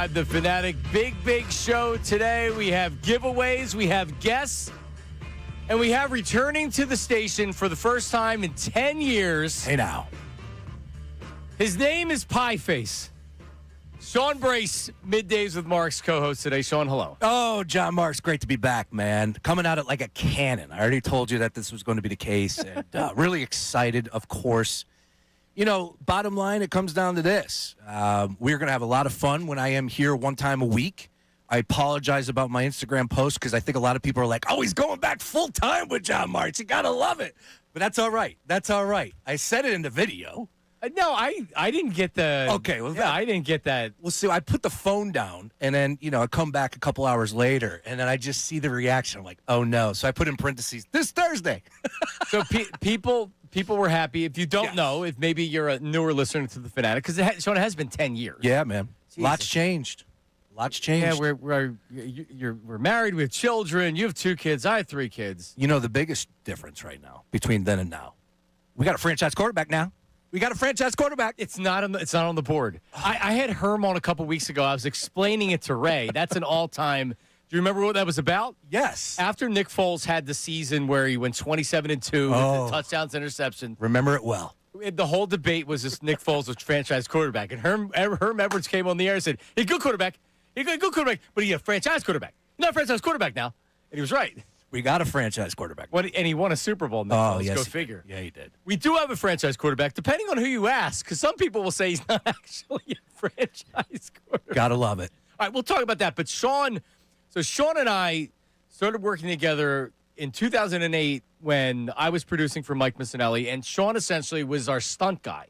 95, the Fanatic. Big show today. We have giveaways, we have guests, and we have returning to the station for the first time in 10 years. Hey now. His name is Pie Face. Sean Brace, Middays with Mark's co-host today. Sean, hello. Oh, John Marks, great to be back, man. Coming at it like a cannon. I already told you that this was going to be the case. And really excited, of course. You know, bottom line, it comes down to this. We're going to have a lot of fun when I am here one time a week. I apologize about my Instagram post because I think a lot of people are like, oh, he's going back full time with John Marks. You got to love it. But that's all right. That's all right. I said it in the video. No, I didn't get the... Okay, well, I didn't get that. Well, see, I put the phone down, and then, I come back a couple hours later, and then I just see the reaction. I'm like, oh, no. So I put in parentheses, this Thursday. So people were happy. If you don't know, if maybe you're a newer listener to the Fanatic, because it has been 10 years. Yeah, man. Jesus. Lots changed. Yeah, we're married, we have children. You have 2 kids. I have 3 kids. You know, the biggest difference right now between then and now, we got a franchise quarterback now. We got a franchise quarterback. It's not on the board. I had Herm on a couple weeks ago. I was explaining it to Ray. That's an all-time. Do you remember what that was about? Yes. After Nick Foles had the season where he went 27-2 with touchdowns, interception. Remember it well. The whole debate was this Nick Foles was franchise quarterback, and Herm Edwards came on the air and said, "He's a good quarterback. He's a good quarterback, but he's a franchise quarterback. He's not a franchise quarterback now." And he was right. We got a franchise quarterback. And he won a Super Bowl. Oh, yes. Go figure. Yeah, he did. We do have a franchise quarterback, depending on who you ask, because some people will say he's not actually a franchise quarterback. Gotta love it. All right, we'll talk about that. But Sean and I started working together in 2008 when I was producing for Mike Missinelli, and Sean essentially was our stunt guy.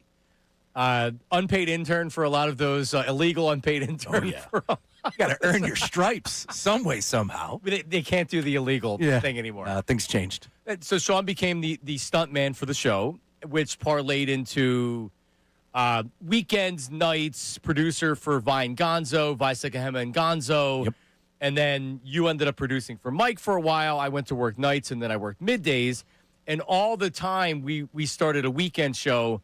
Unpaid intern for a lot of those, illegal unpaid intern. Oh, yeah. You got to earn your stripes some way, somehow. They can't do the illegal thing anymore. Things changed. So Sean became the stunt man for the show, which parlayed into weekends, nights, producer for Vine Gonzo, Vi Sekahema and Gonzo. Yep. And then you ended up producing for Mike for a while. I went to work nights, and then I worked middays. And all the time, we started a weekend show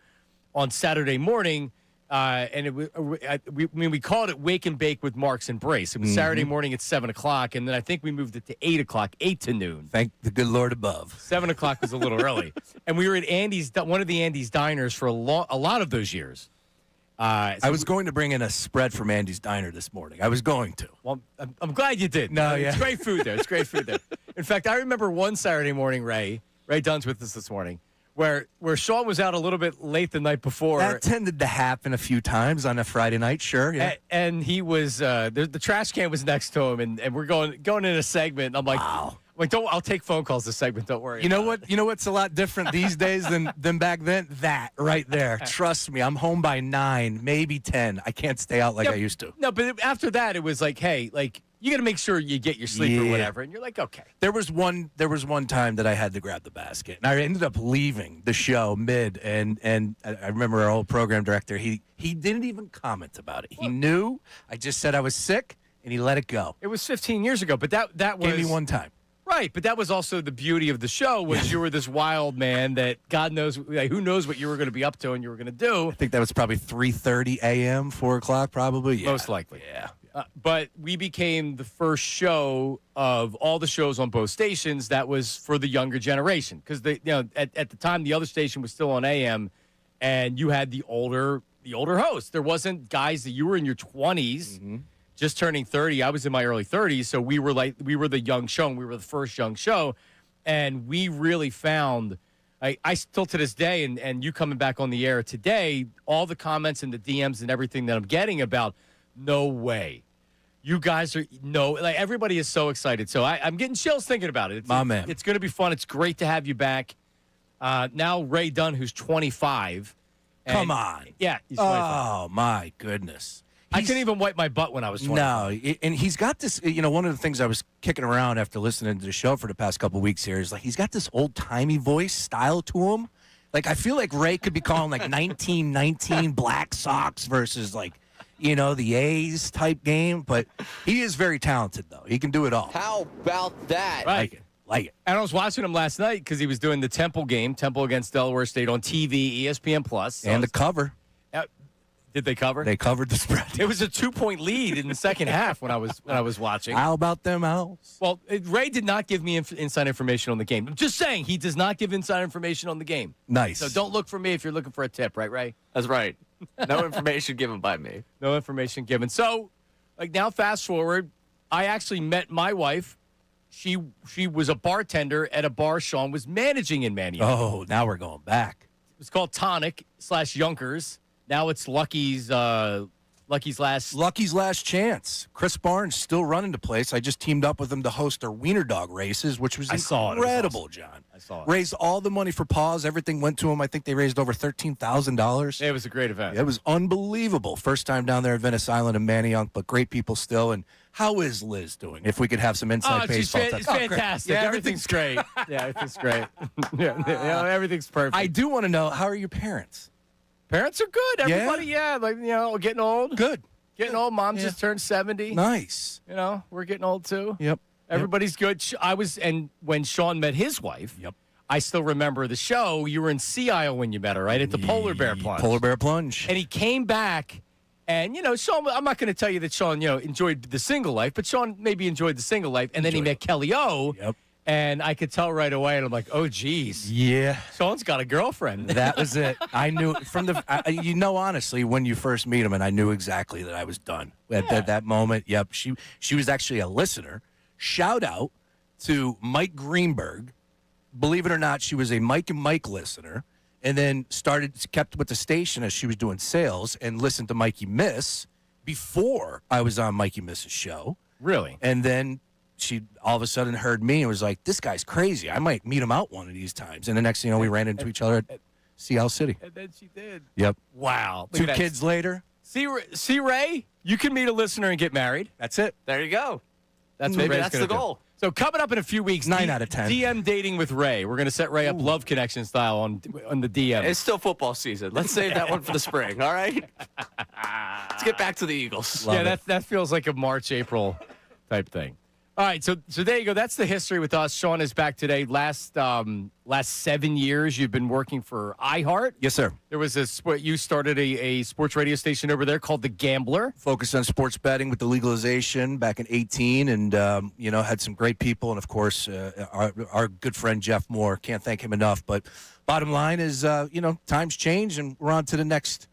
on Saturday morning. And we called it Wake and Bake with Marks and Brace. It was Saturday morning at 7 o'clock, and then I think we moved it to 8 o'clock, 8 to noon. Thank the good Lord above. 7 o'clock was a little early. And we were at one of the Andy's Diners for a lot of those years. I was going to bring in a spread from Andy's Diner this morning. I was going to. Well, I'm glad you did. No, It's great food there. It's great food there. In fact, I remember one Saturday morning, Ray Dunn's with us this morning, where Sean was out a little bit late the night before. That tended to happen a few times on a Friday night, sure. Yeah. And he was the trash can was next to him, and we're going in a segment. And I'm like, wow. I'll take phone calls this segment. Don't worry. You know what? You know what's a lot different these days than back then? That right there. Trust me, I'm home by 9, maybe 10. I can't stay out like I used to. No, but after that, it was like, hey, you got to make sure you get your sleep or whatever. And you're like, okay. There was one time that I had to grab the basket, and I ended up leaving the show mid. And I remember our old program director. He didn't even comment about it. He knew. I just said I was sick, and he let it go. It was 15 years ago, but that was gave me one time. Right, but that was also the beauty of the show was you were this wild man that God knows, who knows what you were going to be up to and you were going to do. I think that was probably 3:30 a.m., 4 o'clock probably. Yeah. Most likely. Yeah. But we became the first show of all the shows on both stations that was for the younger generation. Because at the time, the other station was still on AM, and you had the older hosts. There wasn't guys that you were in your 20s. Just turning 30. I was in my early 30s, so we were the young show, and we were the first young show, and we really found, I still to this day, and you coming back on the air today, all the comments and the DMs and everything that I'm getting about, no way. You guys are, everybody is so excited. So I'm getting chills thinking about it. Man. It's going to be fun. It's great to have you back. Now Ray Dunn, who's 25. Come on. Yeah, he's 25. Oh, my goodness. I couldn't even wipe my butt when I was 25. No, and he's got this, one of the things I was kicking around after listening to the show for the past couple of weeks here is, he's got this old-timey voice style to him. I feel like Ray could be calling, 1919 Black Sox versus, the A's type game. But he is very talented, though. He can do it all. How about that? Right. Like it. And I was watching him last night because he was doing the Temple game, Temple against Delaware State on TV, ESPN+. And the cover. Did they cover? They covered the spread. It was a 2-point lead in the second half when I was watching. How about them owls? Well, Ray did not give me inside information on the game. I'm just saying he does not give inside information on the game. Nice. So don't look for me if you're looking for a tip, right, Ray? That's right. No information given by me. No information given. So, now fast forward, I actually met my wife. She was a bartender at a bar Sean was managing in Manioc. Oh, now we're going back. It was called Tonic / Yonkers. Now it's Lucky's Last Chance. Chris Barnes still running the place. I just teamed up with him to host their wiener dog races, which was incredible, John. I saw it. Raised all the money for Paws. Everything went to him. I think they raised over $13,000. It was a great event. It was unbelievable. First time down there at Venice Island and Manioc, but great people still. And how is Liz doing? If we could have some inside baseball. It's fantastic. Yeah, everything's great. Yeah, everything's great. Everything's perfect. I do want to know, how are your parents? Parents are good. Everybody, getting old. Good. Getting old. Mom just turned 70. Nice. We're getting old too. Yep. Everybody's good. And when Sean met his wife, I still remember the show. You were in Sea Isle when you met her, right? At the Polar Bear Plunge. Polar Bear Plunge. And he came back, and, Sean, I'm not going to tell you that Sean, enjoyed the single life, but Sean maybe enjoyed the single life. And then he met Kelly O. Yep. And I could tell right away, and I'm like, oh, geez. Yeah. Sean's got a girlfriend. That was it. I knew from honestly, when you first meet him, and I knew exactly that I was done at that moment. Yep. She was actually a listener. Shout out to Mike Greenberg. Believe it or not, she was a Mike and Mike listener, and then kept with the station as she was doing sales and listened to Mikey Miss before I was on Mikey Miss's show. Really? And then she all of a sudden heard me and was like, this guy's crazy. I might meet him out one of these times. And the next thing you know, we ran into each other at Sea City. And then she did. Yep. Wow. Two kids later. See, Ray, you can meet a listener and get married. That's it. There you go. That's Maybe what Ray's that's gonna the goal. do. So coming up in a few weeks, 9 out of 10. DM dating with Ray. We're going to set Ray up love connection style on the DM. It's still football season. Let's save that one for the spring, all right? Let's get back to the Eagles. That feels like a March, April type thing. All right, so there you go. That's the history with us. Sean is back today. Last 7 years, you've been working for iHeart. Yes, sir. There was you started a sports radio station over there called The Gambler. Focused on sports betting with the legalization back in 2018, and had some great people, and of course our good friend Jeff Moore. Can't thank him enough. But bottom line is, times change, and we're on to the next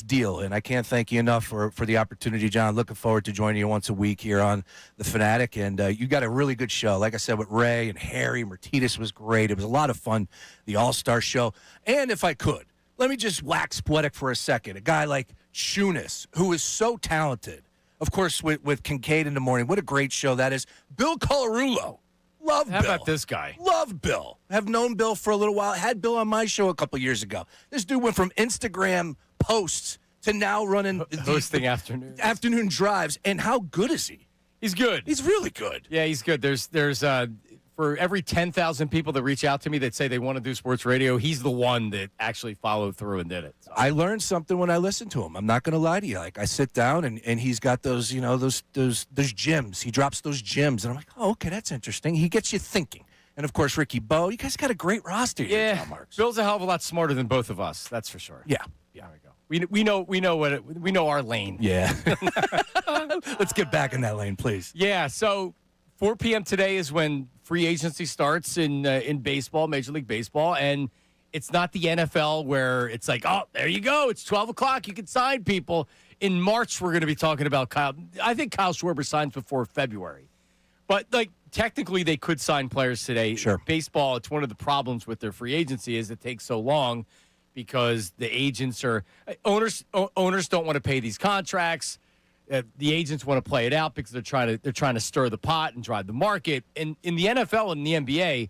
deal, and I can't thank you enough for the opportunity, John. Looking forward to joining you once a week here on the Fanatic, and you got a really good show. Like I said, with Ray and Harry, Martinez was great. It was a lot of fun, the All-Star show. And if I could, let me just wax poetic for a second. A guy like Salciunas, who is so talented, of course, with Kincade in the morning. What a great show that is. Bill Colarulo. Love Bill. How about this guy? Love Bill. Have known Bill for a little while. Had Bill on my show a couple years ago. This dude went from Instagram posts to now running hosting afternoon drives. And how good is he? He's good. He's really good. Yeah, he's good. There's for every 10,000 people that reach out to me that say they want to do sports radio, he's the one that actually followed through and did it. So. I learned something when I listened to him. I'm not going to lie to you. Like, I sit down and he's got those gems. He drops those gems, and I'm like, oh, okay, that's interesting. He gets you thinking. And of course, Ricky Bo. You guys got a great roster here. Yeah, John Marks. Bill's a hell of a lot smarter than both of us. That's for sure. Yeah. There we go. We know our lane. Yeah. Let's get back in that lane, please. Yeah. So 4 p.m. today is when free agency starts in baseball, Major League Baseball, and it's not the NFL where it's like, oh, there you go, it's 12 o'clock, you can sign people. In March, we're going to be talking about Kyle. I think Kyle Schwarber signs before February, but technically they could sign players today. Sure. Baseball, it's one of the problems with their free agency is it takes so long because the agents owners don't want to pay these contracts. The agents want to play it out because they're trying to stir the pot and drive the market. And in the NFL and the NBA,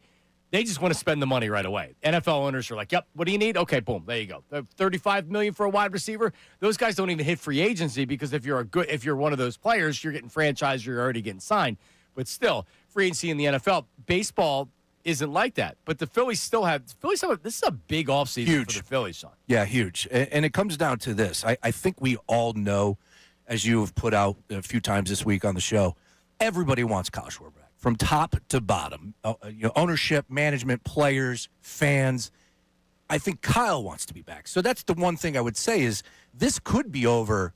they just want to spend the money right away. NFL owners are like, "Yep, what do you need? Okay, boom, there you go. $35 million for a wide receiver." Those guys don't even hit free agency because if you're one of those players, you're getting franchised, you're already getting signed. But still, free agency in the NFL, baseball isn't like that. But the Phillies have this is a big offseason for the Phillies, Sean. Yeah, huge. And it comes down to this. I think we all know, as you have put out a few times this week on the show, everybody wants Kyle Schwarber back, from top to bottom. Ownership, management, players, fans. I think Kyle wants to be back. So that's the one thing I would say is this could be over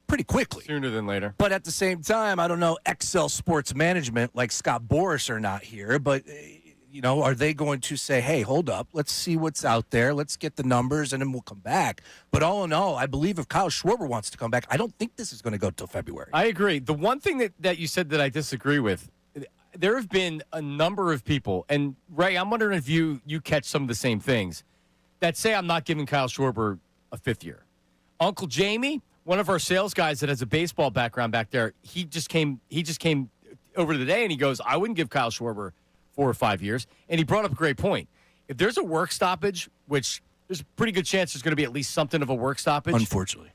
pretty quickly. Sooner than later. But at the same time, I don't know, Excel Sports Management like Scott Boras are not here, but are they going to say, hey, hold up, let's see what's out there, let's get the numbers, and then we'll come back. But all in all, I believe if Kyle Schwarber wants to come back, I don't think this is going to go till February. I agree. The one thing that you said that I disagree with, there have been a number of people, and Ray, I'm wondering if you catch some of the same things, that say I'm not giving Kyle Schwarber a fifth year. Uncle Jamie, one of our sales guys that has a baseball background back there, he just came over today and he goes, I wouldn't give Kyle Schwarber 4 or 5 years. And he brought up a great point. If there's a work stoppage, which there's a pretty good chance there's going to be at least something of a work stoppage. Unfortunately.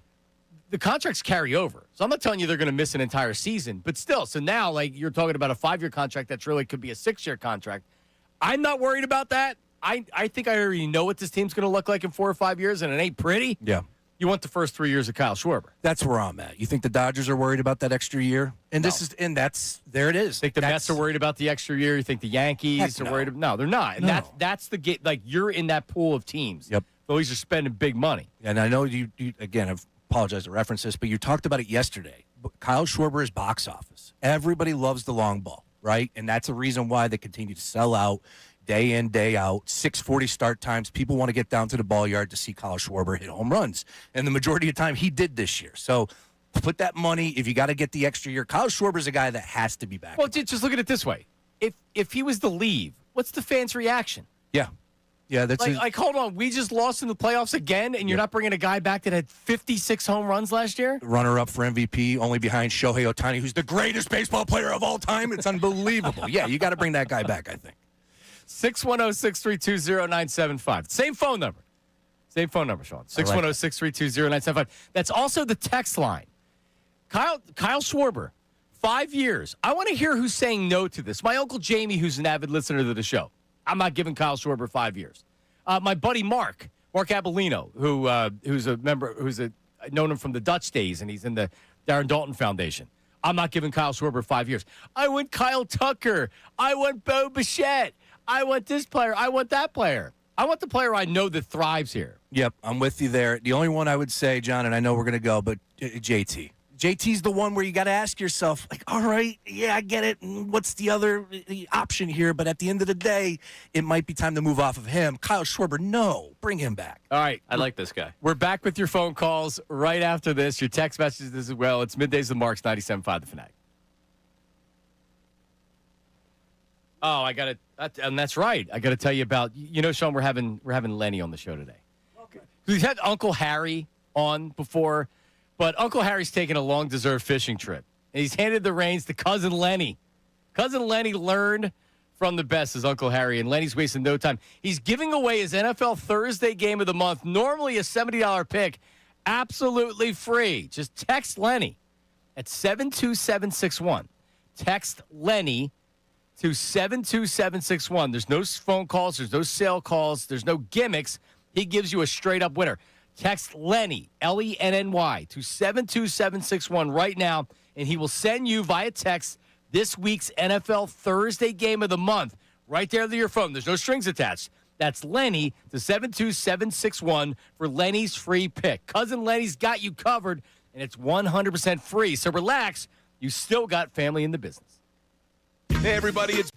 The contracts carry over. So I'm not telling you they're going to miss an entire season, but still. So now, like, you're talking about a 5-year contract that's really could be a 6-year contract. I'm not worried about that. I think I already know what this team's going to look like in 4 or 5 years, and it ain't pretty. Yeah. You want the first 3 years of Kyle Schwarber. That's where I'm at. You think the Dodgers are worried about that extra year? And No. There it is. Think the Mets are worried about the extra year? You think the Yankees are worried? No, they're not. And No. that's the game. Like, you're in that pool of teams. Yep. Phillies are spending big money. And I know you again, I apologize to reference this, but you talked about it yesterday. Kyle Schwarber is box office. Everybody loves the long ball, right? And that's a reason why they continue to sell out day in, day out. 6:40 start times. People want to get down to the ball yard to see Kyle Schwarber hit home runs. And the majority of the time, he did this year. So put that money, if you got to get the extra year, Kyle Schwarber's a guy that has to be back. Well, just look at it this way. If he was to leave, what's the fans' reaction? Yeah. Yeah, that's Like, hold on. We just lost in the playoffs again, and you're not bringing a guy back that had 56 home runs last year? runner-up for MVP, only behind Shohei Ohtani, who's the greatest baseball player of all time. It's unbelievable. Yeah, you got to bring that guy back, I think. 610-632-0975. Same phone number. Same phone number, Sean. 610-632-0975. That's also the text line. Kyle Schwarber, 5 years. I want to hear who's saying no to this. My Uncle Jamie, who's an avid listener to the show. I'm not giving Kyle Schwarber 5 years. My buddy Mark Abellino, who's a member, I've known him from the Dutch days, and he's in the Darren Dalton Foundation. I'm not giving Kyle Schwarber 5 years. I want Kyle Tucker. I want Bo Bichette. I want this player. I want that player. I want the player I know that thrives here. Yep, I'm with you there. The only one I would say, John, and I know we're going to go, but JT. JT's the one where you got to ask yourself, like, all right, yeah, I get it. What's the other option here? But at the end of the day, it might be time to move off of him. Kyle Schwarber, no, bring him back. All right. I like this guy. We're back with your phone calls right after this, your text messages as well. It's Middays with Marks, 97.5 The Fanatic. Oh, I got it. And that's right. I got to tell you about, Sean, we're having Lenny on the show today. Okay. We've had Uncle Harry on before, but Uncle Harry's taking a long-deserved fishing trip. And he's handed the reins to Cousin Lenny. Cousin Lenny learned from the best as Uncle Harry, and Lenny's wasting no time. He's giving away his NFL Thursday game of the month, normally a $70 pick, absolutely free. Just text Lenny at 72761. Text Lenny to 72761. There's no phone calls. There's no sale calls. There's no gimmicks. He gives you a straight-up winner. Text Lenny, Lenny, to 72761 right now, and he will send you via text this week's NFL Thursday game of the month right there to your phone. There's no strings attached. That's Lenny to 72761 for Lenny's free pick. Cousin Lenny's got you covered, and it's 100% free. So relax. You still got family in the business. Hey, everybody, it's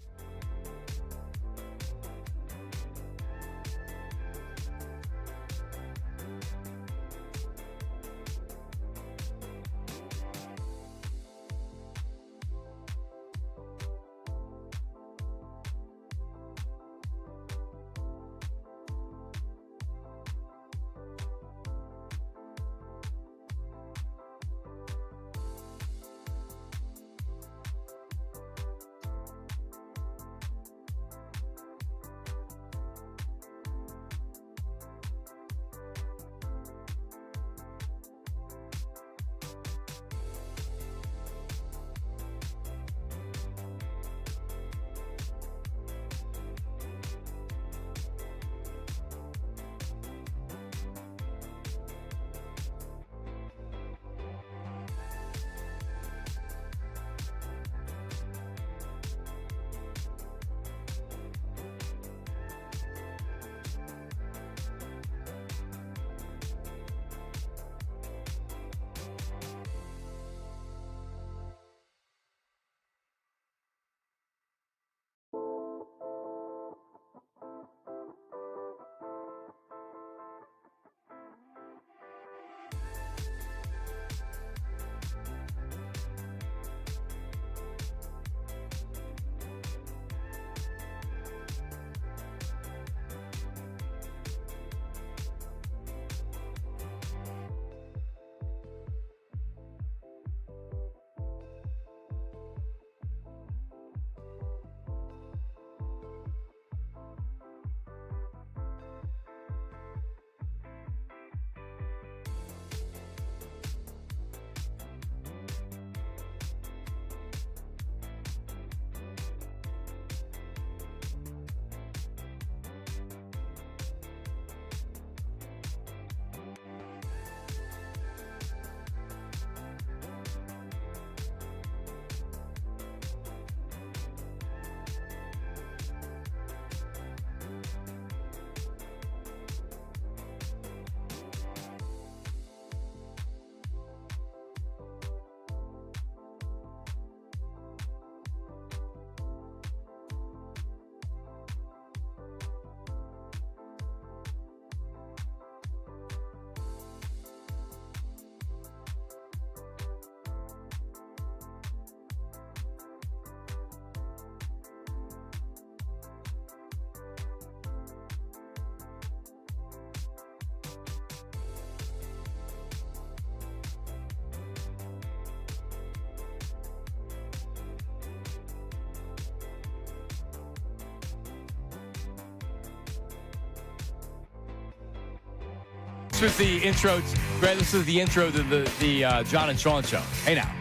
This was the intro. This is the intro to the John and Sean show. Hey now,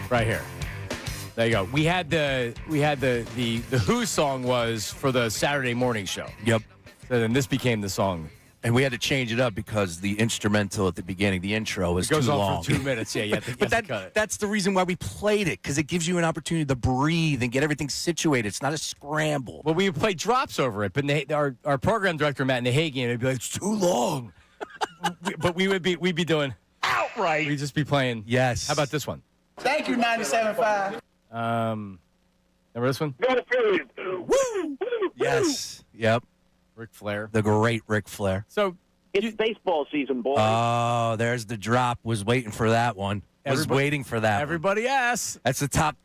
right here. There you go. We had the Who song was for the Saturday morning show. Yep. So then this became the song. And we had to change it up because the instrumental at the beginning, the intro, was It goes too on long. for 2 minutes. Yeah, yeah. But that's the reason why we played it, because it gives you an opportunity to breathe and get everything situated. It's not a scramble. Well, we would play drops over it, but our program director Matt Nahagian would be like, "It's too long." But we'd be doing outright. We'd just be playing. Yes. How about this one? Thank you, 97.5. Remember this one? Go to Phillies. Woo! Yes. Yep. Ric Flair. The great Ric Flair. So It's baseball season, boys. Oh, there's the drop. Was waiting for that one. Waiting for that one. everybody asks. That's a top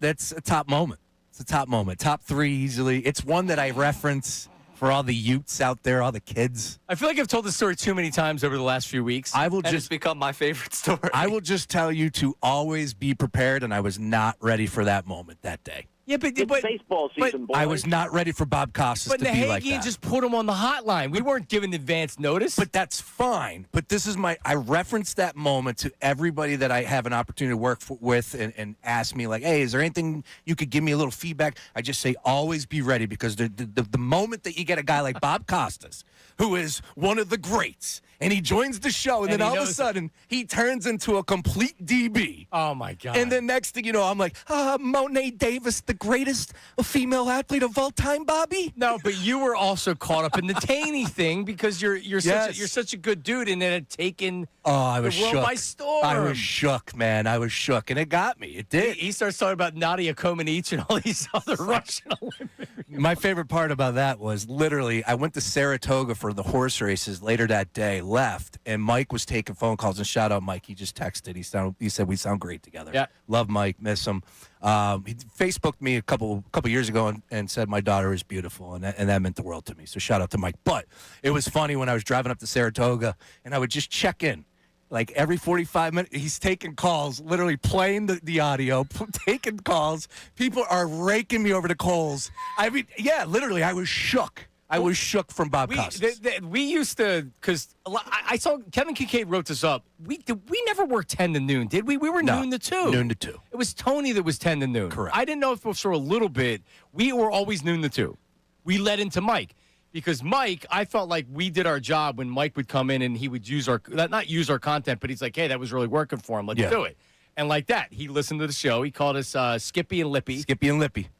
moment. It's a top moment. Top 3 easily. It's one that I reference for all the Utes out there, all the kids. I feel like I've told this story too many times over the last few weeks. I will And it's just become my favorite story. I will just tell you to always be prepared, and I was not ready for that moment that day. Yeah, but it's baseball season, boys. I was not ready for Bob Costas But to be like Nahagian that. just put him on the hotline. We weren't given advance notice. But that's fine. But this is I reference that moment to everybody that I have an opportunity to work with and ask me, like, hey, is there anything you could give me a little feedback? I just say, always be ready, because the moment that you get a guy like Bob Costas, who is one of the greats, and he joins the show, and then he all of a knows- sudden, he turns into a complete DB. oh my God! And then next thing you know, I'm like, Monet Davis, the greatest female athlete of all time, Bobby. no, but you were also caught up in the Taney thing because you're Yes. such a good dude, and it had taken I was the world shook. by storm. I was shook, man. I was shook, and it got me. It did. He starts talking about Nadia Comaneci and all these other Russian Olympics. My favorite part about that was literally I went to Saratoga for the horse races later that day, left, and Mike was taking phone calls. And shout out Mike. He just texted. He said we sound great together. Yeah. Love Mike. Miss him. He Facebooked me a couple years ago and said my daughter is beautiful, and that meant the world to me. So shout out to Mike. But it was funny when I was driving up to Saratoga, and I would just check in. Like every 45 minutes, he's taking calls, literally playing the audio, taking calls. People are raking me over the coals. I mean, yeah, literally, I was shook. I was shook from Bob Costas. We used to, because I saw Kevin Kincade wrote this up. We never worked 10 to noon, did we? We were No, noon to 2. Noon to 2. It was Tony that was 10 to noon. Correct. I didn't know if for a little bit. We were always noon to 2. We led into Mike. Because Mike, I felt like we did our job when Mike would come in and he would not use our content, but he's like, hey, that was really working for him. Let's do it. And like that, he listened to the show. He called us Skippy and Lippy. Skippy and Lippy.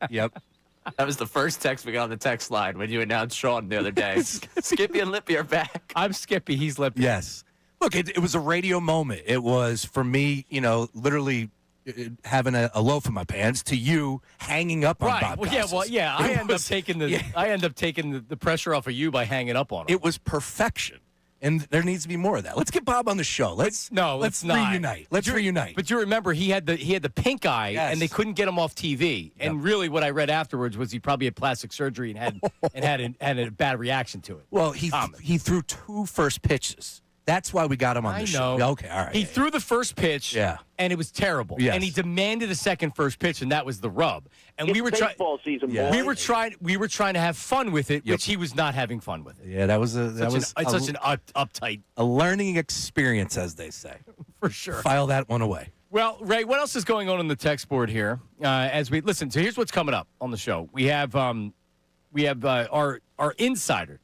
Yep. That was the first text we got on the text line when you announced Sean the other day. Skippy and Lippy are back. I'm Skippy. He's Lippy. Yes. Look, it was a radio moment. It was, for me, literally having a loaf in my pants, to you hanging up on Bob Costas. I end up taking the pressure off of you by hanging up on him. It was perfection. And there needs to be more of that. Let's get Bob on the show. Let's not. reunite. Let's reunite. But you remember he had the pink eye, Yes. and they couldn't get him off TV. And really, what I read afterwards was he probably had plastic surgery and had a bad reaction to it. Well, he threw 2 first pitches. That's why we got him on the show. Okay, all right. He threw the first pitch, and it was terrible. Yes. And he demanded a second first pitch, and that was the rub. And It's we were trying. baseball season, boys. We were trying to have fun with it, which he was not having fun with it. Yeah, that was Such an uptight, a learning experience, as they say. for sure. File that one away. Well, Ray, what else is going on the text board here? As we listen, so here's what's coming up on the show. We have our insider.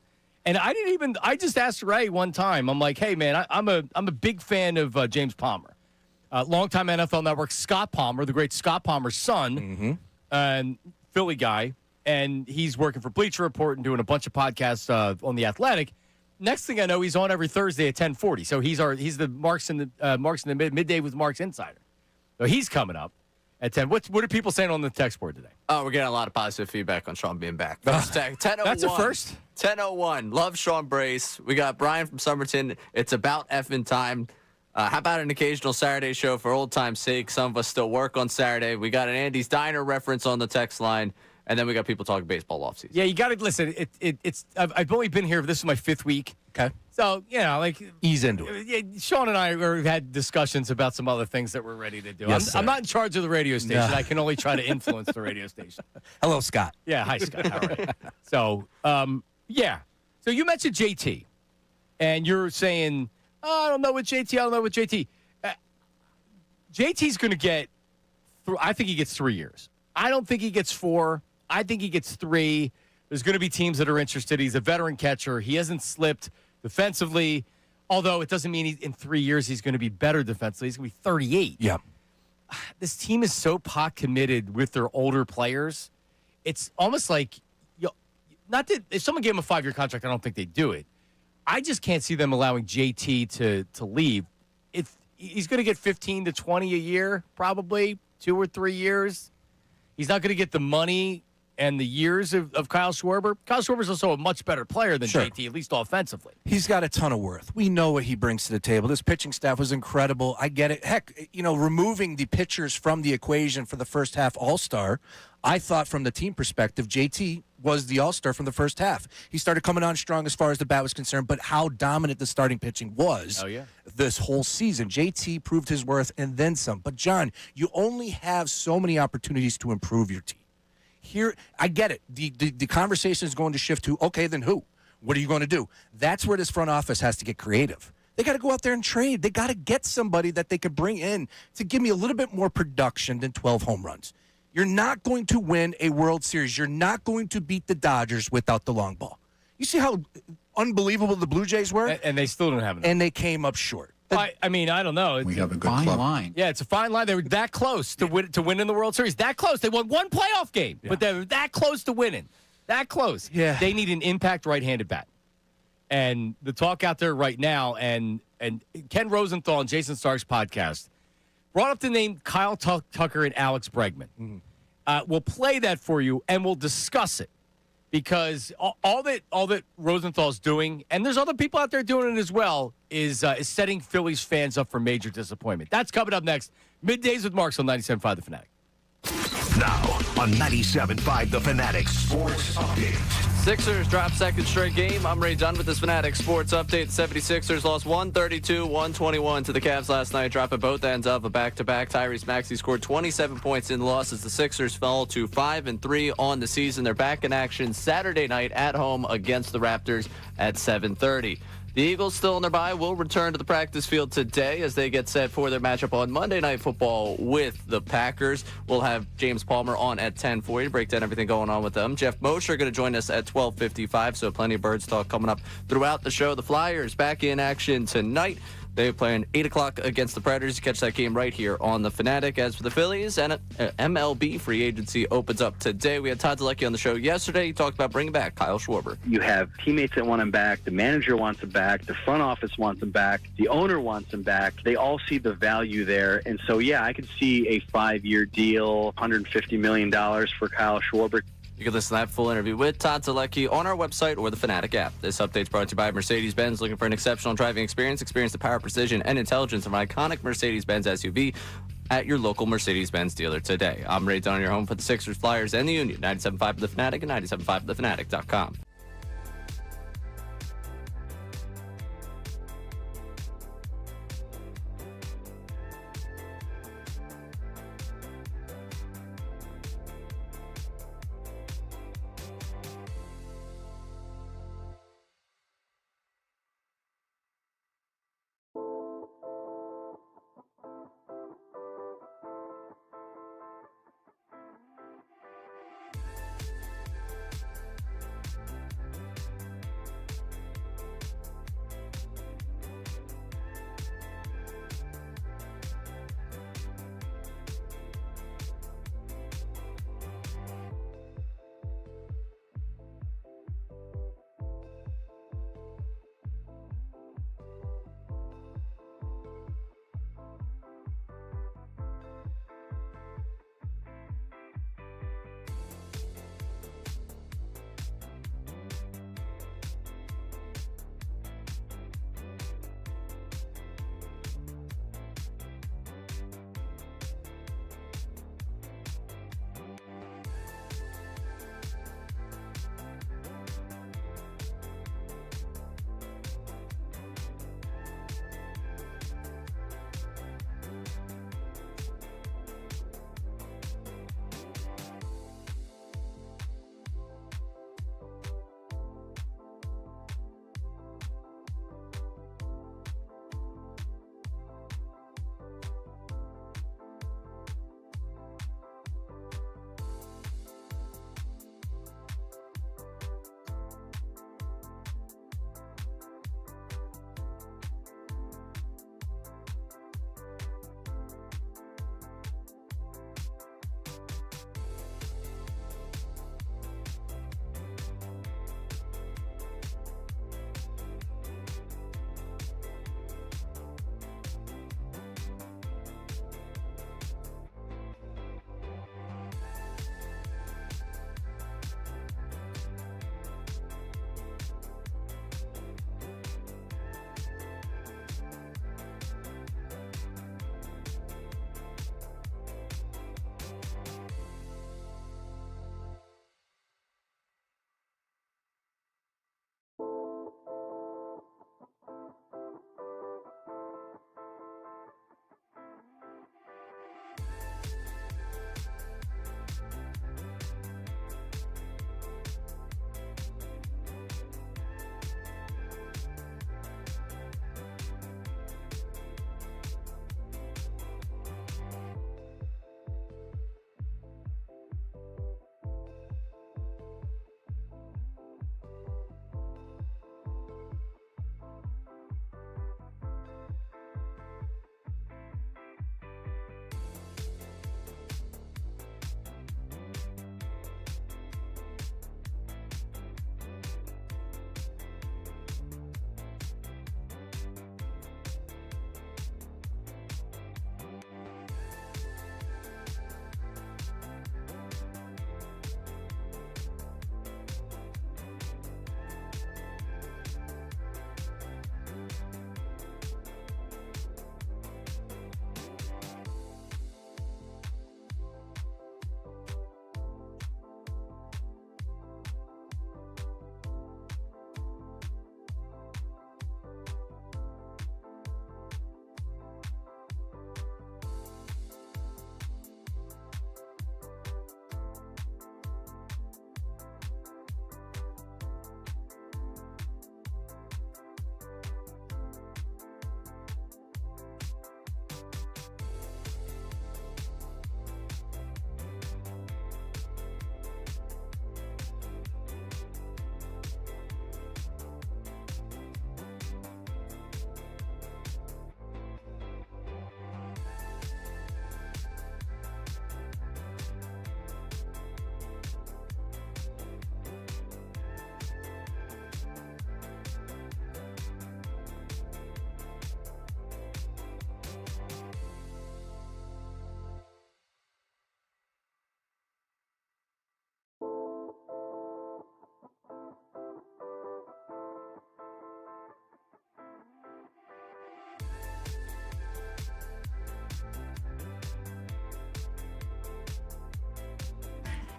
And I just asked Ray one time. I'm like, hey, man, I'm a big fan of James Palmer. Longtime NFL Network Scott Palmer, the great Scott Palmer's son, and Philly guy. And he's working for Bleacher Report and doing a bunch of podcasts on The Athletic. Next thing I know, he's on every Thursday at 10:40. So he's the Marks in the Midday with Marks Insider. So he's coming up at 10. What are people saying on the text board today? Oh, we're getting a lot of positive feedback on Sean being back. First text, 10:01. That's a first. 10:01. Love Sean Brace. We got Brian from Somerton. It's about effing time. How about an occasional Saturday show for old time's sake? Some of us still work on Saturday. We got an Andy's Diner reference on the text line. And then we got people talking baseball offseason. Yeah, you got to listen. I've only been here. This is my 5th week. Okay. So, ease into it. Yeah, Sean and I have had discussions about some other things that we're ready to do. Yes, I'm sir. not in charge of the radio station. No. I can only try to influence the radio station. Hello, Scott. Yeah, hi, Scott. How are you? So, yeah. So you mentioned JT, and you're saying I don't know with JT. I don't know with JT. JT's going to get, I think he gets 3 years. I don't think he gets 4. I think he gets 3. There's going to be teams that are interested. He's a veteran catcher. He hasn't slipped defensively, although it doesn't mean in 3 years he's going to be better defensively. He's going to be 38. Yeah. This team is so pot committed with their older players. It's almost like, not that if someone gave him a 5-year contract, I don't think they'd do it. I just can't see them allowing JT to leave. If he's going to get 15 to 20 a year, probably 2 or 3 years. He's not going to get the money and the years of Kyle Schwarber. Kyle Schwarber's also a much better player than JT, at least offensively. He's got a ton of worth. We know what he brings to the table. This pitching staff was incredible. I get it. Heck, removing the pitchers from the equation for the first half All-Star, I thought from the team perspective, JT was the All-Star from the first half. He started coming on strong as far as the bat was concerned, but how dominant the starting pitching was this whole season. JT proved his worth and then some. But, John, you only have so many opportunities to improve your team. Here, I get it. The conversation is going to shift to, okay, then who? What are you going to do? That's where this front office has to get creative. They got to go out there and trade. They got to get somebody that they could bring in to give me a little bit more production than 12 home runs. You're not going to win a World Series. You're not going to beat the Dodgers without the long ball. You see how unbelievable the Blue Jays were? And they still don't have enough. And they came up short. I mean, I don't know. We have a good line. Yeah, it's a fine line. They were that close to win in the World Series. That close. They won one playoff game, but they were that close to winning. That close. Yeah. They need an impact right-handed bat. And the talk out there right now, and Ken Rosenthal and Jason Stark's podcast brought up the name Kyle Tucker and Alex Bregman. Mm-hmm. We'll play that for you, and we'll discuss it. Because all that Rosenthal's doing, and there's other people out there doing it as well, is setting Phillies fans up for major disappointment. That's coming up next. Middays with Marks on 97.5 The Fanatic. Now on 97.5 The Fanatic Sports Update. Sixers drop second straight game. I'm Ray Dunn with this Fanatic Sports Update. The 76ers lost 132-121 to the Cavs last night, dropping both ends of a back-to-back. Tyrese Maxey scored 27 points in the loss as the Sixers fell to 5-3 on the season. They're back in action Saturday night at home against the Raptors at 7:30. The Eagles, still on their bye, will return to the practice field today as they get set for their matchup on Monday Night Football with the Packers. We'll have James Palmer on at 10 for you to break down everything going on with them. Jeff Mosher going to join us at 12:55, so plenty of Birds talk coming up throughout the show. The Flyers back in action tonight. They're playing 8 o'clock against the Predators. You catch that game right here on The Fanatic. As for the Phillies, and MLB free agency opens up today. We had Todd Zalecki on the show yesterday. He talked about bringing back Kyle Schwarber. You have teammates that want him back. The manager wants him back. The front office wants him back. The owner wants him back. They all see the value there. And so, yeah, I could see a 5-year deal, $150 million for Kyle Schwarber. You can listen to that full interview with Todd Zalecki on our website or the Fanatic app. This update's brought to you by Mercedes-Benz. Looking for an exceptional driving experience? Experience the power, precision, and intelligence of an iconic Mercedes-Benz SUV at your local Mercedes-Benz dealer today. I'm Ray Dunn, your home for the Sixers, Flyers, and the Union. 97.5 The Fanatic and 97.5thefanatic.com.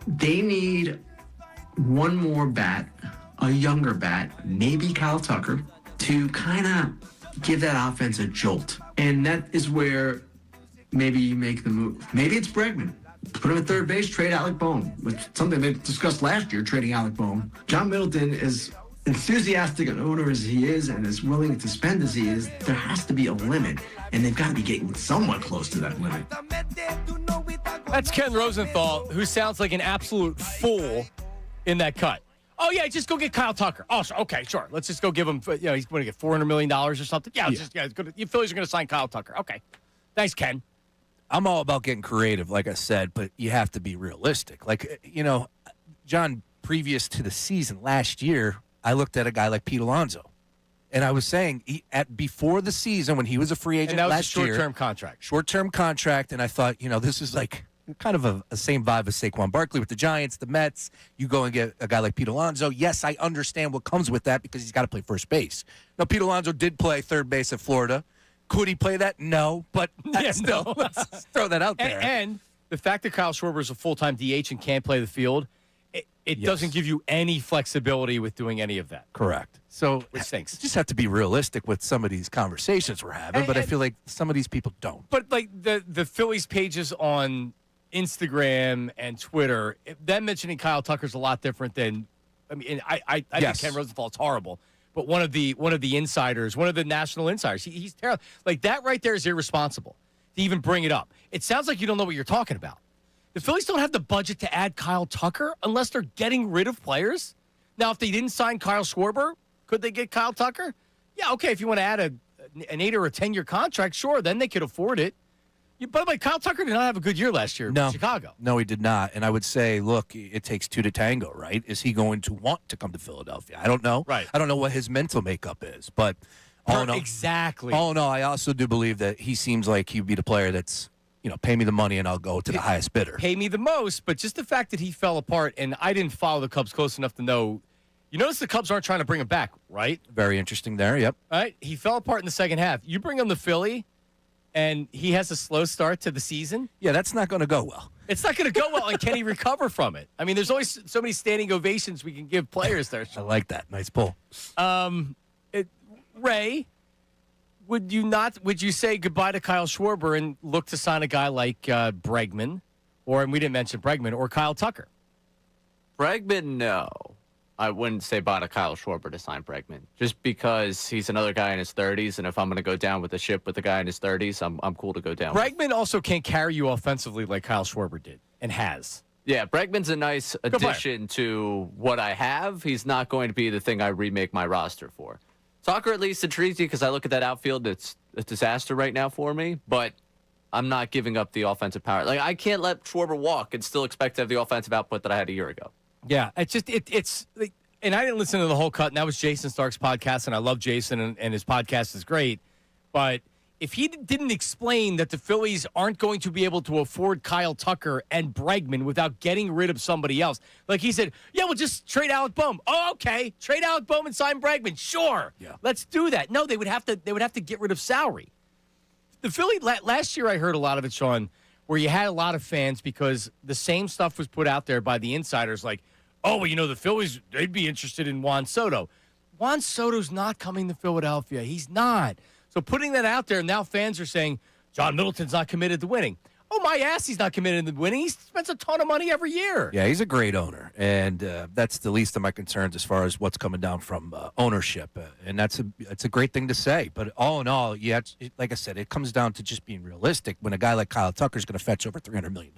they need one more bat, a younger bat, maybe Kyle Tucker, to kind of give that offense a jolt. And that is where maybe you make the move. Maybe it's Bregman. Put him at third base, trade Alec Bohm, which is something they discussed last year, trading Alec Bohm. John Middleton, as enthusiastic an owner as he is and as willing to spend as he is, there has to be a limit, and they've got to be getting somewhat close to that limit. That's Ken Rosenthal, who sounds like an absolute fool in that cut. Oh, yeah, just go get Kyle Tucker. Oh, okay, sure. Let's just go give him, he's going to get $400 million or something. Yeah, it's good. You Phillies are going to sign Kyle Tucker. Okay. Thanks, Ken. I'm all about getting creative, like I said, but you have to be realistic. Like, John, previous to the season last year, I looked at a guy like Pete Alonso, and I was saying before the season when he was a free agent and that was last a short-term contract. Short-term contract, and I thought, this is like kind of a same vibe as Saquon Barkley with the Giants, the Mets. You go and get a guy like Pete Alonso. Yes, I understand what comes with that because he's got to play first base. Now, Pete Alonso did play third base at Florida. Could he play that? No, but still, let's throw that out there. And the fact that Kyle Schwarber is a full-time DH and can't play the field, it doesn't give you any flexibility with doing any of that. Correct. So which stinks. You just have to be realistic with some of these conversations we're having, but I feel like some of these people don't. But like the Phillies pages on Instagram and Twitter, them mentioning Kyle Tucker's a lot different than, I think Ken Rosenthal's horrible. But one of the insiders, one of the national insiders, he's terrible. Like that right there is irresponsible to even bring it up. It sounds like you don't know what you're talking about. The Phillies don't have the budget to add Kyle Tucker unless they're getting rid of players. Now, if they didn't sign Kyle Schwarber, could they get Kyle Tucker? Yeah, okay. If you want to add an 8 or a 10-year contract, sure, then they could afford it. By the way, Kyle Tucker did not have a good year last year in Chicago. No, he did not. And I would say, look, it takes two to tango, right? Is he going to want to come to Philadelphia? I don't know. Right. I don't know what his mental makeup is. But all in all, exactly. All in all, I also do believe that he seems like he'd be the player that's, pay me the money and I'll go to the highest bidder. Pay me the most, but just the fact that he fell apart, and I didn't follow the Cubs close enough to know. You notice the Cubs aren't trying to bring him back, right? Very interesting there, yep. All right, he fell apart in the second half. You bring him to Philly, and he has a slow start to the season. Yeah, that's not going to go well. It's not going to go well, and can he recover from it? I mean, there's always so many standing ovations we can give players there. I like that. Nice pull. Ray, would you say goodbye to Kyle Schwarber and look to sign a guy like Bregman, and we didn't mention Bregman, or Kyle Tucker? Bregman, no. I wouldn't say bye to Kyle Schwarber to sign Bregman, just because he's another guy in his 30s, and if I'm going to go down with the ship with the guy in his 30s, I'm cool to go down Bregman also can't carry you offensively like Kyle Schwarber did and has. Yeah, Bregman's a nice addition to what I have. He's not going to be the thing I remake my roster for. Tucker at least intrigues me because I look at that outfield. It's a disaster right now for me, but I'm not giving up the offensive power. Like, I can't let Schwarber walk and still expect to have the offensive output that I had a year ago. Yeah, it's like, and I didn't listen to the whole cut, and that was Jason Stark's podcast, and I love Jason, and his podcast is great. But if he didn't explain that the Phillies aren't going to be able to afford Kyle Tucker and Bregman without getting rid of somebody else, like he said, yeah, we'll just trade Alec Bohm. Oh, okay, trade Alec Bohm and sign Bregman. Sure, let's do that. No, they would have to get rid of salary. The Philly last year, I heard a lot of it, Sean, where you had a lot of fans because the same stuff was put out there by the insiders, like, oh, well, the Phillies, they'd be interested in Juan Soto. Juan Soto's not coming to Philadelphia. He's not. So putting that out there, now fans are saying, John Middleton's not committed to winning. Oh, my ass, he's not committed to winning. He spends a ton of money every year. Yeah, he's a great owner, and that's the least of my concerns as far as what's coming down from ownership, and that's a great thing to say. But all in all, like I said, it comes down to just being realistic. When a guy like Kyle Tucker is going to fetch over $300 million,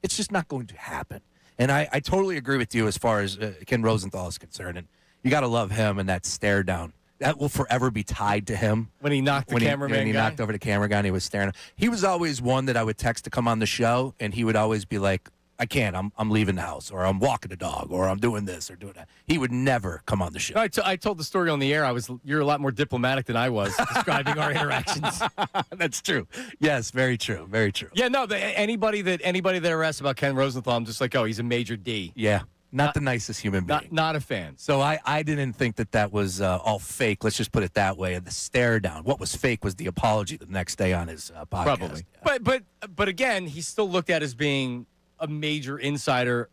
it's just not going to happen. And I totally agree with you as far as Ken Rosenthal is concerned, and you got to love him and that stare down. That will forever be tied to him. When he knocked the cameraman When he knocked over the camera guy and he was staring. He was always one that I would text to come on the show, and he would always be like, I can't. I'm leaving the house, or I'm walking the dog, or I'm doing this or doing that. He would never come on the show. I told the story on the air. You're a lot more diplomatic than I was describing our interactions. That's true. Yes, very true. Very true. Yeah, no, anybody that ever asks about Ken Rosenthal, I'm just like, oh, he's a major D. Yeah. Not the nicest human being. Not a fan. So I didn't think that was all fake. Let's just put it that way. And the stare down. What was fake was the apology the next day on his podcast. Probably. Yeah. But again, he's still looked at as being a major insider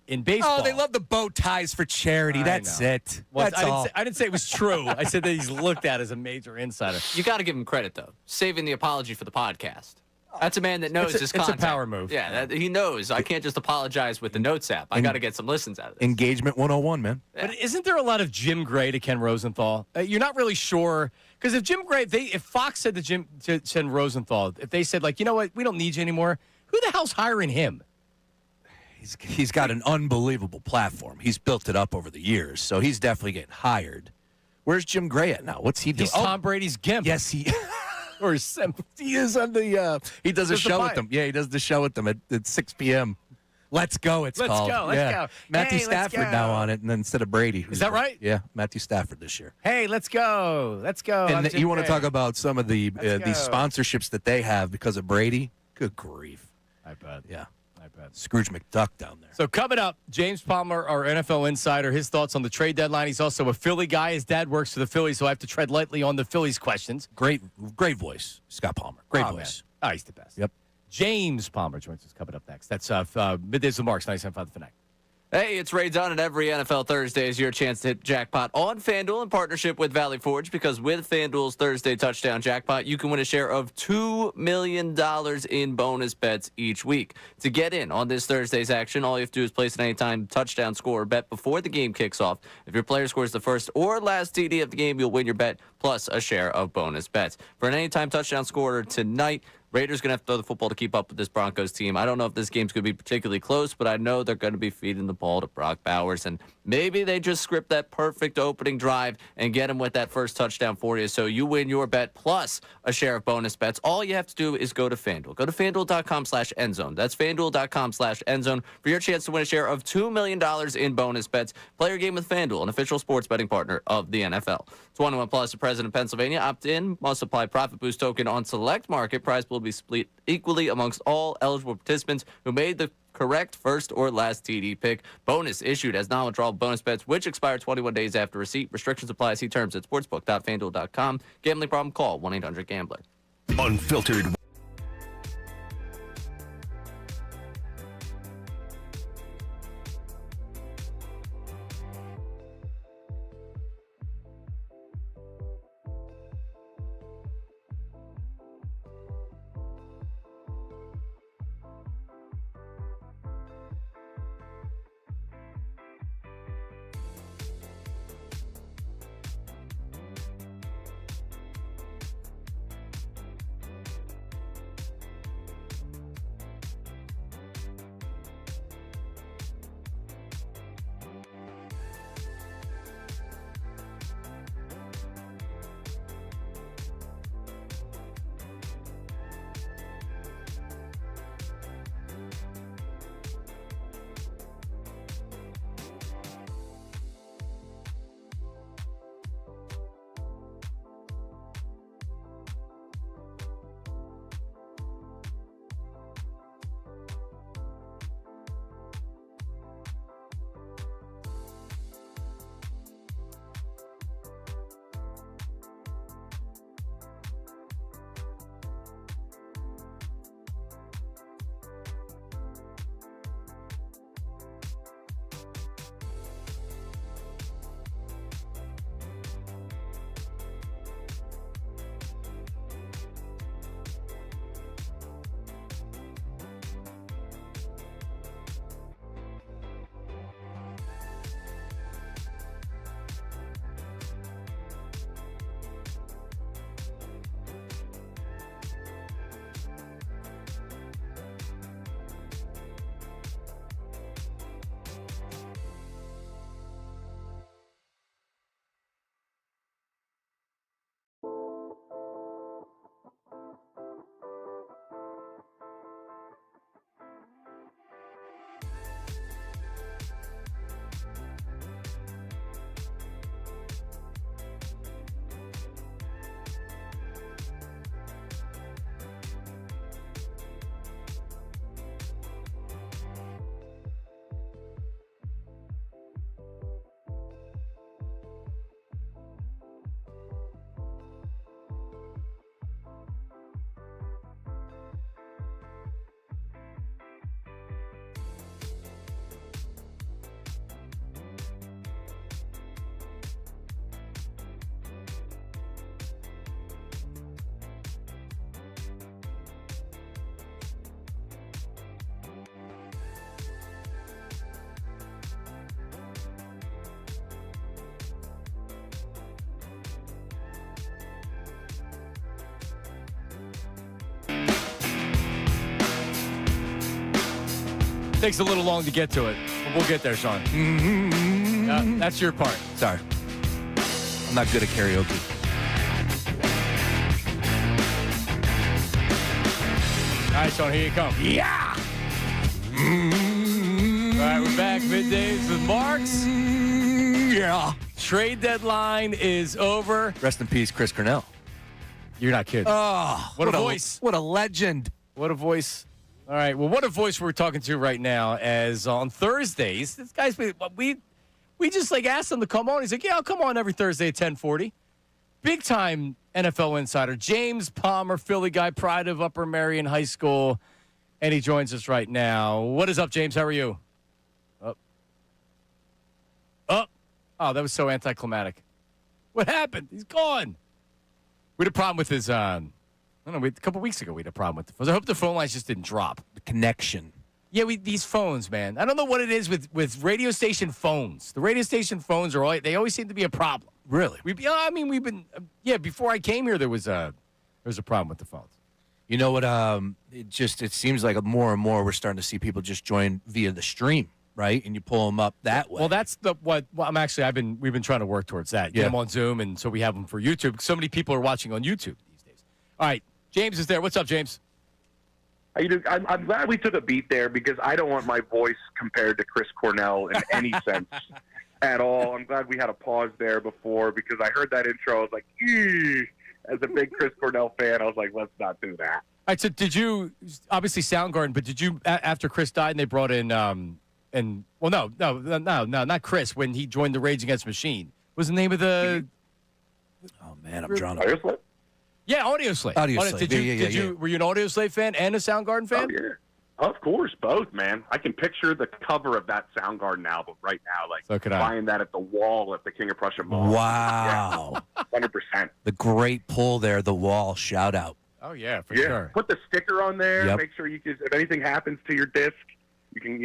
in baseball. Oh, they love the bow ties for charity. I That's know. it. Well, That's all. I didn't say it was true. I said that he's looked at as a major insider. You got to give him credit, though. Saving the apology for the podcast. That's a man that knows his It's a content. power move. Yeah, he knows. I can't just apologize with the Notes app. I got to get some listens out of this. Engagement 101, man. But isn't there a lot of Jim Gray to Ken Rosenthal? You're not really sure because if Jim Gray, if Fox said to Ken Rosenthal, if they said like, you know what, we don't need you anymore, who the hell's hiring him? He's got an unbelievable platform. He's built it up over the years, so he's definitely getting hired. Where's Jim Gray at now? What's he doing? He's Tom Brady's gimp. Yes, he or simp. he is on the. He does a Does the show with fight. them. Yeah, he does the show with them at 6 p.m. Let's go. It's Let's called. go, let's yeah. go. Matthew Hey, let's Stafford go. now on it, and then instead of Brady. Is that right? Yeah, Matthew Stafford this year. Hey, let's go. Let's go. And I'm Jim you want to Gray. talk about some of the Let's these go. sponsorships that they have because of Brady? Good grief. I bet. Yeah. I bet. Scrooge McDuck down there. So coming up, James Palmer, our NFL insider, his thoughts on the trade deadline. He's also a Philly guy. His dad works for the Phillies, so I have to tread lightly on the Phillies questions. Great voice, Scott Palmer. Great Oh, voice. man. Oh, he's the best. Yep. James Palmer joins us coming up next. That's Middays with Marks, 97.5 The Fanatic. Hey, it's Ray Dunn, and every NFL Thursday is your chance to hit jackpot on FanDuel in partnership with Valley Forge, because with FanDuel's Thursday Touchdown Jackpot, you can win a share of $2 million in bonus bets each week. To get in on this Thursday's action, all you have to do is place an anytime touchdown score bet before the game kicks off. If your player scores the first or last TD of the game, you'll win your bet plus a share of bonus bets. For an anytime touchdown scorer tonight, Raiders going to have to throw the football to keep up with this Broncos team. I don't know if this game's going to be particularly close, but I know they're going to be feeding the ball to Brock Bowers, and maybe they just script that perfect opening drive and get him with that first touchdown for you. So you win your bet plus a share of bonus bets. All you have to do is go to FanDuel. Go to FanDuel.com/endzone. That's FanDuel.com/endzone for your chance to win a share of $2 million in bonus bets. Play your game with FanDuel, an official sports betting partner of the NFL. 21 plus, the President of Pennsylvania. Opt in. Must apply profit boost token on select market. Prize will be split equally amongst all eligible participants who made the correct first or last TD pick. Bonus issued as non-withdrawal bonus bets, which expire 21 days after receipt. Restrictions apply. See terms at sportsbook.fanduel.com. Gambling problem? Call 1-800-GAMBLER. Unfiltered. Takes a little long to get to it, but we'll get there, Sean. That's your part. Sorry. I'm not good at karaoke. All right, Sean, here you come. Yeah! All right, we're back. Middays with Marks. Yeah. Trade deadline is over. Rest in peace, Chris Cornell. You're not kidding. Oh, What a voice. What a legend. What a voice. All right, well, what a voice we're talking to right now, as on Thursdays, this guy's, we just, like, asked him to come on. He's like, yeah, I'll come on every Thursday at 10:40. Big-time NFL insider, James Palmer, Philly guy, pride of Upper Marion High School, and he joins us right now. What is up, James? How are you? Up. Oh, that was so anticlimactic. What happened? He's gone. We had a problem with his, I don't know, a couple weeks ago we had a problem with the phones. I hope the phone lines just didn't drop. The connection. Yeah, these phones, man. I don't know what it is with radio station phones. The radio station phones they always seem to be a problem. Really? We've been before I came here there was a problem with the phones. You know what? It seems like more and more we're starting to see people just join via the stream, right? And you pull them up that way. Well, that's we've been trying to work towards that. Get them on Zoom, and so we have them for YouTube. So many people are watching on YouTube these days. All right, James is there. What's up, James? How you doing? I'm glad we took a beat there because I don't want my voice compared to Chris Cornell in any sense at all. I'm glad we had a pause there before because I heard that intro. I was like, eee. As a big Chris Cornell fan, I was like, let's not do that. All right, so did you, obviously Soundgarden, but did you, after Chris died and they brought in, no, not Chris, when he joined the Rage Against the Machine, what was the name of the... Oh, man, I'm drawing Audio Slave? Yeah, Audio Slave. Audio Slave. Were you an Audio Slave fan and a Soundgarden fan? Oh, yeah. Of course, both, man. I can picture the cover of that Soundgarden album right now, like So could I. buying that at the wall at the King of Prussia Mall. Wow. Yeah, 100%. The great pull there, the wall, shout out. Oh, yeah, for Yeah, sure. put the sticker on there. Yep. Make sure you can, if anything happens to your disc, you can,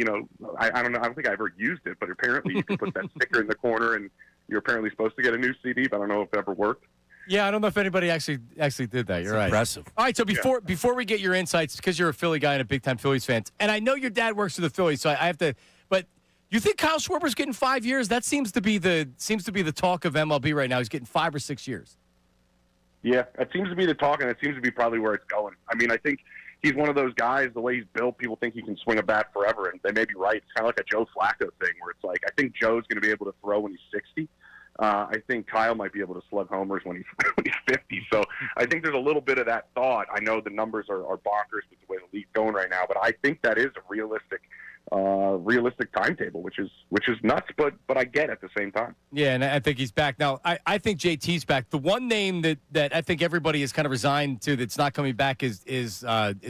I don't know. I don't think I ever used it, but apparently you can put that sticker in the corner, and you're apparently supposed to get a new CD, but I don't know if it ever worked. Yeah, I don't know if anybody actually did that. You're right. Impressive. All right, so before we get your insights, because you're a Philly guy and a big-time Phillies fan, and I know your dad works for the Phillies, so I have to. But you think Kyle Schwarber's getting 5 years? That seems to be the talk of MLB right now. He's getting 5 or 6 years. Yeah, it seems to be the talk, and it seems to be probably where it's going. I mean, I think he's one of those guys, the way he's built, people think he can swing a bat forever, and they may be right. It's kind of like a Joe Flacco thing, where it's like, I think Joe's going to be able to throw when he's 60. I think Kyle might be able to slug homers when he's 50. So I think there's a little bit of that thought. I know the numbers are bonkers with the way the league's going right now, but I think that is a realistic timetable, which is nuts, but I get at the same time. Yeah, and I think he's back now. I think JT's back. The one name that I think everybody is kind of resigned to that's not coming back is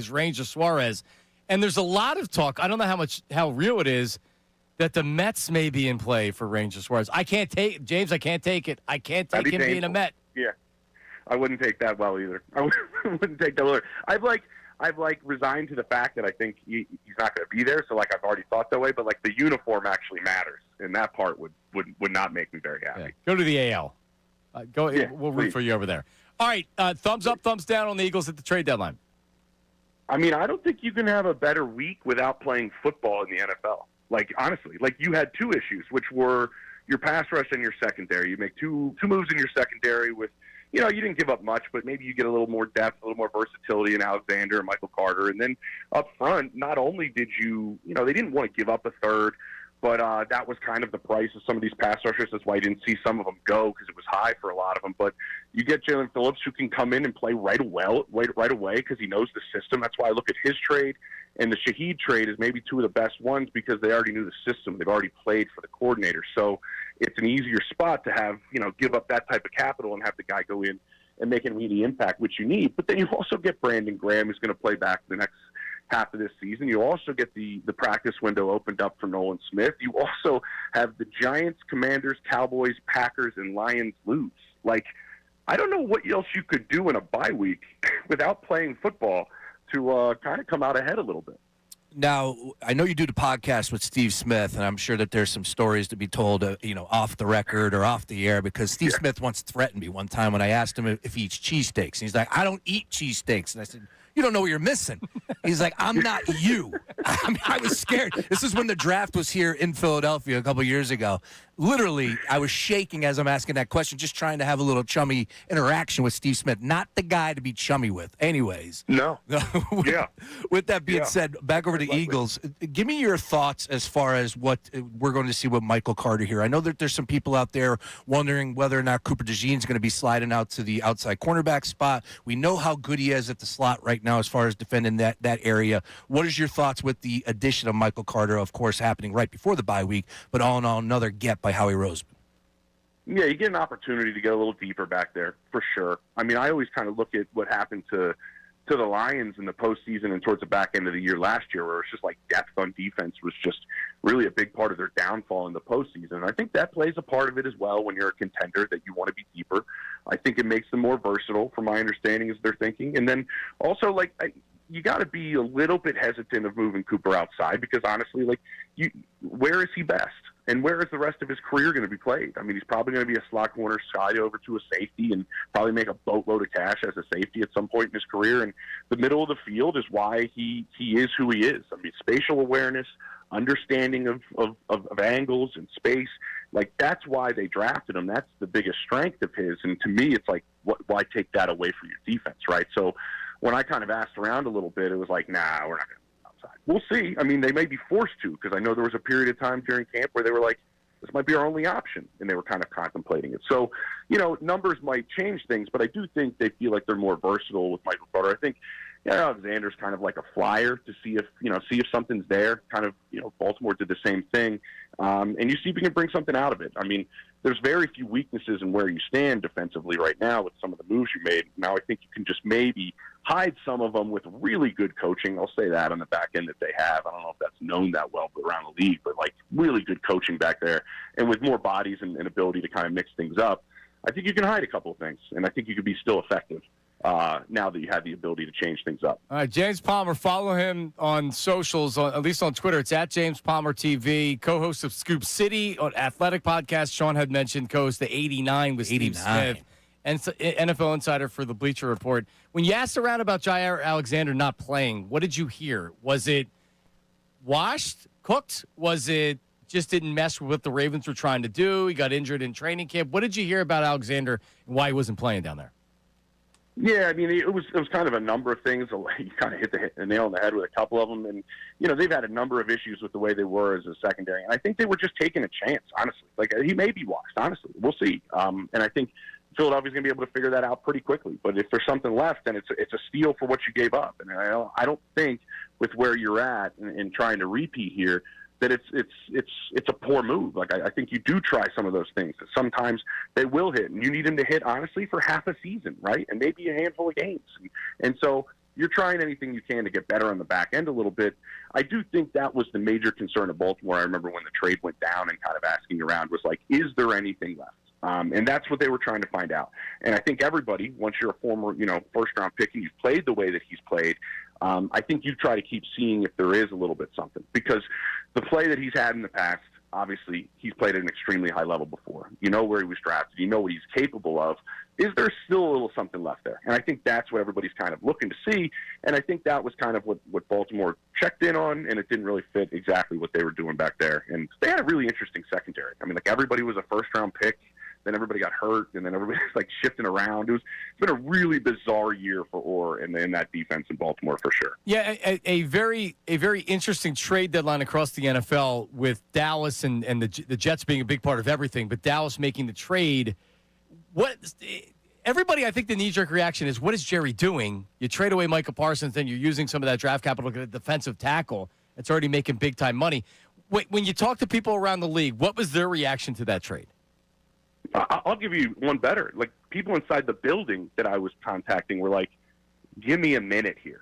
Ranger Suarez, and there's a lot of talk. I don't know how real it is that the Mets may be in play for Ranger Suarez. I can't take it. I can't take it. I can't take him being a Met. Yeah, I wouldn't take that well either. I wouldn't take that well either. I've resigned to the fact that I think he's not going to be there. So I've already thought that way. But the uniform actually matters, and that part would not make me very happy. Yeah. Go to the AL. Yeah, we'll root for you over there. All right, thumbs up, thumbs down on the Eagles at the trade deadline. I mean, I don't think you can have a better week without playing football in the NFL. Honestly, you had two issues, which were your pass rush and your secondary. You make two moves in your secondary with, you didn't give up much, but maybe you get a little more depth, a little more versatility in Alexander and Michael Carter. And then up front, not only did they didn't want to give up a third, but that was kind of the price of some of these pass rushers. That's why you didn't see some of them go, because it was high for a lot of them. But you get Jalen Phillips, who can come in and play right away because he knows the system. That's why I look at his trade. And the Shaheed trade is maybe two of the best ones because they already knew the system. They've already played for the coordinator. So it's an easier spot to have, give up that type of capital and have the guy go in and make an immediate impact, which you need. But then you also get Brandon Graham, who's going to play back the next half of this season. You also get the practice window opened up for Nolan Smith. You also have the Giants, Commanders, Cowboys, Packers, and Lions lose. I don't know what else you could do in a bye week without playing football to kind of come out ahead a little bit. Now, I know you do the podcast with Steve Smith, and I'm sure that there's some stories to be told, off the record or off the air, because Steve Smith once threatened me one time when I asked him if he eats cheesesteaks. And he's like, I don't eat cheesesteaks. And I said, you don't know what you're missing. He's like, I'm not you. I mean, I was scared. This is when the draft was here in Philadelphia a couple years ago. Literally, I was shaking as I'm asking that question, just trying to have a little chummy interaction with Steve Smith. Not the guy to be chummy with. Anyways. No. Yeah. With that being said, back over to Eagles. Give me your thoughts as far as what we're going to see with Michael Carter here. I know that there's some people out there wondering whether or not Cooper DeJean is going to be sliding out to the outside cornerback spot. We know how good he is at the slot right now as far as defending that area. What is your thoughts with the addition of Michael Carter, of course, happening right before the bye week, but all in all, another get by Howie Roseman? Yeah, you get an opportunity to get a little deeper back there, for sure. I mean, I always kind of look at what happened to the Lions in the postseason and towards the back end of the year last year, where it's just like depth on defense was just really a big part of their downfall in the postseason. And I think that plays a part of it as well when you're a contender, that you want to be deeper. I think it makes them more versatile, from my understanding, is their thinking. And then also, you got to be a little bit hesitant of moving Cooper outside, because honestly, where is he best? And where is the rest of his career going to be played? I mean, he's probably going to be a slot corner, slide over to a safety, and probably make a boatload of cash as a safety at some point in his career. And the middle of the field is why he is who he is. I mean, spatial awareness, understanding of angles and space, that's why they drafted him. That's the biggest strength of his. And to me, it's like, why take that away from your defense, right? So when I kind of asked around a little bit, it was like, nah, we're not going to. We'll see. I mean, they may be forced to, because I know there was a period of time during camp where they were like, this might be our only option, and they were kind of contemplating it. So, numbers might change things, but I do think they feel like they're more versatile with Michael Carter. I think Alexander's kind of like a flyer to see if something's there. Kind of, Baltimore did the same thing, and you see if you can bring something out of it. I mean, there's very few weaknesses in where you stand defensively right now with some of the moves you made. Now I think you can just maybe hide some of them with really good coaching. I'll say that on the back end that they have. I don't know if that's known that well around the league, but really good coaching back there, and with more bodies and ability to kind of mix things up, I think you can hide a couple of things, and I think you could be still effective now that you have the ability to change things up. All right, James Palmer, follow him on socials, at least on Twitter. It's at James Palmer TV, co-host of Scoop City on Athletic Podcast. Sean had mentioned co-host the 89 with Steve Smith, and NFL insider for the Bleacher Report. When you asked around about Jair Alexander not playing, what did you hear? Was it washed, cooked? Was it just didn't mess with what the Ravens were trying to do? He got injured in training camp. What did you hear about Alexander and why he wasn't playing down there? Yeah, I mean, it was kind of a number of things. You kind of hit the nail on the head with a couple of them. And, they've had a number of issues with the way they were as a secondary. And I think they were just taking a chance, honestly. He may be washed, honestly. We'll see. And I think Philadelphia's going to be able to figure that out pretty quickly. But if there's something left, then it's a steal for what you gave up. And I don't think with where you're at and trying to repeat here that it's a poor move. I think you do try some of those things. Sometimes they will hit, and you need them to hit, honestly, for half a season, right? And maybe a handful of games. And so you're trying anything you can to get better on the back end a little bit. I do think that was the major concern of Baltimore. I remember when the trade went down and kind of asking around was is there anything left? And that's what they were trying to find out. And I think everybody, once you're a former, first-round pick and you've played the way that he's played, I think you try to keep seeing if there is a little bit something. Because the play that he's had in the past, obviously, he's played at an extremely high level before. You know where he was drafted. You know what he's capable of. Is there still a little something left there? And I think that's what everybody's kind of looking to see. And I think that was kind of what Baltimore checked in on, and it didn't really fit exactly what they were doing back there. And they had a really interesting secondary. I mean, everybody was a first-round pick. Then everybody got hurt, and then everybody was shifting around. It's been a really bizarre year for Orr in that defense in Baltimore for sure. Yeah, a very interesting trade deadline across the NFL with Dallas and the Jets being a big part of everything, but Dallas making the trade. Everybody, I think the knee-jerk reaction is, what is Jerry doing? You trade away Micah Parsons, then you're using some of that draft capital to get a defensive tackle. It's already making big-time money. When you talk to people around the league, what was their reaction to that trade? I'll give you one better. People inside the building that I was contacting were like, give me a minute here.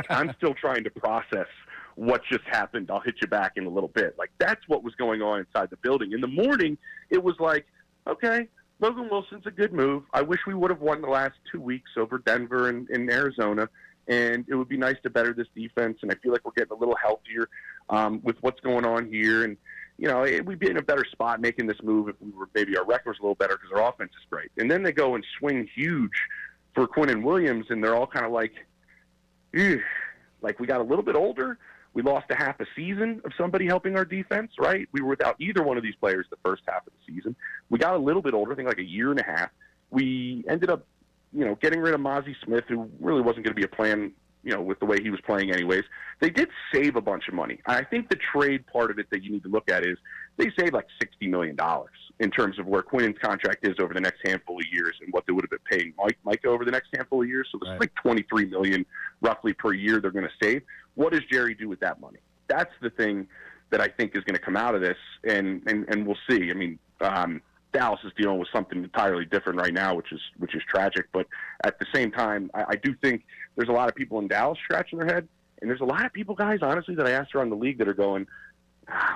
I'm still trying to process what just happened. I'll hit you back in a little bit. That's what was going on inside the building. In the morning, it was like, okay, Logan Wilson's a good move. I wish we would have won the last 2 weeks over Denver and Arizona, and it would be nice to better this defense, and I feel like we're getting a little healthier with what's going on here. And we'd be in a better spot making this move if we were maybe our record was a little better because our offense is great. And then they go and swing huge for Quinnen Williams, and they're all kind of like, ew. Like, we got a little bit older. We lost a half a season of somebody helping our defense, right? We were without either one of these players the first half of the season. We got a little bit older, I think like a year and a half. We ended up, getting rid of Mozzie Smith, who really wasn't going to be a plan, with the way he was playing anyways. They did save a bunch of money. I think the trade part of it that you need to look at is they saved like $60 million in terms of where Quinn's contract is over the next handful of years and what they would have been paying Micah over the next handful of years. So it's like $23 million roughly per year they're going to save. What does Jerry do with that money? That's the thing that I think is going to come out of this, and we'll see. I mean, Dallas is dealing with something entirely different right now, which is tragic. But at the same time, I do think there's a lot of people in Dallas scratching their head, and there's a lot of people, guys, honestly, that I asked around the league that are going,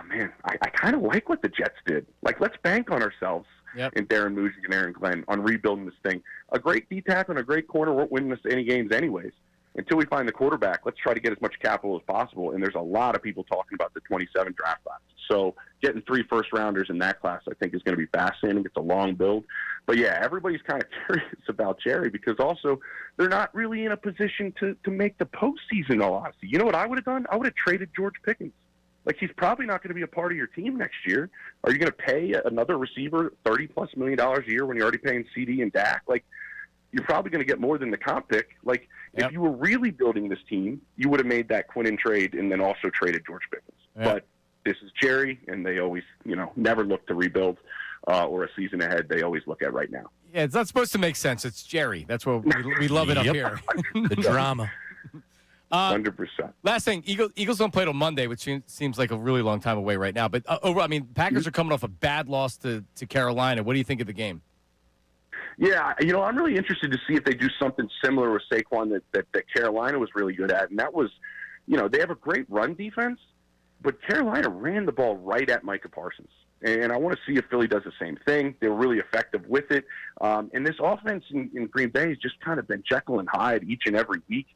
man, I kind of like what the Jets did. Like, let's bank on ourselves in Darren Mugent and Aaron Glenn on rebuilding this thing. A great D-tackle and a great corner won't win us any games anyways. Until we find the quarterback, let's try to get as much capital as possible. And there's a lot of people talking about the 27 draft class. So getting 3 first-rounders in that class, I think, is going to be fascinating. It's a long build. But, yeah, everybody's kind of curious about Jerry because also they're not really in a position to make the postseason, in all honesty. You know what I would have done? I would have traded George Pickens. Like, he's probably not going to be a part of your team next year. Are you going to pay another receiver $30+ million a year when you're already paying CD and Dak? Like, you're probably going to get more than the comp pick. Like, if you were really building this team, you would have made that Quinnen trade and then also traded George Pickens. But this is Jerry, and they always, never look to rebuild or a season ahead. They always look at right now. Yeah, it's not supposed to make sense. It's Jerry. That's what we love it up here. The drama. 100%. Last thing, Eagles don't play till Monday, which seems like a really long time away right now. But Packers are coming off a bad loss to Carolina. What do you think of the game? Yeah, I'm really interested to see if they do something similar with Saquon that Carolina was really good at. And that was, they have a great run defense, but Carolina ran the ball right at Micah Parsons. And I want to see if Philly does the same thing. They were really effective with it. And this offense in Green Bay has just kind of been Jekyll and Hyde each and every week.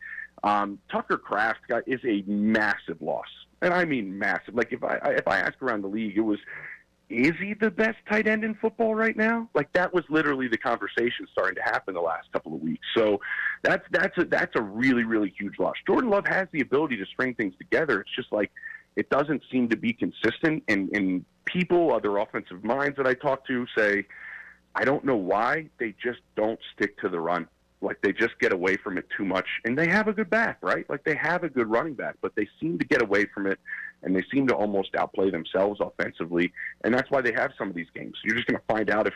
Tucker Kraft is a massive loss. And I mean massive. Like, if I ask around the league, it was, is he the best tight end in football right now? Like, that was literally the conversation starting to happen the last couple of weeks. So that's a really, really huge loss. Jordan Love has the ability to string things together. It's just like it doesn't seem to be consistent. And people, other offensive minds that I talk to say, I don't know why they just don't stick to the run. Like, they just get away from it too much. And they have a good back, right? Like, they have a good running back, but they seem to get away from it, and they seem to almost outplay themselves offensively. And that's why they have some of these games. So you're just going to find out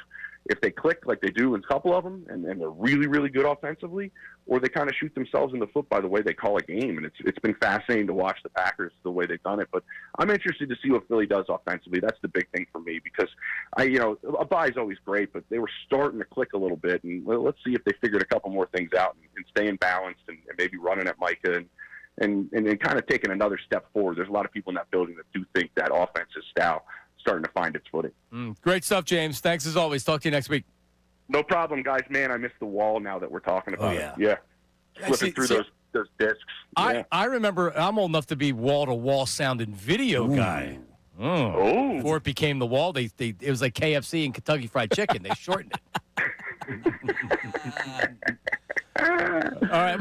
if they click like they do in a couple of them, and they're really, really good offensively, or they kind of shoot themselves in the foot by the way they call a game. And it's been fascinating to watch the Packers the way they've done it. But I'm interested to see what Philly does offensively. That's the big thing for me because a bye is always great, but they were starting to click a little bit. And let's see if they figured a couple more things out and staying balanced and maybe running at Micah and then kind of taking another step forward. There's a lot of people in that building that do think that offense is starting to find its footing. Great stuff, James. Thanks as always. Talk to you next week. No problem, guys. Man, I missed the wall now that we're talking about it. Yeah. Flipping through those discs. Yeah. I remember, I'm old enough to be wall-to-wall sound and video guy. Oh. Before it became the wall, it was like KFC and Kentucky Fried Chicken. They shortened it. All right.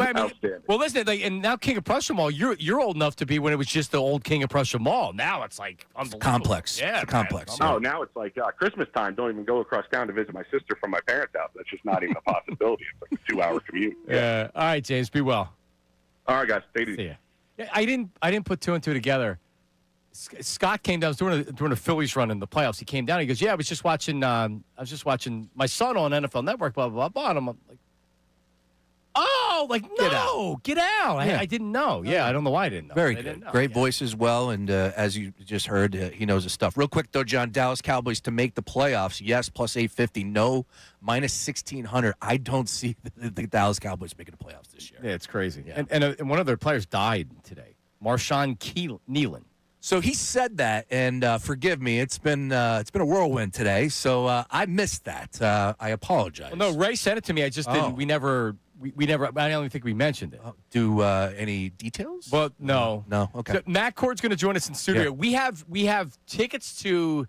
Well, listen, and now King of Prussia Mall, you're old enough to be when it was just the old King of Prussia Mall. Now it's like unbelievable. Complex. Yeah, it's a complex. Oh, now it's like Christmas time. Don't even go across town to visit my sister from my parents' house. That's just not even a possibility. It's like a 2-hour commute. Yeah. All right, James. Be well. All right, guys. Stay easy. See ya. Yeah, I didn't put 2 and 2 together. Scott came down. I was doing a Phillies run in the playoffs. He came down. He goes, "Yeah, I was just watching my son on NFL Network. Blah blah blah." And I'm like, "Oh, like no, get out!" Yeah. I didn't know. Yeah, I don't know why I didn't know. Very good. Great voice as well. And as you just heard, he knows his stuff. Real quick, though, John, Dallas Cowboys to make the playoffs. Yes, plus 850. No, minus 1,600. I don't see the Dallas Cowboys making the playoffs this year. Yeah, it's crazy. Yeah. And one of their players died today. Marshawn Nealon. So he said that, and forgive me, it's been a whirlwind today. So I missed that. I apologize. Well, no, Ray sent it to me. I just didn't. We never. I don't even think we mentioned it. Do any details? Well, no. No. Okay. So Matt Cord's going to join us in studio. Yeah. We have tickets to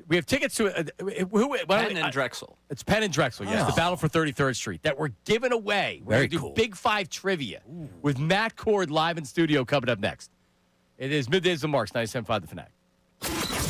We have tickets to Penn and Drexel. It's Penn and Drexel, yes. Oh. The battle for 33rd Street that we're giving away. We're Very gonna do cool. Big Five trivia with Matt Cord live in studio coming up next. It is Middays and Marks, 97.5 The Fanatic.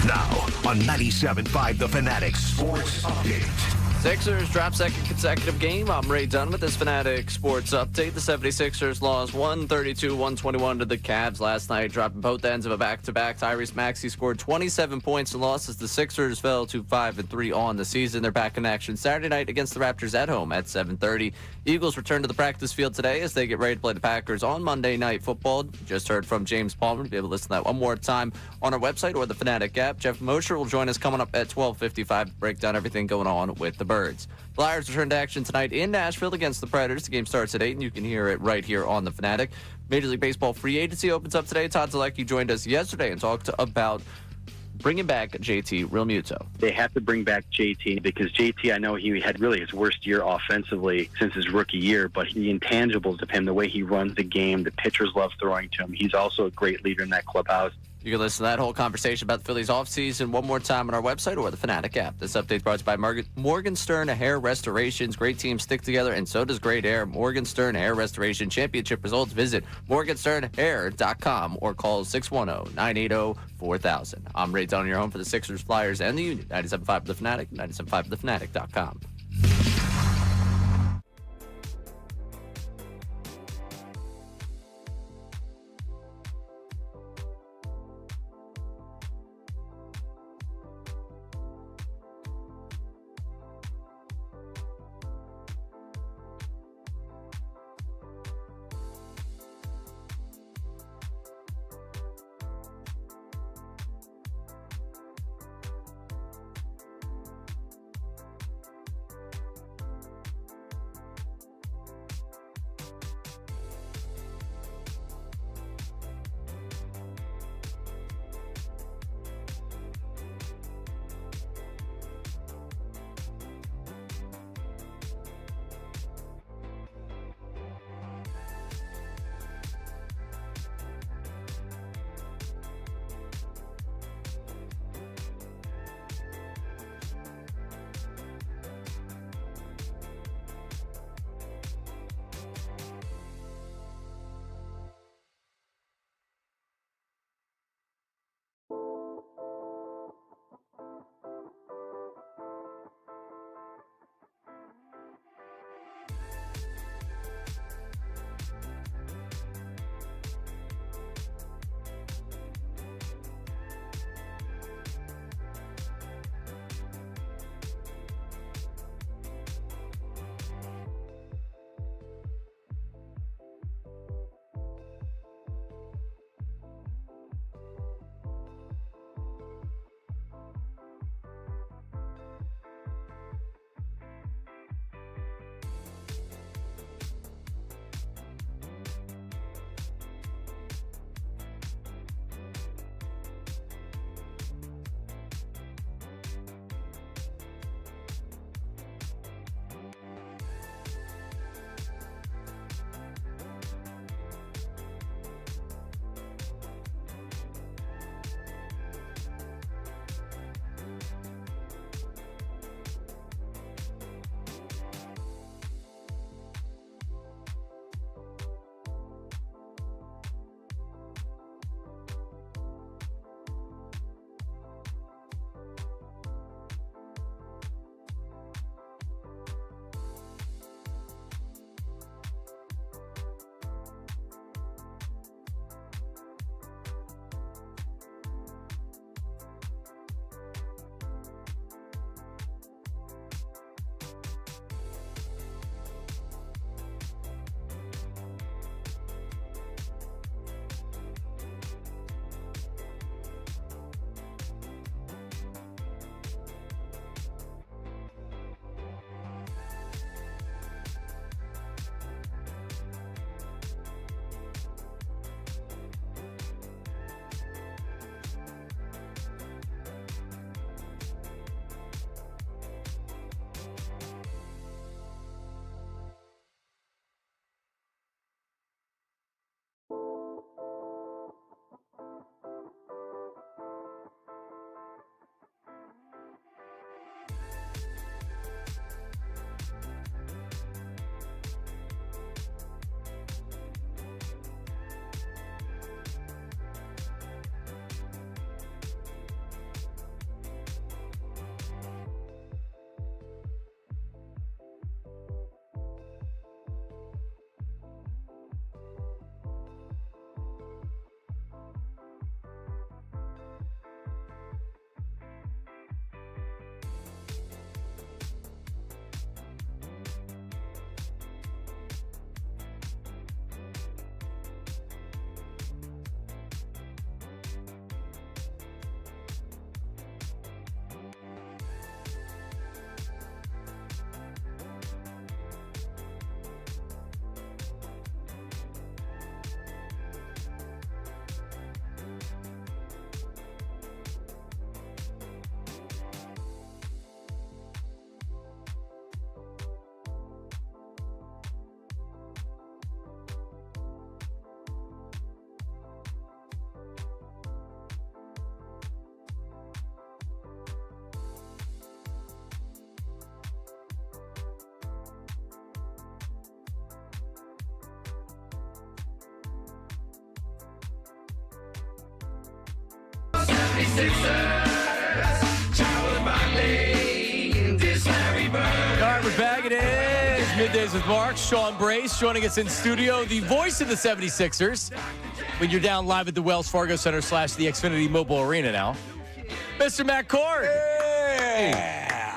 Now on 97.5 The Fanatic Sports Update. Sixers drop second consecutive game. I'm Ray Dunn with this Fanatic Sports Update. The 76ers lost 132-121 to the Cavs last night, dropping both ends of a back-to-back. Tyrese Maxey scored 27 points and lost as the Sixers fell to 5-3 on the season. They're back in action Saturday night against the Raptors at home at 7:30. Eagles return to the practice field today as they get ready to play the Packers on Monday Night Football. Just heard from James Palmer. You'll be able to listen to that one more time on our website or the Fanatic app. Jeff Mosher will join us coming up at 12:55 to break down everything going on with the Birds. Flyers return to action tonight in Nashville against the Predators. The game starts at 8, and you can hear it right here on the Fanatic. Major League Baseball free agency opens up today. Todd Zalecki joined us yesterday and talked about bringing back JT Realmuto. They have to bring back JT because JT, I know he had really his worst year offensively since his rookie year, but the intangibles of him, the way he runs the game, the pitchers love throwing to him. He's also a great leader in that clubhouse. You can listen to that whole conversation about the Phillies offseason one more time on our website or the Fanatic app. This update brought to you by Morgan Stern Hair Restorations. Great teams stick together, and so does great hair. Morgan Stern Hair Restoration Championship results. Visit morgansternhair.com or call 610-980-4000. I'm Ray Dunn, your home for the Sixers, Flyers, and the Union. 97.5 The Fanatic, 97.5thefanatic.com. All right, we're back. It is Middays with Mark. Sean Brace joining us in studio, the voice of the 76ers. When you're down live at the Wells Fargo Center / the Xfinity Mobile Arena now. Mr. Matt Cord.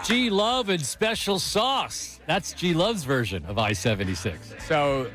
G Love and special sauce. That's G Love's version of I-76. So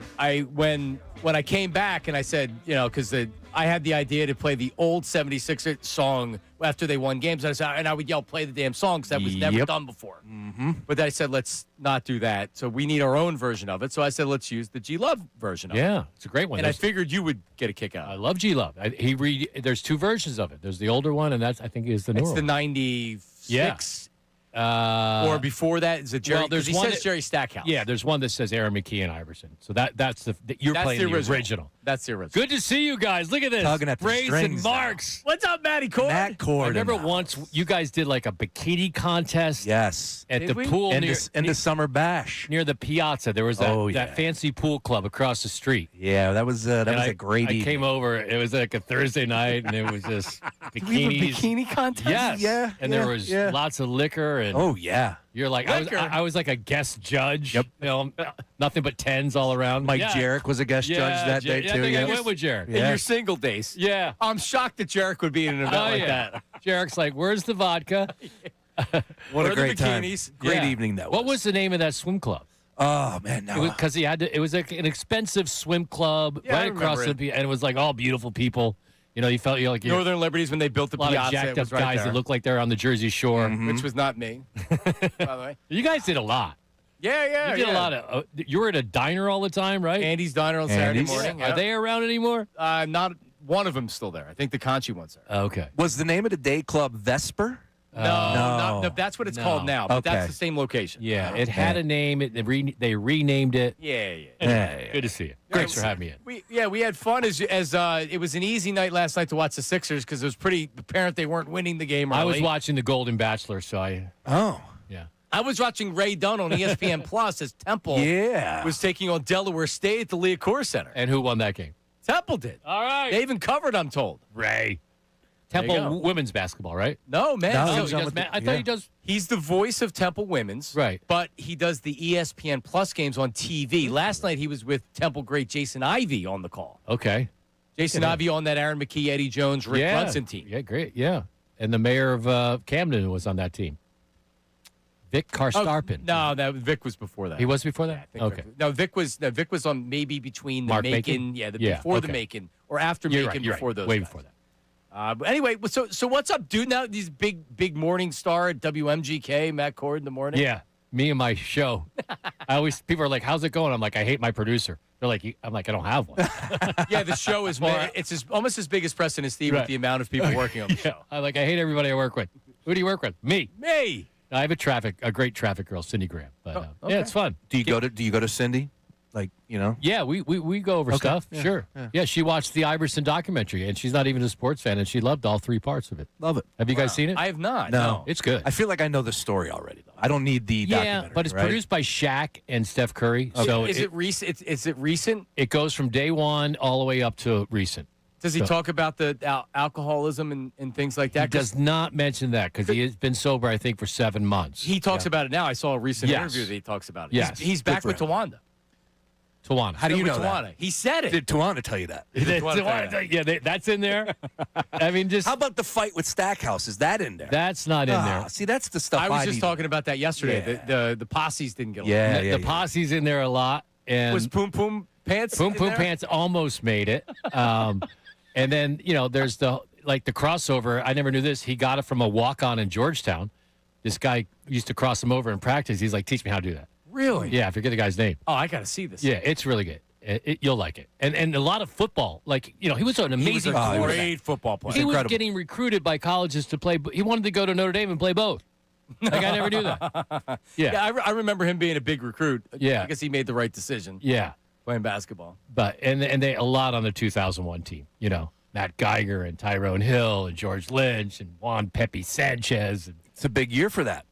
when I came back and I said, because I had the idea to play the old 76er song after they won games, and I would yell, play the damn song, because that was never done before. Mm-hmm. But then I said, let's not do that. So we need our own version of it. So I said, let's use the G Love version of it. Yeah, it's a great one. And I figured you would get a kick out of it. I love G Love. There's two versions of it. There's the older one, and that's, I think, is the newer It's the one. 96. Yeah. Or before that, is it Jerry? Well, there's he one says Jerry Stackhouse. Yeah, there's one that says Aaron McKee and Iverson. So that's you're playing the original. That's the original. Good to see you guys. Look at this. Tugging at the Brace and strings now. Marks. What's up, Matty Cord? Matt Cord. I remember once you guys did like a bikini contest. Yes. At Did the we? pool And near the summer bash. near the Piazza. There was that fancy pool club across the street. Yeah, that was a great I evening. came over. It was like a Thursday night, and it was just bikinis. Bikini contest? Yes. Yeah, And yeah, there was yeah. lots of liquor. And Oh, yeah. you're like, I was like a guest judge. Yep. Nothing but tens all around. Mike Yeah. Jarek was a guest judge that day, I too. think I Yeah. went with Jarek. In your single days. Yeah. I'm shocked that Jarek would be in an event like that. Jarek's like, where's the vodka? What Where a are the great time. bikinis? Great Yeah. evening that was. What was the name of that swim club? Oh, man. No. Because it was like an expensive swim club Yeah, I right across remember the, and it was like all beautiful people. You felt like you're Northern Liberties, when they built the a lot Piazza, of jacked it up was right guys there, that look like they're on the Jersey Shore. which was not me, by the way. You guys did a lot. Yeah. You did a lot of. You were at a diner all the time, right? Andy's Diner on Saturday Andy's? morning. Are they around anymore? Not one of them still there. I think the Conchi one's there. Okay. Was the name of the day club Vesper? No, that's what it's called now. But that's Okay. the same location. Yeah, it had a name. They renamed it. Yeah. Anyway, good to see you. Thanks for having me in. We had fun as it was an easy night last night to watch the Sixers because it was pretty apparent they weren't winning the game early. I was watching The Golden Bachelor, so Oh. yeah. I was watching Ray Dunn on ESPN Plus as Temple was taking on Delaware State at the Liacouras Center. And who won that game? Temple did. All right. They even covered, I'm told. Ray. There you Temple go. women's basketball, right? No, man. No, Oh, he he was on does with I the- thought yeah. he does. He's the voice of Temple Women's. Right. But he does the ESPN Plus games on TV. Last night he was with Temple great Jason Ivey on the call. Okay. Jason Ivey on that Aaron McKee, Eddie Jones, Rick Brunson team. Yeah, great. Yeah. And the mayor of Camden was on that team. Vic Karstarpin. No, Vic was before that. He was before that? I think Vic was on maybe between the Mark Macon. Macon? Before the okay. Macon or after You're Macon right, before those. Way guys. before that. But anyway, so what's up, dude? Now these big morning star at WMGK, Matt Cord in the morning. Yeah, me and my show. People are like, "How's it going?" I'm like, "I hate my producer." They're like, "I'm like, I don't have one." Yeah, the show is almost as big as Preston and Steve with Right. the amount of people working on the show. I'm like, I hate everybody I work with. Who do you work with? Me. Me. I have a great traffic girl, Cindy Graham. But yeah, it's fun. Do you go to Cindy? Like, Yeah, we go over stuff. Yeah. Sure. Yeah, she watched the Iverson documentary, and she's not even a sports fan, and she loved all three parts of it. Love it. Have you guys seen it? I have not. No. It's good. I feel like I know the story already, though. I don't need the Yeah, documentary. but it's right? produced by Shaq and Steph Curry. So is it recent? Is it recent? It goes from day one all the way up to recent. Does he talk about the alcoholism and things like that? He does not mention that because he has been sober, I think, for 7 months. He talks about it now. I saw a recent Yes. interview that he talks about it. Yes. He's back for with him. Tawanda. Tawana. How do you With know Tawana. that? He said it. Did Tawana tell you that? Yeah, that's in there. I mean, just How about the fight with Stackhouse? Is that in there? that's not in there. See, that's the stuff I was just need. talking about that yesterday. Yeah. The posses didn't get along. Yeah, The posse's in there a lot, and Was Poom Poom Pants? Poom in Poom there? Pants almost made it. And then there's the crossover. I never knew this. He got it from a walk-on in Georgetown. This guy used to cross him over in practice. He's like, "Teach me how to do that." Really? Yeah, I forget the guy's name. Oh, I got to see this. Yeah, it's really good. You'll like it. And a lot of football. Like, he was an amazing He was a quarterback. great football player. He was incredible. getting recruited by colleges to play. He wanted to go to Notre Dame and play both. Like, I never knew that. Yeah, I remember him being a big recruit. Yeah. I guess he made the right decision Yeah. playing basketball. But and they a lot on the 2001 team. Matt Geiger and Tyrone Hill and George Lynch and Juan Pepe Sanchez. And It's a big year for that.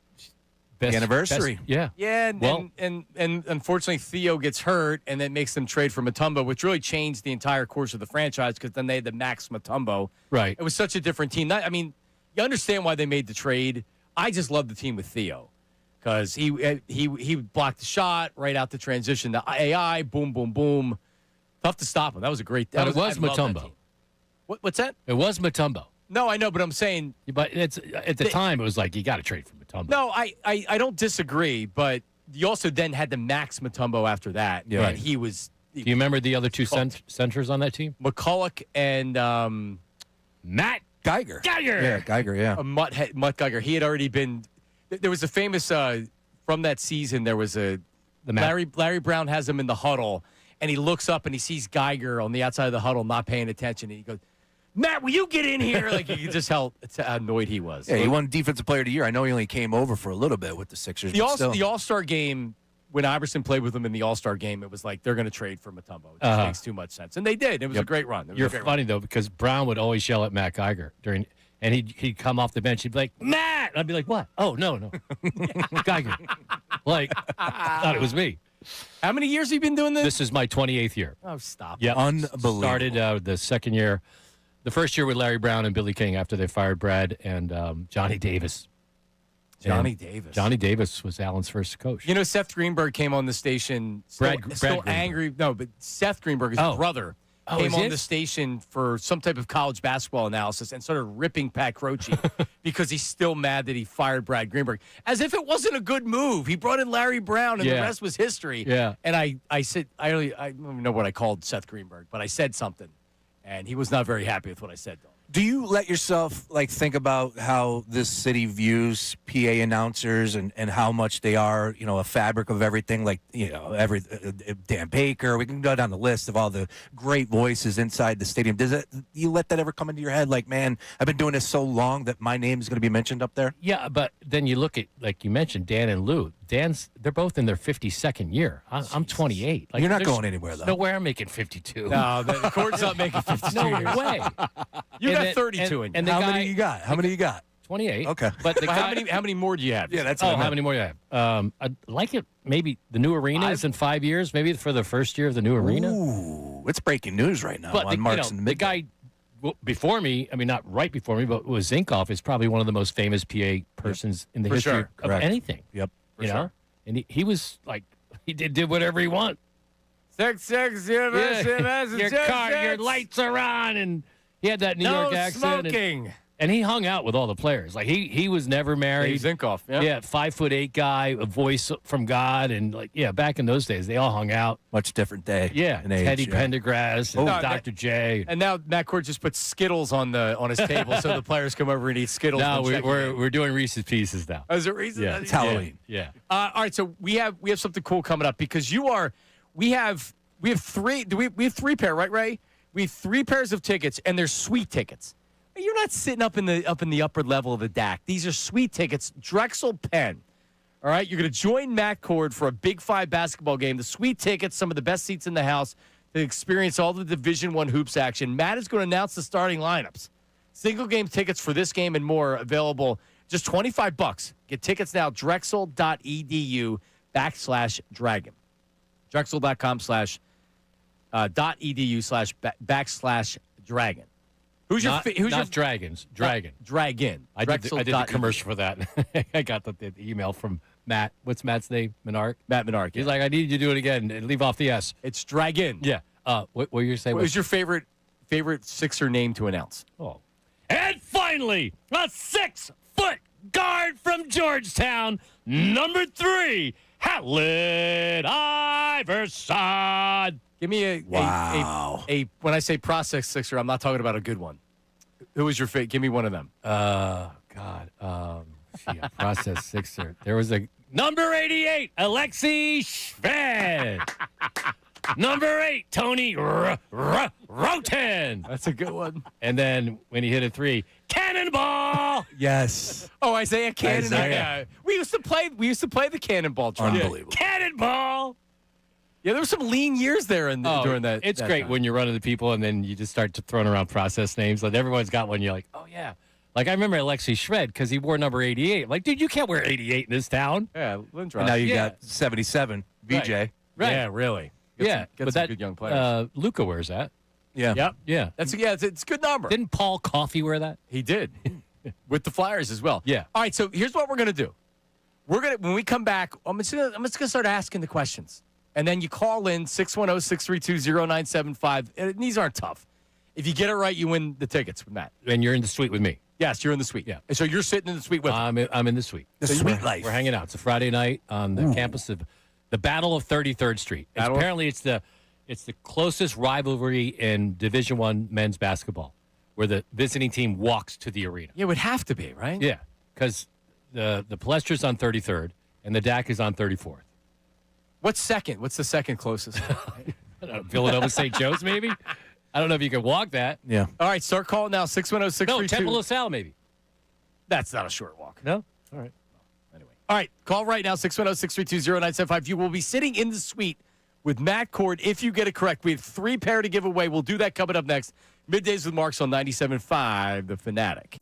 Anniversary. Yeah. Yeah, Well- and unfortunately Theo gets hurt, and that makes them trade for Mutombo, which really changed the entire course of the franchise because then they had the Max Mutombo. Right. It was such a different team. I mean, you understand why they made the trade. I just love the team with Theo because he blocked the shot right out the transition. The AI, boom, boom, boom. Tough to stop him. That was a great. But it was I love that Mutombo. team. What's that? It was Mutombo. No, I know, but I'm saying. But it's at the time it was like you got to trade for Mutombo. No, I don't disagree, but you also then had the Max Mutombo after that. Yeah. And he was. Do you remember the other two centers on that team? McCulloch and Matt Geiger. Yeah, Geiger, yeah. Mutt Geiger. He had already been. There was a famous from that season. There was Larry Brown has him in the huddle, and he looks up and he sees Geiger on the outside of the huddle, not paying attention, and he goes, "Matt, will you get in here?" Like you could just tell how annoyed he was. Yeah, he won Defensive Player of the Year. I know he only came over for a little bit with the Sixers. The still. All-Star game. When Iverson played with them in the All-Star game, it was like they're going to trade for Mutombo. It just makes too much sense, and they did. It was a great run. You're funny though because Brown would always yell at Matt Geiger and he'd come off the bench. He'd be like, "Matt," and I'd be like, "What? Oh no, Geiger." Like thought it was me. How many years have you been doing this? This is my 28th year. Oh, stop! Yeah, unbelievable. Started the second year, the first year with Larry Brown and Billy King after they fired Brad and Johnny Davis. Johnny Davis was Allen's first coach. You know, Seth Greenberg came on the station. Still Greenberg. Angry. No, but Seth Greenberg, his brother, came on the station for some type of college basketball analysis and started ripping Pat Croce because he's still mad that he fired Brad Greenberg. As if it wasn't a good move. He brought in Larry Brown, and the rest was history. Yeah. And I said, I don't even know what I called Seth Greenberg, but I said something, and he was not very happy with what I said, though. Do you let yourself think about how this city views PA announcers and how much they are, a fabric of everything? Like, Dan Baker. We can go down the list of all the great voices inside the stadium. You let that ever come into your head? Like, man, I've been doing this so long that my name is going to be mentioned up there. Yeah, but then you look at, like you mentioned, Dan and Lou. They're both in their 52nd year. I'm 28. You're not going anywhere, though. No way I'm making 52. No, the court's not making 52 No years. way. You got 32 in you. And How many you got? 28. Okay. But the Well, guy, how many more do you have? Yeah, that's how many more do you have? I'd like it. Maybe the new arena is in 5 years. Maybe for the first year of the new arena. Ooh, it's breaking news right now But on Marks and the Midday. guy before me, I mean, not right before me, but was Zinkoff is probably one of the most famous PA persons in the For history sure. of Correct. anything. Yep. You know? And he was like, he did whatever he wanted. 6 University of Your Massachusetts. car, your lights are on, and he had that New York accent. Smoking. And he hung out with all the players. Like he was never married. Dave Zinkoff. Yeah. Yeah, 5'8" guy, a voice from God, and back in those days, they all hung out. Much different day. Yeah, in age, Teddy yeah. Pendergrass and No, Dr. J. And now Matt Cord just puts Skittles on his table so the players come over and eat Skittles. No, and check in. we're doing Reese's Pieces now. Oh, is it Reese's? Yeah. It's Halloween. Yeah. All right, so we have something cool coming up because we have three. We have three pair, right, Ray? We have 3 pairs of tickets, and they're sweet tickets. You're not sitting up in the upper level of the DAC. These are sweet tickets. Drexel Penn. All right, you're going to join Matt Cord for a Big 5 basketball game. The sweet tickets, some of the best seats in the house to experience all the Division I hoops action. Matt is going to announce the starting lineups. Single game tickets for this game and more available. Just $25. Get tickets now. Drexel.edu/dragon. Drexel.com/.edu/dragon. Who's Not your Dragons. Dragon. Dragon. I did the Drexel.edu. commercial for that. I got the email from Matt. What's Matt's name? Menard? Matt Menard. He's like, I need you to do it again and leave off the S. It's Dragon. Yeah. What were you saying? What was your favorite Sixer name to announce? Oh. And finally, a 6-foot guard from Georgetown, number 3, Hallin Iverson. Give me a when I say process Sixer, I'm not talking about a good one. Who was your favorite? Give me one of them. A process Sixer. There was a number 88, Alexei Shved. Number 8, Tony Roten. That's a good one. And then when he hit a 3, Cannonball. Yes. Oh, Isaiah Cannon. Isaiah. We used to play the Cannonball trial. Unbelievable. Cannonball. Yeah, there were some lean years there during that. It's that great time. when you're running the people and then you just start to throwing around process names. Like everyone's got one. You're like, oh yeah. Like I remember Alexei Shved because he wore number 88. I'm like, dude, you can't wear 88 in this town. Yeah, Lindros. And now you Yeah. got 77, VJ. Right. Yeah, really. Get some that good young players. Luca wears that. Yeah. Yep. Yeah. It's a good number. Didn't Paul Coffey wear that? He did. with the Flyers as well. Yeah. All right, so here's what we're going to do. When we come back, I'm just going to start asking the questions. And then you call in 610-632-0975. And these aren't tough. If you get it right, you win the tickets with Matt. And you're in the suite with me. Yes, you're in the suite. Yeah. And so you're sitting in the suite with him. I'm in the suite. The sweet life. We're hanging out. It's a Friday night on the campus of the Battle of 33rd Street. Apparently, it's the closest rivalry in Division I men's basketball, where the visiting team walks to the arena. Yeah, it would have to be, right? Yeah, because the Palestra's on 33rd and the DAC is on 34th. What's second? What's the second closest? I don't know, Villanova St. Joe's, maybe? I don't know if you can walk that. Yeah. All right, start calling now, 610-632. No, Temple LaSalle, maybe. That's not a short walk. No? All right. Anyway. All right, call right now, 610-632-0975. You will be sitting in the suite with Matt Cord if you get it correct. We have 3 pair to give away. We'll do that coming up next. Middays with Marks on 97.5, The Fanatic.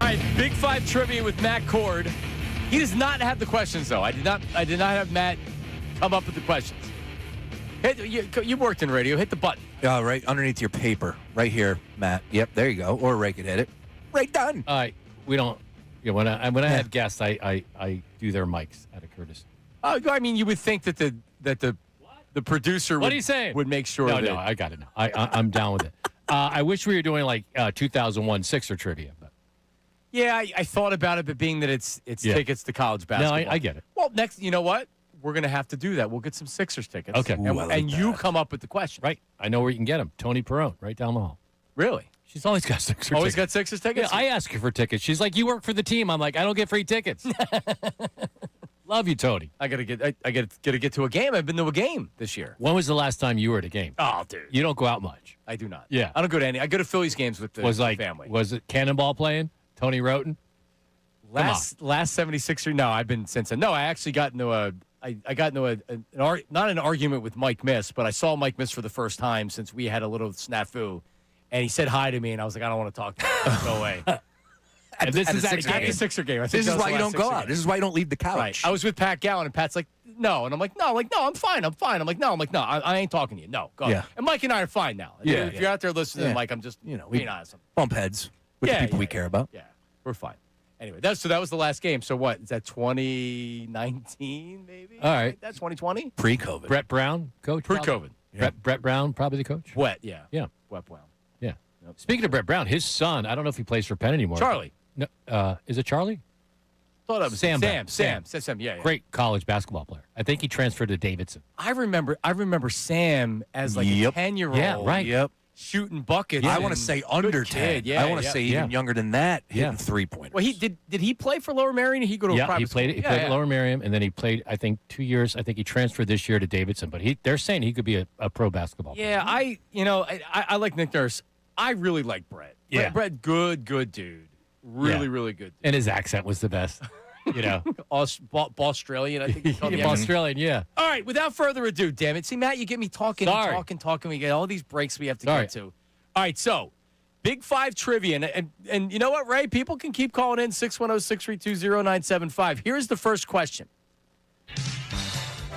All right, Big Five trivia with Matt Cord. He does not have the questions, though. I did not have Matt come up with the questions. You worked in radio. Hit the button. Right underneath your paper, right here, Matt. Yep, there you go. Or Ray could hit it. Right done. We don't. Yeah, when I have guests, I do their mics out of courtesy. I mean, you would think that the producer What are you saying? would make sure. No, I got it now. I'm down with it. I wish we were doing like 2001 Sixer trivia. But Yeah, I thought about it, but being that it's tickets to college basketball. No, I get it. Well, next, you know what? We're going to have to do that. We'll get some Sixers tickets. Okay. And, Ooh, I like and you that. come up with the question. Right. I know where you can get them. Tony Perrone, right down the hall. Really? She's always got Sixer Always tickets. got Sixers tickets? Yeah, I ask her for tickets. She's like, you work for the team. I'm like, I don't get free tickets. Love you, Tony. I gotta get to a game. I've been to a game this year. When was the last time you were at a game? Oh, dude. You don't go out much. I do not. Yeah. I don't go to any. I go to Phillies games with the family. Was it Cannonball playing? Tony Roten? Last 76er. No, I've been since then. No, I actually got into not an argument with Mike Miss, but I saw Mike Miss for the first time since we had a little snafu, and he said hi to me, and I was like, I don't want to talk to you. Go away. And this is at At the Sixer game. I think This that is was why the you last don't go Sixer out. game. This is why you don't leave the couch. Right. I was with Pat Gallen, and Pat's like, no. And I'm like, no, I'm fine. I'm fine. I'm like, no. I ain't talking to you. No, go. Yeah. And Mike and I are fine now. Yeah, If you're out there listening, Yeah. Mike, I'm just, we being honest. bump heads with the people we care about. Yeah, we're fine. Anyway, that was the last game. So what? Is that 2019 maybe? All right. That's 2020? Pre-COVID. Brett Brown, coach? Pre-COVID. Brett Brown, probably the coach? Wet, yeah. Yeah. Wet Brown. Yeah. Speaking of Brett Brown, his son, I don't know if he plays for Penn anymore. Charlie. No, is it Charlie? Thought it was Sam. Sam, yeah. Great college basketball player. I think he transferred to Davidson. I remember Sam as like a 10-year-old. Yeah, right. Yep. Shooting buckets. I want to and say good under kid. 10. Yeah, I want to say even younger than that, hitting three-pointers. Well, did he play for Lower Merion? Or he go to a Yeah, private he played. school? He played at Lower Merion, and then he played. I think 2 years. I think he transferred this year to Davidson. But they're saying he could be a pro basketball player. Yeah, I like Nick Nurse. I really like Brett. Yeah. Brett, good dude. Really good dude. And his accent was the best. You know, Australian, I think. Australian. Yeah. All right, without further ado, damn it. See, Matt, you get me talking and talking. We get all these breaks we have to get to. All right, so Big Five trivia. And you know what, Ray? People can keep calling in 610-632-0975. Here's the first question.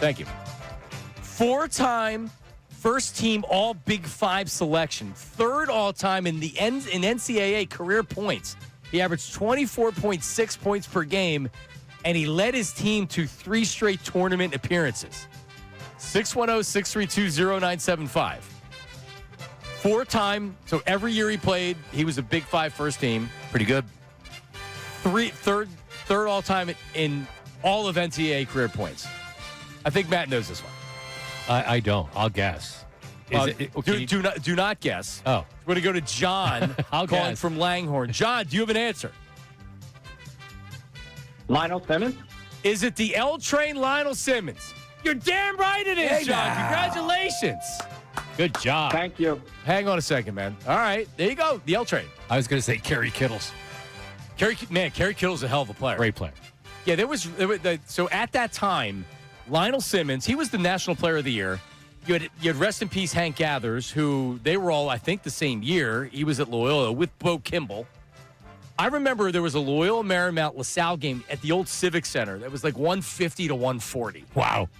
Thank you. 4-time first team all Big Five selection, third all time in NCAA career points. He averaged 24.6 points per game, and he led his team to 3 straight tournament appearances. 610-632-0975. 4-time, so every year he played, he was a Big Five first team. Pretty good. Third all-time in all of NCAA career points. I think Matt knows this one. I don't. I'll guess. Do not guess. Oh. We're going to go to John I'll calling guess. from Langhorne. John, do you have an answer? Lionel Simmons? Is it the L Train Lionel Simmons? You're damn right it is, Hey, John. now. Congratulations. Good job. Thank you. Hang on a second, man. All right, there you go. The L Train. I was going to say Kerry Kittles. Kerry Kittle's a hell of a player. Great player. Yeah, so at that time, Lionel Simmons, he was the National Player of the Year. You had rest in peace Hank Gathers, who they were all, I think, the same year. He was at Loyola with Bo Kimball. I remember there was a Loyola Marymount LaSalle game at the old Civic Center that was like 150 to 140. Wow.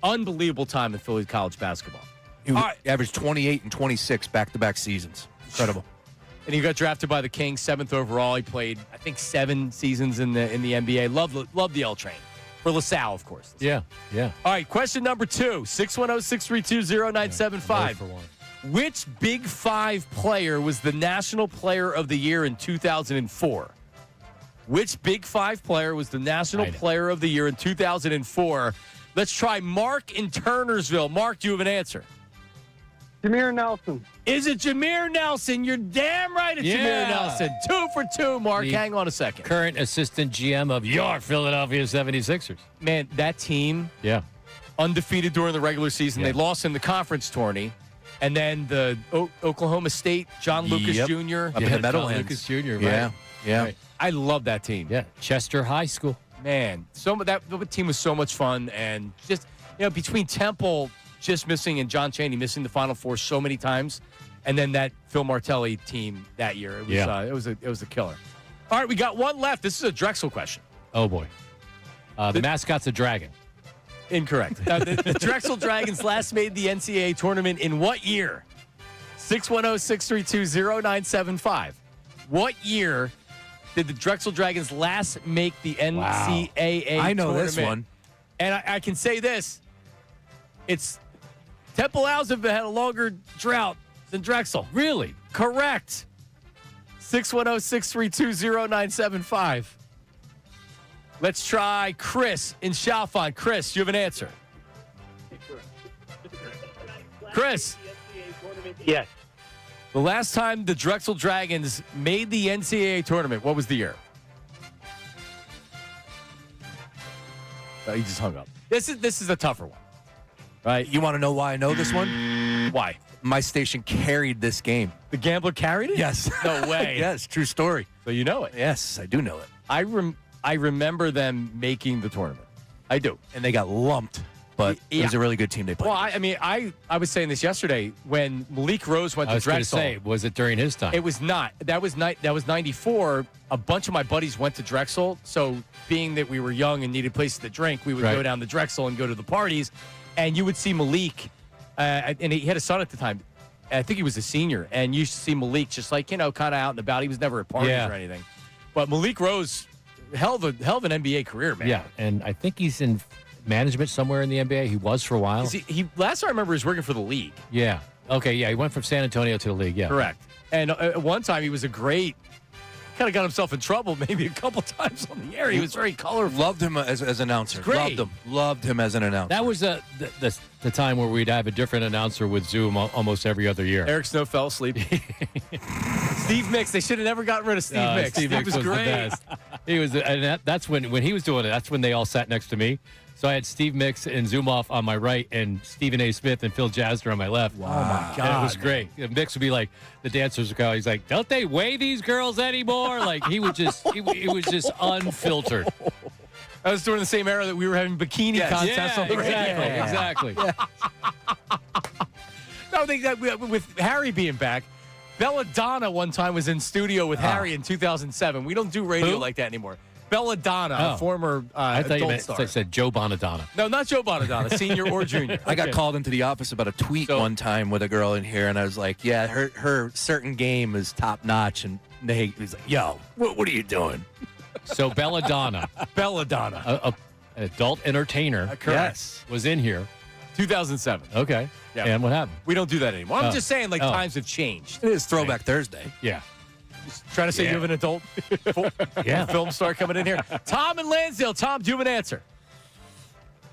Unbelievable time in Philly college basketball. He averaged 28 and 26 back-to-back seasons. Incredible. And he got drafted by the Kings, 7th overall. He played, I think, 7 seasons in the NBA. Love the L Train. For LaSalle, of course. Yeah. All right, question number 2, 610-632-0975. For one. Which Big Five player was the National Player of the Year in 2004? Which Big Five player was the National Player of the Year in 2004? Let's try Mark in Turnersville. Mark, do you have an answer? Jameer Nelson. Is it Jameer Nelson? You're damn right it's Jameer Nelson. 2 for 2, Mark. Hang on a second. Current assistant GM of your Philadelphia 76ers. Man, that team, undefeated during the regular season. They lost in the conference tourney. And then the Oklahoma State, John Lucas Jr. Up in the Meadowlands. John Lucas Jr., right? Yeah. Right. I love that team. Yeah. Chester High School. Man, that team was so much fun. And just, between Temple just missing and John Chaney missing the Final Four so many times, and then that Phil Martelli team that year, it was a killer. All right, we got one left. This is a Drexel question. Oh, boy. The mascot's a dragon. Incorrect. The Drexel Dragons last made the NCAA tournament in what year? 610-632-0975. What year did the Drexel Dragons last make the NCAA tournament? I know this one. And I can say this. It's Temple Owls have had a longer drought than Drexel. Really? Correct. 610-632-0975. Let's try Chris in Chalfont. Chris, you have an answer. Chris. Yes. The last time the Drexel Dragons made the NCAA tournament, what was the year? Oh, he just hung up. This is a tougher one. Right? You want to know why I know this one? Why? My station carried this game. The Gambler carried it? Yes. No way. Yes, true story. So you know it. Yes, I do know it. I remember them making the tournament. I do. And they got lumped, but it was a really good team they played. Well, I was saying this yesterday when Malik Rose went I to was going to Drexel. say, was it during his time? It was not. That was 94. A bunch of my buddies went to Drexel. So being that we were young and needed places to drink, we would go down to Drexel and go to the parties. And you would see Malik, and he had a son at the time. I think he was a senior. And you used to see Malik just like, kind of out and about. He was never at parties or anything. But Malik Rose, hell of an NBA career, man. Yeah, and I think he's in management somewhere in the NBA. He was for a while. He last I remember, he was working for the league. Yeah. Okay, yeah, he went from San Antonio to the league, yeah. Correct. And at one time, he was a great, kind of got himself in trouble maybe a couple times on the air. He was very colorful. Loved him as an announcer. Great. Loved him as an announcer. That was the time where we'd have a different announcer with Zoom almost every other year. Eric Snow fell asleep. Steve Mix. They should have never gotten rid of Steve Mix. Steve Mix was great. the best. He was, and that's when he was doing it. That's when they all sat next to me. So I had Steve Mix and Zoom Off on my right, and Stephen A. Smith and Phil Jasner on my left. Wow. Oh my God, and it was great. And Mix would be like, the dancers would go. He's like, "Don't they weigh these girls anymore?" Like he would just, it was just unfiltered. I was during the same era that we were having bikini contests on the radio. Exactly. No, with Harry being back, Belladonna one time was in studio with Harry in 2007. We don't do radio like that anymore. Belladonna, a former I thought you adult meant star. I said Joe Bonadonna. No, not Joe Bonadonna, senior or junior. I got called into the office about a tweet one time with a girl in here, and I was like, yeah, her certain game is top notch. And he was like, yo, what are you doing? So Belladonna, Belladonna, an adult entertainer, was in here. 2007. Okay. Yeah. And what happened? We don't do that anymore. I'm just saying, times have changed. It is Throwback Thursday. Yeah. Just trying to say you have an adult film star coming in here. Tom in Lansdale. Tom, do you have an answer?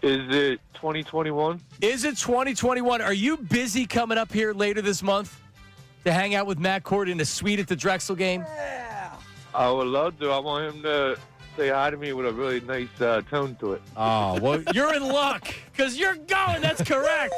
Is it 2021? Is it 2021? Are you busy coming up here later this month to hang out with Matt Cord in a suite at the Drexel game? I would love to. I want him to say hi to me with a really nice tone to it. Oh, well, you're in luck because you're going. That's correct.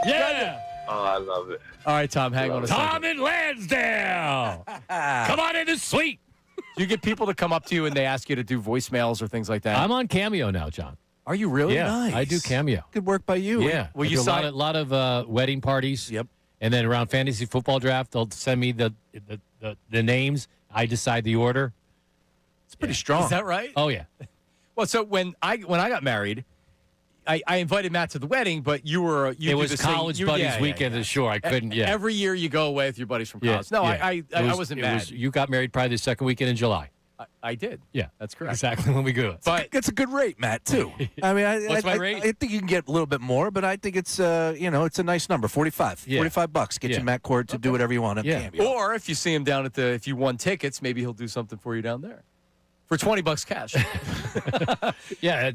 Yeah. Oh, I love it. All right, Tom, hang on a second. Tom in Lansdale. Come on in the suite. Do you get people to come up to you and they ask you to do voicemails or things like that? I'm on Cameo now, John. Are you really? Yeah, Nice. I do Cameo. Good work by you. Yeah. Well, I you do sign- a lot of wedding parties. Yep. And then around fantasy football draft, they'll send me the names. I decide the order. It's pretty strong. Is that right? Oh yeah. Well, so when I got married, I invited Matt to the wedding, but you It do was the same- college buddies weekend. yeah. Sure, I couldn't. Yeah. Every year you go away with your buddies from college. No, I wasn't mad. You got married probably the second weekend in July. I did. Yeah, that's correct. Exactly when we go. But it's a good rate, Matt, too. I mean, What's my rate? I think you can get a little bit more, but I think it's it's a nice number. 45. Yeah. $45. Get you Matt Cord to do whatever you want at Cameo. or if you see him down if you won tickets, maybe he'll do something for you down there for $20 cash. Yeah,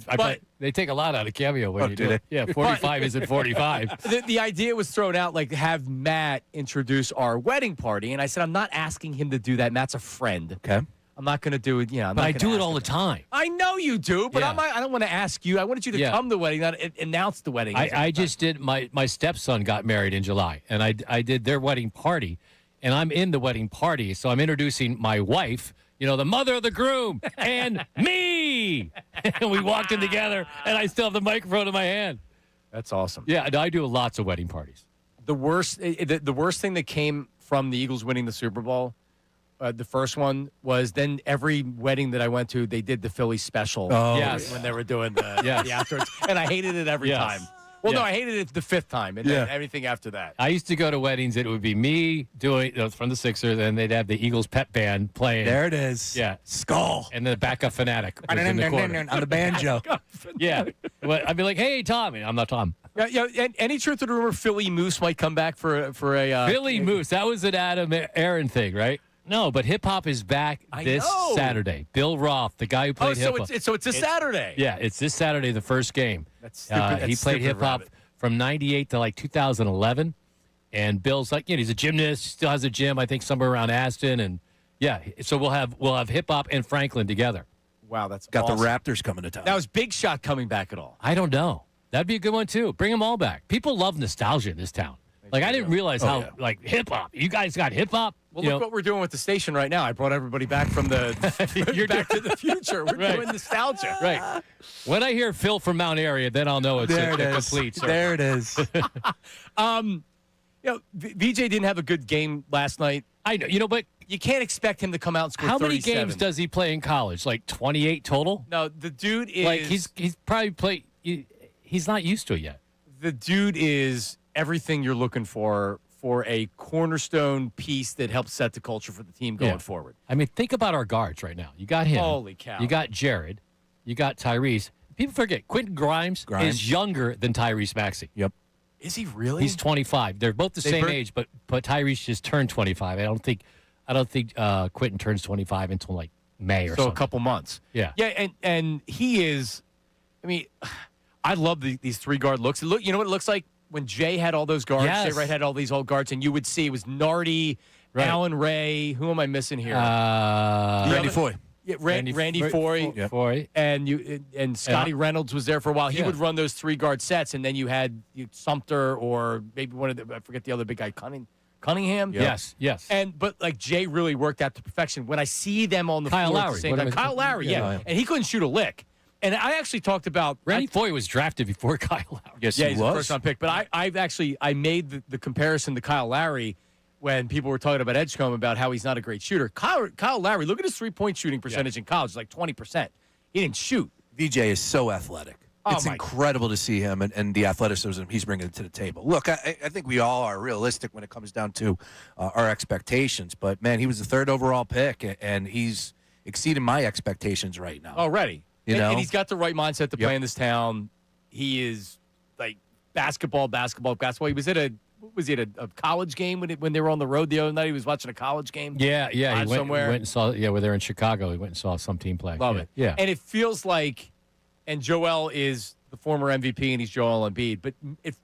they take a lot out of Cameo when you do do it. they? Yeah, 45 isn't 45. The idea was thrown out, like have Matt introduce our wedding party, and I said I'm not asking him to do that. Matt's a friend. Okay. I'm not going to do it. Yeah, But I do it all the time. I know you do, but Yeah. I don't want to ask you. I wanted you to come to the wedding, not announce the wedding. I just did my stepson got married in July, and I did their wedding party, and I'm in the wedding party, so I'm introducing my wife, the mother of the groom, and me. And we walked in together, and I still have the microphone in my hand. That's awesome. Yeah, I do lots of wedding parties. The worst thing that came from the Eagles winning the Super Bowl, the first one was then every wedding that I went to, they did the Phillies special. Oh, Yes. when they were doing the afterwards, and I hated it every time. Well, Yeah. no, I hated it the fifth time, and then everything after that. I used to go to weddings. It would be me doing from the Sixers, and they'd have the Eagles pep band playing. There it is. Yeah. Skull. And the backup Fanatic was in the corner. On the banjo. Yeah. Well, I'd be like, hey, Tom. And I'm not Tom. Yeah, and any truth to the rumor Philly Moose might come back for a Philly Moose. That was an Adam Aaron thing, right? No, but hip hop is back this know. Saturday. Bill Roth, the guy who played hip hop. So it's a Saturday. Yeah, it's this Saturday, the first game. That's stupid. He played hip hop from '98 to like 2011, and Bill's like, he's a gymnast, still has a gym, I think somewhere around Aston, and so we'll have hip hop and Franklin together. Wow, that's Got awesome. the Raptors coming to town. Now, is Big Shot coming back at all? I don't know. That'd be a good one too. Bring them all back. People love nostalgia in this town. Like I didn't realize how like hip hop. You guys got hip hop. Well, look what we're doing with the station right now. I brought everybody back from the You're Back to the Future. We're Right. doing nostalgia. Right. When I hear Phil from Mount Area, then I'll know it's there a it is. complete circle. There it is. VJ didn't have a good game last night. I know, but You can't expect him to come out and score how many 37. games does he play in college? Like 28 total? No, the dude is Like he's probably played. He's not used to it yet. the dude is everything you're looking for a cornerstone piece that helps set the culture for the team going forward. I mean, think about our guards right now. You got him. Holy cow. You got Jared. You got Tyrese. People forget Quentin Grimes is younger than Tyrese Maxey. Yep. Is he really? He's 25. They're both the same age, but Tyrese just turned 25. I don't think Quentin turns 25 until like May or so something. a couple months. Yeah. Yeah, and he is. I mean, I love these three guard looks. Look, you know what it looks like when Jay had all those guards. Yes. Jay Wright had all these old guards, and you would see it was Nardi, Alan Ray. Who am I missing here? Randy Foy. Yeah, Randy Foy. Foy. And Scotty Reynolds was there for a while. He would run those three guard sets, and then you had Sumter or maybe one of the I forget the other big guy Cunningham. Yes. But like Jay really worked out to perfection. When I see them on the Kyle floor at Lowry. the same time, Kyle Lowry, and he couldn't shoot a lick. And I actually talked about Randy Foy was drafted before Kyle Lowry. Yes, yeah, he he's was. a first round pick. But I made the comparison to Kyle Lowry when people were talking about Edgecombe about how he's not a great shooter. Kyle Lowry, look at his 3-point shooting percentage in college, like 20%. He didn't shoot. VJ is so athletic. It's incredible to see him and the athleticism he's bringing to the table. Look, I think we all are realistic when it comes down to our expectations. But, man, he was the third overall pick, and he's exceeding my expectations right now. Already. You know? And he's got the right mindset to play in this town. He is like basketball. He was at a college game when they were on the road the other night. He was watching a college game. Yeah. He went somewhere. and saw. Yeah, where they're in Chicago. He went and saw some team play. Love it. Yeah. And it feels like, and Joel is the former MVP and he's Joel Embiid, but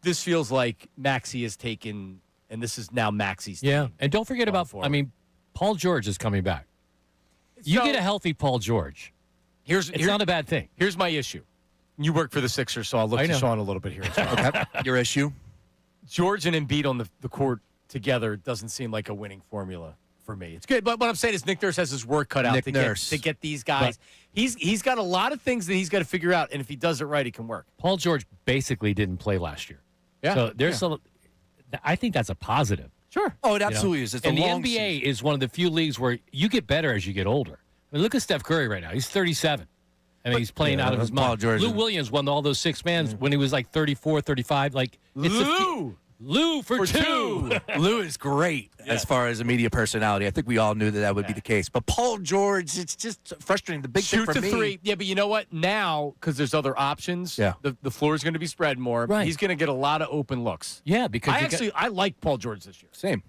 this feels like Maxey has taken, and this is now Maxey's team. Yeah. And don't forget about. forward. I mean, Paul George is coming back. You So- get a healthy Paul George. It's not a bad thing. Here's my issue. You work for the Sixers, so I'll look to Sean a little bit here as well. Okay. Your issue? George and Embiid on the court together doesn't seem like a winning formula for me. It's good, but what I'm saying is Nick Nurse has his work cut out to get these guys. He's got a lot of things that he's got to figure out, and if he does it right, he can work. Paul George basically didn't play last year. Yeah. So there's I think that's a positive. Sure. Oh, it absolutely is. It's and a the long NBA season. is one of the few leagues where you get better as you get older. I mean, look at Steph Curry right now. He's 37. I mean, he's playing out of his Paul mind. George Lou is- Williams won all those six-mans when he was like 34, 35. Like, Lou for two. Lou is great as far as a media personality. I think we all knew that would be the case. But Paul George, it's just frustrating. The big thing Shoot for to me. three. Yeah, but you know what? Now, because there's other options, the floor is going to be spread more. Right. He's going to get a lot of open looks. Yeah, because I like Paul George this year. Same.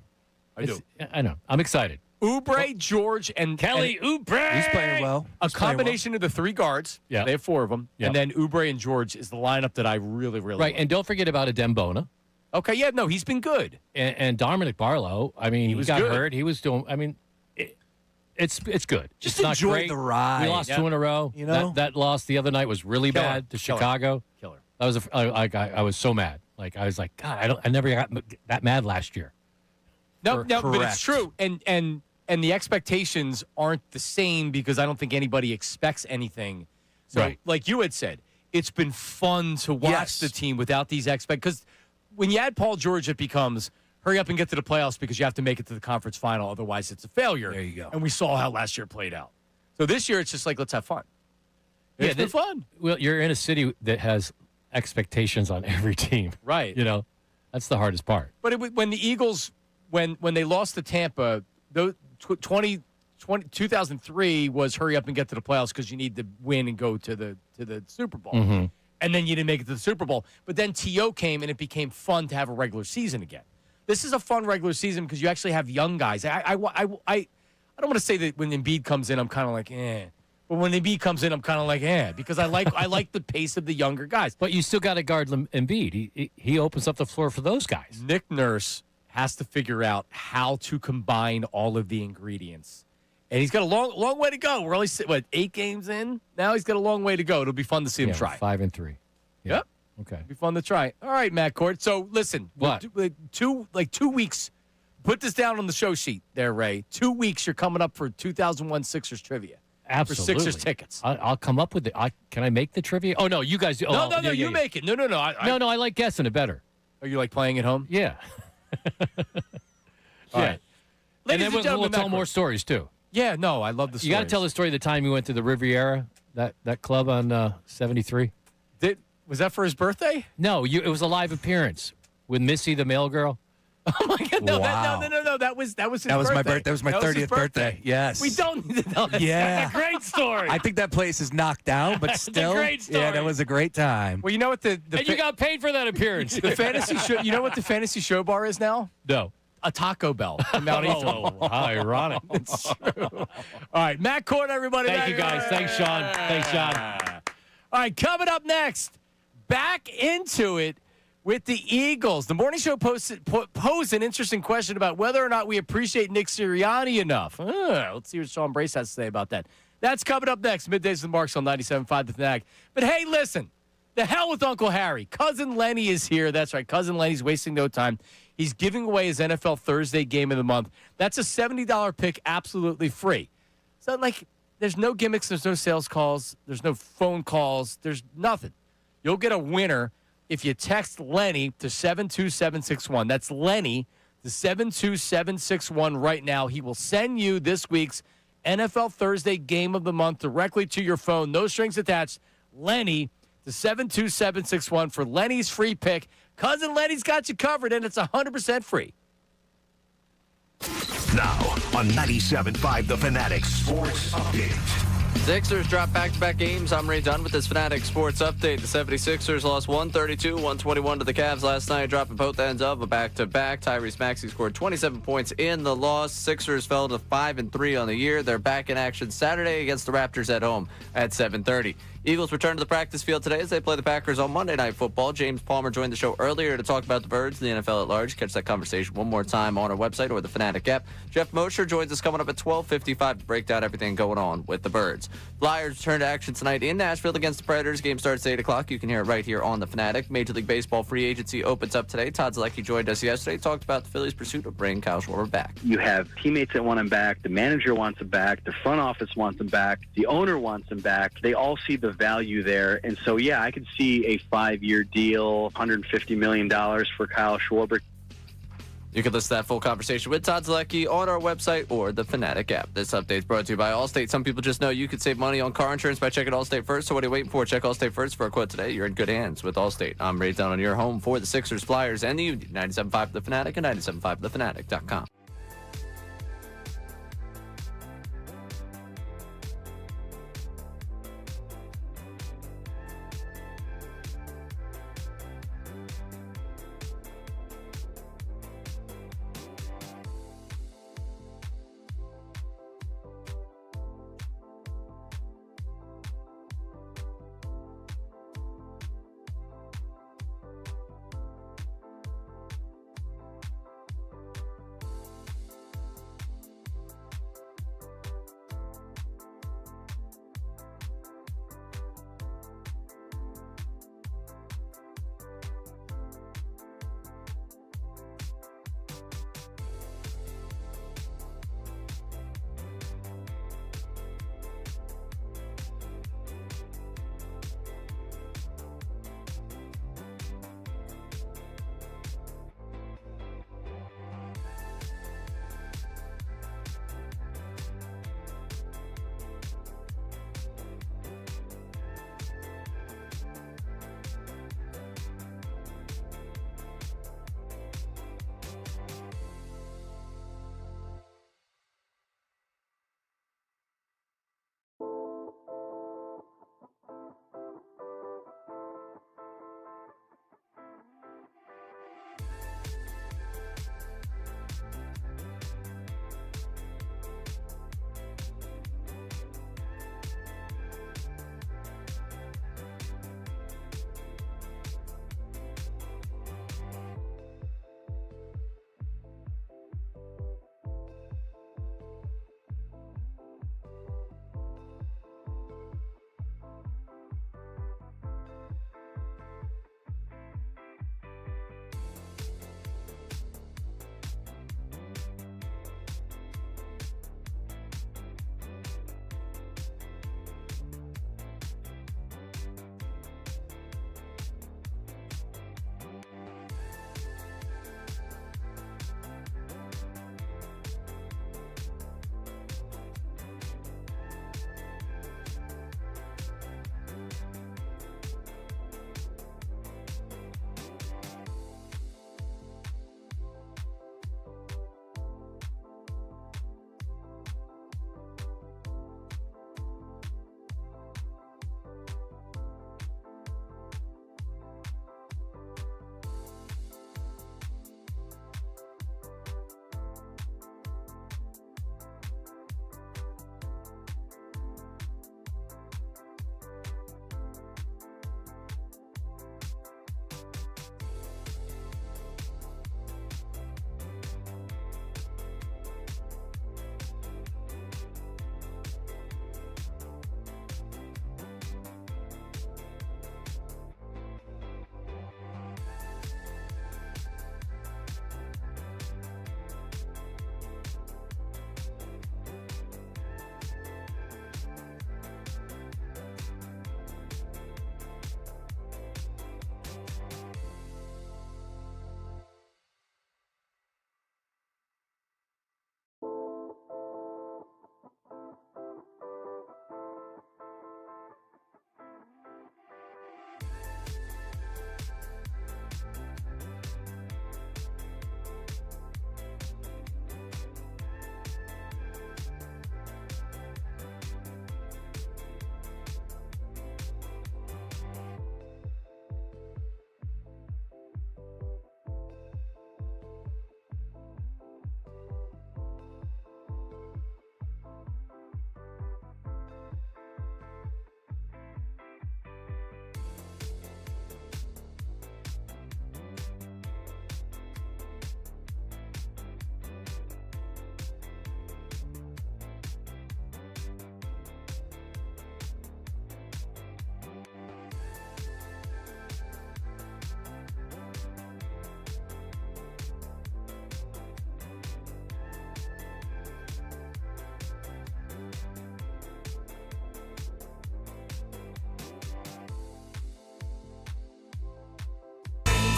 I do. I know. I'm excited. Oubre, George, and Kelly Oubre. He's playing well. A combination of the three guards. Yeah. They have four of them. Yeah. And then Oubre and George is the lineup that I really, really Right, like. and don't forget about Adembona. Okay, yeah, no, he's been good. And Dominic Barlow, I mean, he got good. hurt. He was doing, I mean, it's good. Just it's not enjoy great. the ride. We lost two in a row. You know? That loss the other night was really Killer. bad to Killer. Chicago. Killer. That was I was so mad. Like I was like, God, I never got that mad last year. No, but Correct. it's true. And the expectations aren't the same because I don't think anybody expects anything. So, Right. like you had said, it's been fun to watch Yes. the team without these because when you add Paul George, it becomes hurry up and get to the playoffs because you have to make it to the conference final. Otherwise, it's a failure. There you go. And we saw how last year played out. So this year, it's just like, let's have fun. It's been fun. Well, you're in a city that has expectations on every team. Right. You know, that's the hardest part. But when the Eagles, when they lost to Tampa, 2003 was hurry up and get to the playoffs because you need to win and go to the Super Bowl. Mm-hmm. And then you didn't make it to the Super Bowl. But then T.O. came, and it became fun to have a regular season again. This is a fun regular season because you actually have young guys. I don't want to say that when Embiid comes in, I'm kind of like, eh. But when Embiid comes in, I'm kind of like, eh, because I like the pace of the younger guys. But you still got to guard Embiid. He opens up the floor for those guys. Nick Nurse has to figure out how to combine all of the ingredients. And he's got a long way to go. We're only, 8 games in? Now he's got a long way to go. It'll be fun to see him try. 5-3. Yeah. Yep. Okay. It'll be fun to try. All right, Matt Court. So, listen. What? 2 weeks. Put this down on the show sheet there, Ray. 2 weeks, you're coming up for 2001 Sixers trivia. Absolutely. For Sixers tickets. I'll come up with it. Can I make the trivia? Oh, no, you guys do. No, you make it. No. No, I like guessing it better. Are you like playing at home? Yeah. All right. And then we'll gentlemen, tell Matt more Court. stories, too. Yeah, no, I love the stories. You got to tell the story of the time you went to the Riviera, that club on 73. Was that for his birthday? No, it was a live appearance with Missy, the mail girl. Oh my God! No, Wow. no. That was his That was birthday. my birthday. That was my That was his 30th birthday. Yes. We don't need to know that. Yeah. That's a great story. I think that place is knocked down, but That's a still. great story. Yeah, that was a great time. Well, you know what the And you got paid for that appearance. the fantasy show. You know what the fantasy show bar is now? No. A Taco Bell in Mount Ethan. Oh, how ironic. It's true. All right, Matt Court, everybody. Thank you, guys. Thanks, Sean. Thanks, John. All right, coming up next, back into it with the Eagles. The morning show posed an interesting question about whether or not we appreciate Nick Sirianni enough. Let's see what Sean Brace has to say about that. That's coming up next. Middays with the Marks on 97.5 The Fanatic. But hey, listen, the hell with Uncle Harry. Cousin Lenny is here. That's right. Cousin Lenny's wasting no time. He's giving away his NFL Thursday game of the month. That's a $70 pick, absolutely free. So, there's no gimmicks. There's no sales calls. There's no phone calls. There's nothing. You'll get a winner if you text Lenny to 72761. That's Lenny to 72761 right now. He will send you this week's NFL Thursday game of the month directly to your phone. No strings attached. Lenny to 72761 for Lenny's free pick. Cousin Lenny's got you covered, and it's 100% free. Now on 97.5 The Fanatic Sports Update. Sixers drop back-to-back games. I'm Ray Dunn with this Fanatic Sports Update. The 76ers lost 132-121 to the Cavs last night, dropping both ends of a back-to-back. Tyrese Maxey scored 27 points in the loss. Sixers fell to 5-3 on the year. They're back in action Saturday against the Raptors at home at 7:30. Eagles return to the practice field today as they play the Packers on Monday Night Football. James Palmer joined the show earlier to talk about the Birds and the NFL at large. Catch that conversation one more time on our website or the Fanatic app. Jeff Mosher joins us coming up at 12:55 to break down everything going on with the Birds. Flyers return to action tonight in Nashville against the Predators. Game starts at 8 o'clock. You can hear it right here on the Fanatic. Major League Baseball free agency opens up today. Todd Zielecki joined us yesterday, talked about the Phillies' pursuit of bringing Kyle Schwarber back. You have teammates that want him back. The manager wants him back. The front office wants him back. The owner wants him back. They all see the value there. And so, yeah, I could see a 5-year deal, $150 million for Kyle Schwarber. You can listen to that full conversation with Todd Zielecki on our website or the Fanatic app. This update is brought to you by Allstate. Some people just know you could save money on car insurance by checking Allstate first. So what are you waiting for? Check Allstate first for a quote today. You're in good hands with Allstate. I'm Ray Dunn on your home for the Sixers, Flyers, and the Union. 97.5 The Fanatic and 97.5thefanatic.com.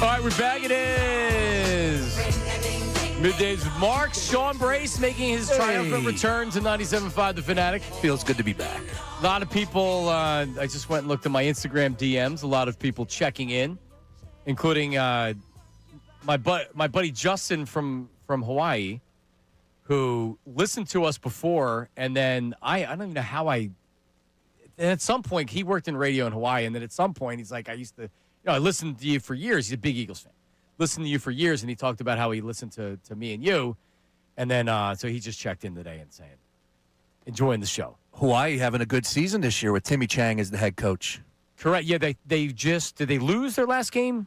All right, we're back. It is Middays with Mark. Sean Brace making his triumphant return to 97.5 The Fanatic. Feels good to be back. A lot of people, I just went and looked at my Instagram DMs. A lot of people checking in, including my buddy Justin from Hawaii, who listened to us before, and then I don't even know how and at some point, he worked in radio in Hawaii, and then at some point, he's like, I listened to you for years. He's a big Eagles fan. Listened to you for years, and he talked about how he listened to me and you, and then so he just checked in today and saying, enjoying the show. Hawaii having a good season this year with Timmy Chang as the head coach. Correct. Yeah, did they lose their last game?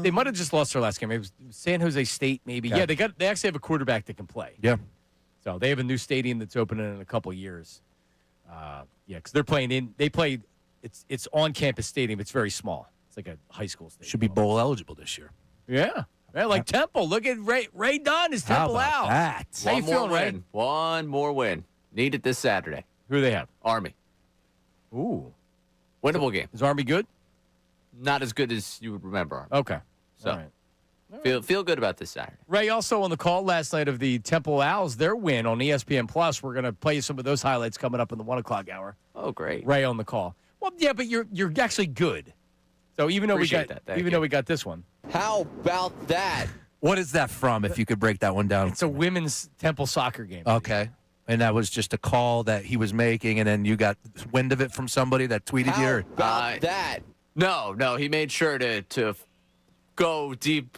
They might have just lost their last game. It was San Jose State, maybe. Okay. Yeah, they actually have a quarterback that can play. Yeah. So they have a new stadium that's opening in a couple years. Because it's on campus stadium. It's very small. It's like a high school stadium. Should be bowl eligible this year. Yeah. Like Temple. Look at Ray Dunn is Temple How about out. that? How you feeling, Ray? One more win. Need it this Saturday. Who do they have? Army. Ooh. Winnable game. Is Army good? Not as good as you would remember Army. Okay. So All right. feel good about this Saturday. Ray, also on the call last night of the Temple Owls, their win on ESPN Plus. We're going to play you some of those highlights coming up in the 1 o'clock hour. Oh, great. Ray on the call. Well, yeah, but you're actually good. So even though we got this one. How about that? What is that from, if you could break that one down? It's a women's Temple soccer game. Okay. And that was just a call that he was making, and then you got wind of it from somebody that tweeted you? How about that? No, he made sure to go deep,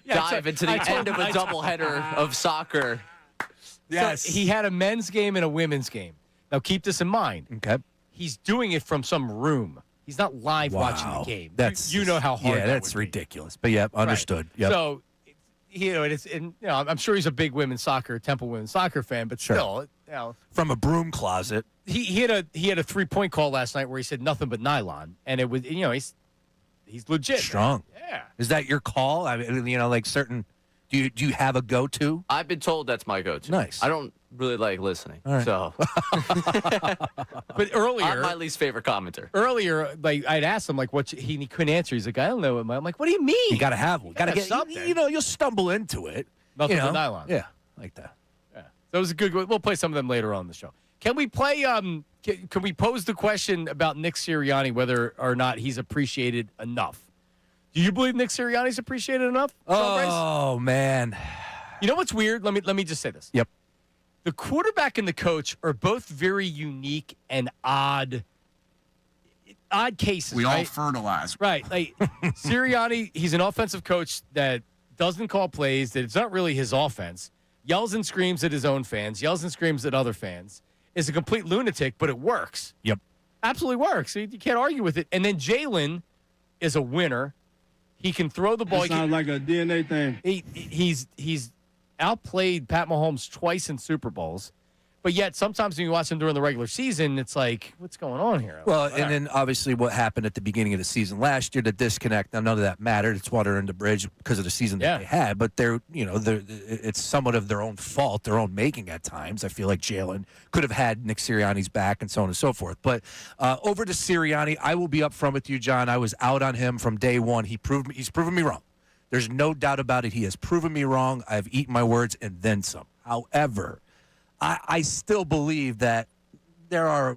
dive into the end of a doubleheader of soccer. Yes. So he had a men's game and a women's game. Now keep this in mind. Okay. He's doing it from some room. He's not live watching the game. You know how hard that's ridiculous. But yeah, understood. Right. Yep. So, I'm sure he's a big Temple women's soccer fan, but still, from a broom closet. He had a 3-point call last night where he said nothing but nylon, and it was he's legit. Strong. Yeah. Is that your call? I mean, like certain. Do you have a go-to? I've been told that's my go-to. Nice. I don't really like listening, All right. so. But earlier, I'm my least favorite commenter. Earlier, like I'd asked him, like, he couldn't answer. He's like, I don't know. I'm like, what do you mean? You got to have one. Got to get something. You'll stumble into it. Nothing but nylon. Yeah, like that. Yeah. That was a good. We'll play some of them later on in the show. Can we play? Can we pose the question about Nick Sirianni, whether or not he's appreciated enough? Do you believe Nick Sirianni's appreciated enough? Oh man. You know what's weird? Let me just say this. Yep. The quarterback and the coach are both very unique and odd cases. We right? all fertilize. Right. Like Sirianni, he's an offensive coach that doesn't call plays, that it's not really his offense, yells and screams at his own fans, yells and screams at other fans, is a complete lunatic, but it works. Yep. Absolutely works. You can't argue with it. And then Jalen is a winner. He can throw the ball. It sounds like a DNA thing. He's outplayed Pat Mahomes twice in Super Bowls, but yet sometimes when you watch him during the regular season, it's like, what's going on here? Well, and then obviously what happened at the beginning of the season last year, the disconnect. Now none of that mattered. It's water under the bridge because of the season that they had. But it's somewhat of their own fault, their own making at times. I feel like Jalen could have had Nick Sirianni's back and so on and so forth. But over to Sirianni, I will be upfront with you, John. I was out on him from day one. He's proven me wrong. There's no doubt about it. He has proven me wrong. I've eaten my words and then some. However, I still believe that there are,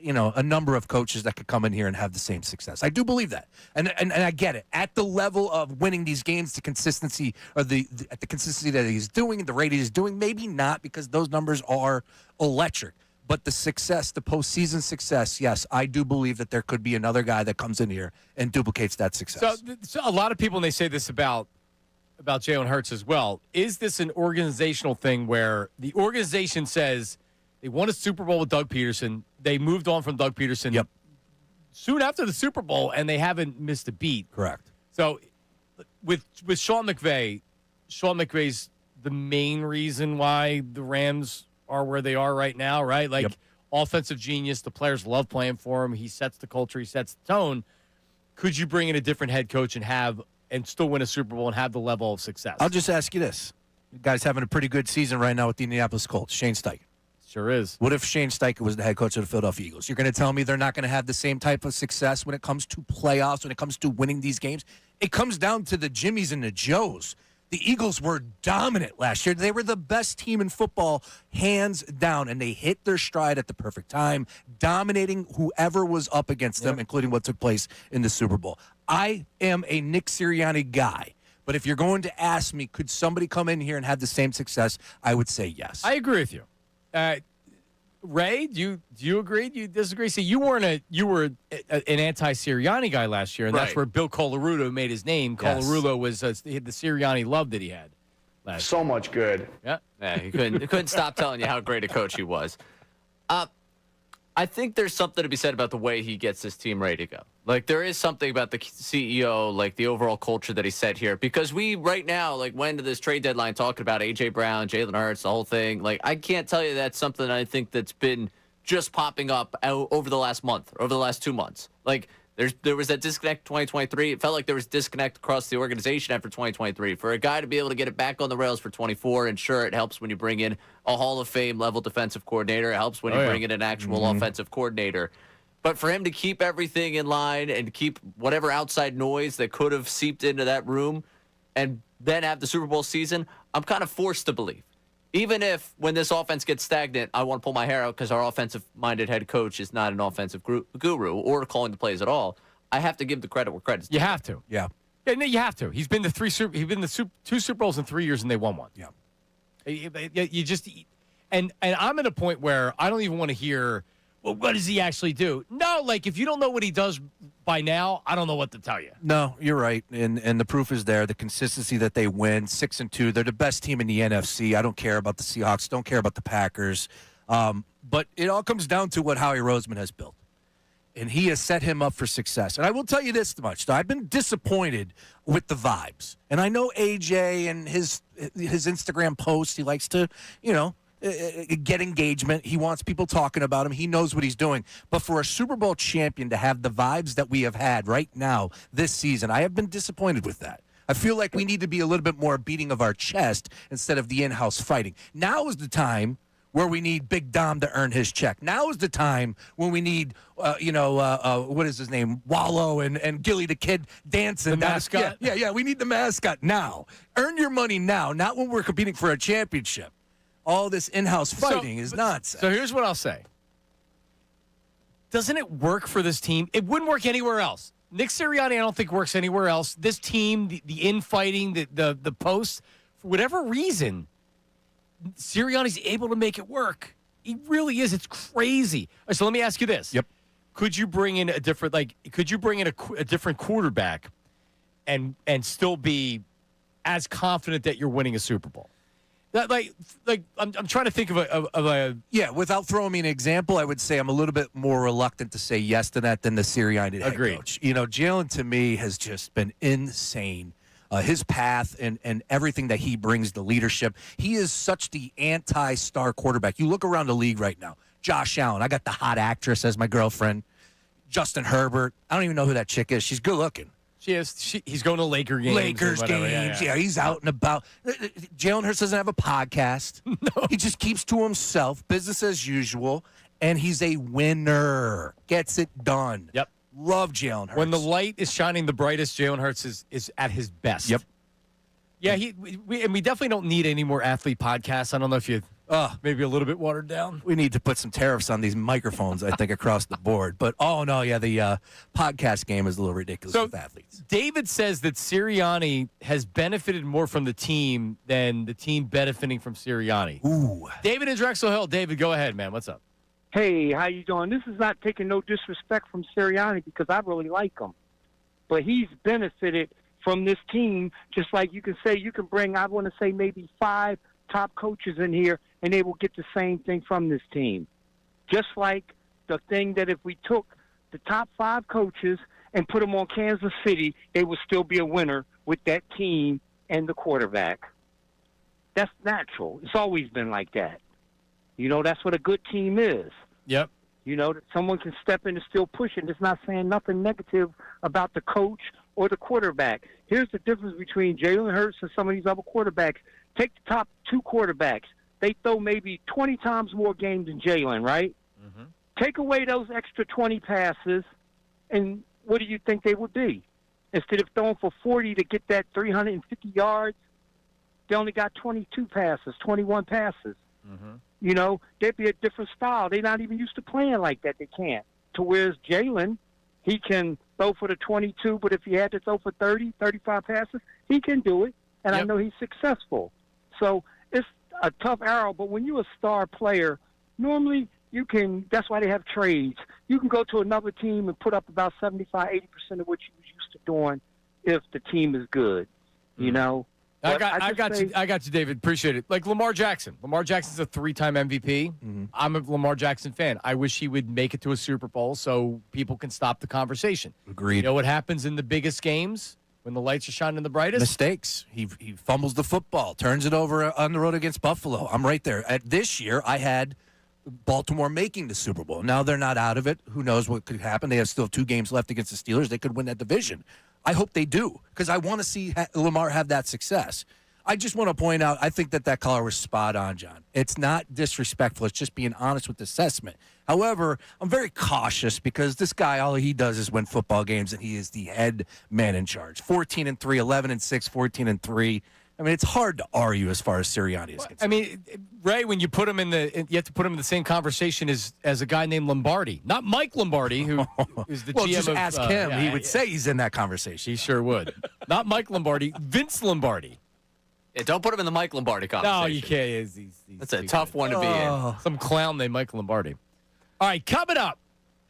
a number of coaches that could come in here and have the same success. I do believe that, and I get it. At the level of winning these games, the consistency or at the consistency that he's doing, the rate he's doing, maybe not because those numbers are electric. But the success, the postseason success, yes, I do believe that there could be another guy that comes in here and duplicates that success. So a lot of people, when they say this about Jalen Hurts as well, is this an organizational thing where the organization says they won a Super Bowl with Doug Peterson, they moved on from Doug Peterson soon after the Super Bowl, and they haven't missed a beat? Correct. So with Sean McVay's the main reason why the Rams are where they are right now, right? Like offensive genius, the players love playing for him. He sets the culture, he sets the tone. Could you bring in a different head coach and still win a Super Bowl and have the level of success? I'll just ask you this. The guy's having a pretty good season right now with the Indianapolis Colts, Shane Steichen. Sure is. What if Shane Steichen was the head coach of the Philadelphia Eagles? You're going to tell me they're not going to have the same type of success when it comes to playoffs, when it comes to winning these games? It comes down to the Jimmies and the Joes. The Eagles were dominant last year. They were the best team in football, hands down, and they hit their stride at the perfect time, dominating whoever was up against them, including what took place in the Super Bowl. I am a Nick Sirianni guy, but if you're going to ask me, could somebody come in here and have the same success, I would say yes. I agree with you. Ray, do you agree? Do you disagree? See, you were an anti-Sirianni guy last year, and that's Right. where Bill Colarulo made his name. Yes. Colarulo was the Sirianni love that he had last year. So much good. Yeah. Yeah, he couldn't stop telling you how great a coach he was. I think there's something to be said about the way he gets this team ready to go. Like, there is something about the CEO, like the overall culture that he set here. Because we right now, like, went to this trade deadline talking about A.J. Brown, Jalen Hurts, the whole thing. Like, I can't tell you that's something I think that's been just popping up over the last month, or over the last 2 months. Like, there was that disconnect in 2023. It felt like there was disconnect across the organization after 2023. For a guy to be able to get it back on the rails for 24, and sure, it helps when you bring in a Hall of Fame level defensive coordinator. It helps when you bring in an actual offensive coordinator. But for him to keep everything in line and keep whatever outside noise that could have seeped into that room and then have the Super Bowl season, I'm kind of forced to believe. Even if when this offense gets stagnant, I want to pull my hair out because our offensive-minded head coach is not an offensive guru or calling the plays at all, I have to give the credit where credit's due. You have to. Yeah. Yeah, no, you have to. He's been to two Super Bowls in 3 years, and they won one. Yeah. You just and I'm at a point where I don't even want to hear, well, what does he actually do? No, like, if you don't know what he does by now, I don't know what to tell you. No, you're right, and the proof is there. The consistency that they win, 6-2, they're the best team in the NFC. I don't care about the Seahawks, don't care about the Packers, but it all comes down to what Howie Roseman has built, and he has set him up for success. And I will tell you this much: though, I've been disappointed with the vibes, and I know AJ and his Instagram posts. He likes to, get engagement. He wants people talking about him. He knows what he's doing. But for a Super Bowl champion to have the vibes that we have had right now this season, I have been disappointed with that. I feel like we need to be a little bit more beating of our chest instead of the in-house fighting. Now is the time where we need Big Dom to earn his check. Now is the time when we need, what is his name, Wallow and Gilly the Kid dancing. The mascot? Yeah, we need the mascot now. Earn your money now, not when we're competing for a championship. All this in-house fighting is nonsense. So here's what I'll say. Doesn't it work for this team? It wouldn't work anywhere else. Nick Sirianni, I don't think, works anywhere else. This team, the infighting, the posts, for whatever reason, Sirianni's able to make it work. He really is. It's crazy. All right, so let me ask you this. Yep. Could you bring in a different quarterback and still be as confident that you're winning a Super Bowl? I'm trying to think of a yeah. Without throwing me an example, I would say I'm a little bit more reluctant to say yes to that than the Sirianni head Agreed. coach. Jalen to me has just been insane. His path and everything that he brings, the leadership. He is such the anti-star quarterback. You look around the league right now. Josh Allen. I got the hot actress as my girlfriend. Justin Herbert. I don't even know who that chick is. She's good looking. She is. He's going to Lakers games. Lakers games. Yeah, he's out and about. Jalen Hurts doesn't have a podcast. No. He just keeps to himself, business as usual, and he's a winner. Gets it done. Yep. Love Jalen Hurts. When the light is shining the brightest, Jalen Hurts is at his best. Yep. Yeah, we definitely don't need any more athlete podcasts. I don't know if you maybe a little bit watered down. We need to put some tariffs on these microphones, I think, across the board. But, the podcast game is a little ridiculous with athletes. David says that Sirianni has benefited more from the team than the team benefiting from Sirianni. Ooh. David in Drexel Hill. David, go ahead, man. What's up? Hey, how you doing? This is not taking no disrespect from Sirianni because I really like him. But he's benefited from this team, just like you can bring, I want to say, maybe 5 top coaches in here, and they will get the same thing from this team. Just like the thing that if we took the top 5 coaches and put them on Kansas City, they would still be a winner with that team and the quarterback. That's natural. It's always been like that. That's what a good team is. Yep. That someone can step in and still push it. It's not saying nothing negative about the coach or the quarterback. Here's the difference between Jalen Hurts and some of these other quarterbacks. Take the top 2 quarterbacks. They throw maybe 20 times more games than Jalen, right? Mm-hmm. Take away those extra 20 passes, and what do you think they would be? Instead of throwing for 40 to get that 350 yards, they only got 22 passes, 21 passes. You know, there'd be a different style. They're not even used to playing like that. They can't. To whereas Jalen, he can throw for the 22, but if he had to throw for 30, 35 passes, he can do it. And I know he's successful. So it's a tough arrow, but when you're a star player, normally you can, that's why they have trades. You can go to another team and put up about 75, 80% of what you was used to doing if the team is good, you know? I got you, David. Appreciate it. Like Lamar Jackson. Lamar Jackson's a 3-time MVP. I'm a Lamar Jackson fan. I wish he would make it to a Super Bowl so people can stop the conversation. Agreed. You know what happens in the biggest games when the lights are shining the brightest? Mistakes. He fumbles the football, turns it over on the road against Buffalo. I'm right there. This year, I had Baltimore making the Super Bowl. Now they're not out of it. Who knows what could happen? They have still 2 games left against the Steelers. They could win that division. I hope they do because I want to see Lamar have that success. I just want to point out, I think that caller was spot on, John. It's not disrespectful. It's just being honest with the assessment. However, I'm very cautious because this guy, all he does is win football games, and he is the head man in charge. 14-3, 11-6, 14-3. I mean, it's hard to argue as far as Sirianni is concerned. I mean, Ray, when you put him in you have to put him in the same conversation as a guy named Lombardi, not Mike Lombardi, who is the GM just of. ask him. He would say he's in that conversation. He sure would. Not Mike Lombardi, Vince Lombardi. Yeah, don't put him in the Mike Lombardi conversation. No, you can't. That's a tough one to be in. Some clown named Mike Lombardi. All right, coming up.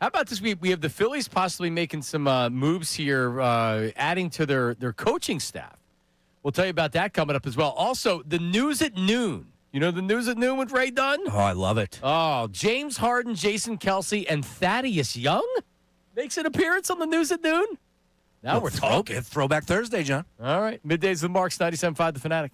How about this week? We have the Phillies possibly making some moves here, adding to their coaching staff. We'll tell you about that coming up as well. Also, the news at noon. You know the news at noon with Ray Dunn? Oh, I love it. Oh, James Harden, Jason Kelsey, and Thaddeus Young makes an appearance on the news at noon. Now we're talking. Throwback Thursday, John. All right. Middays with Marks, 97.5 The Fanatic.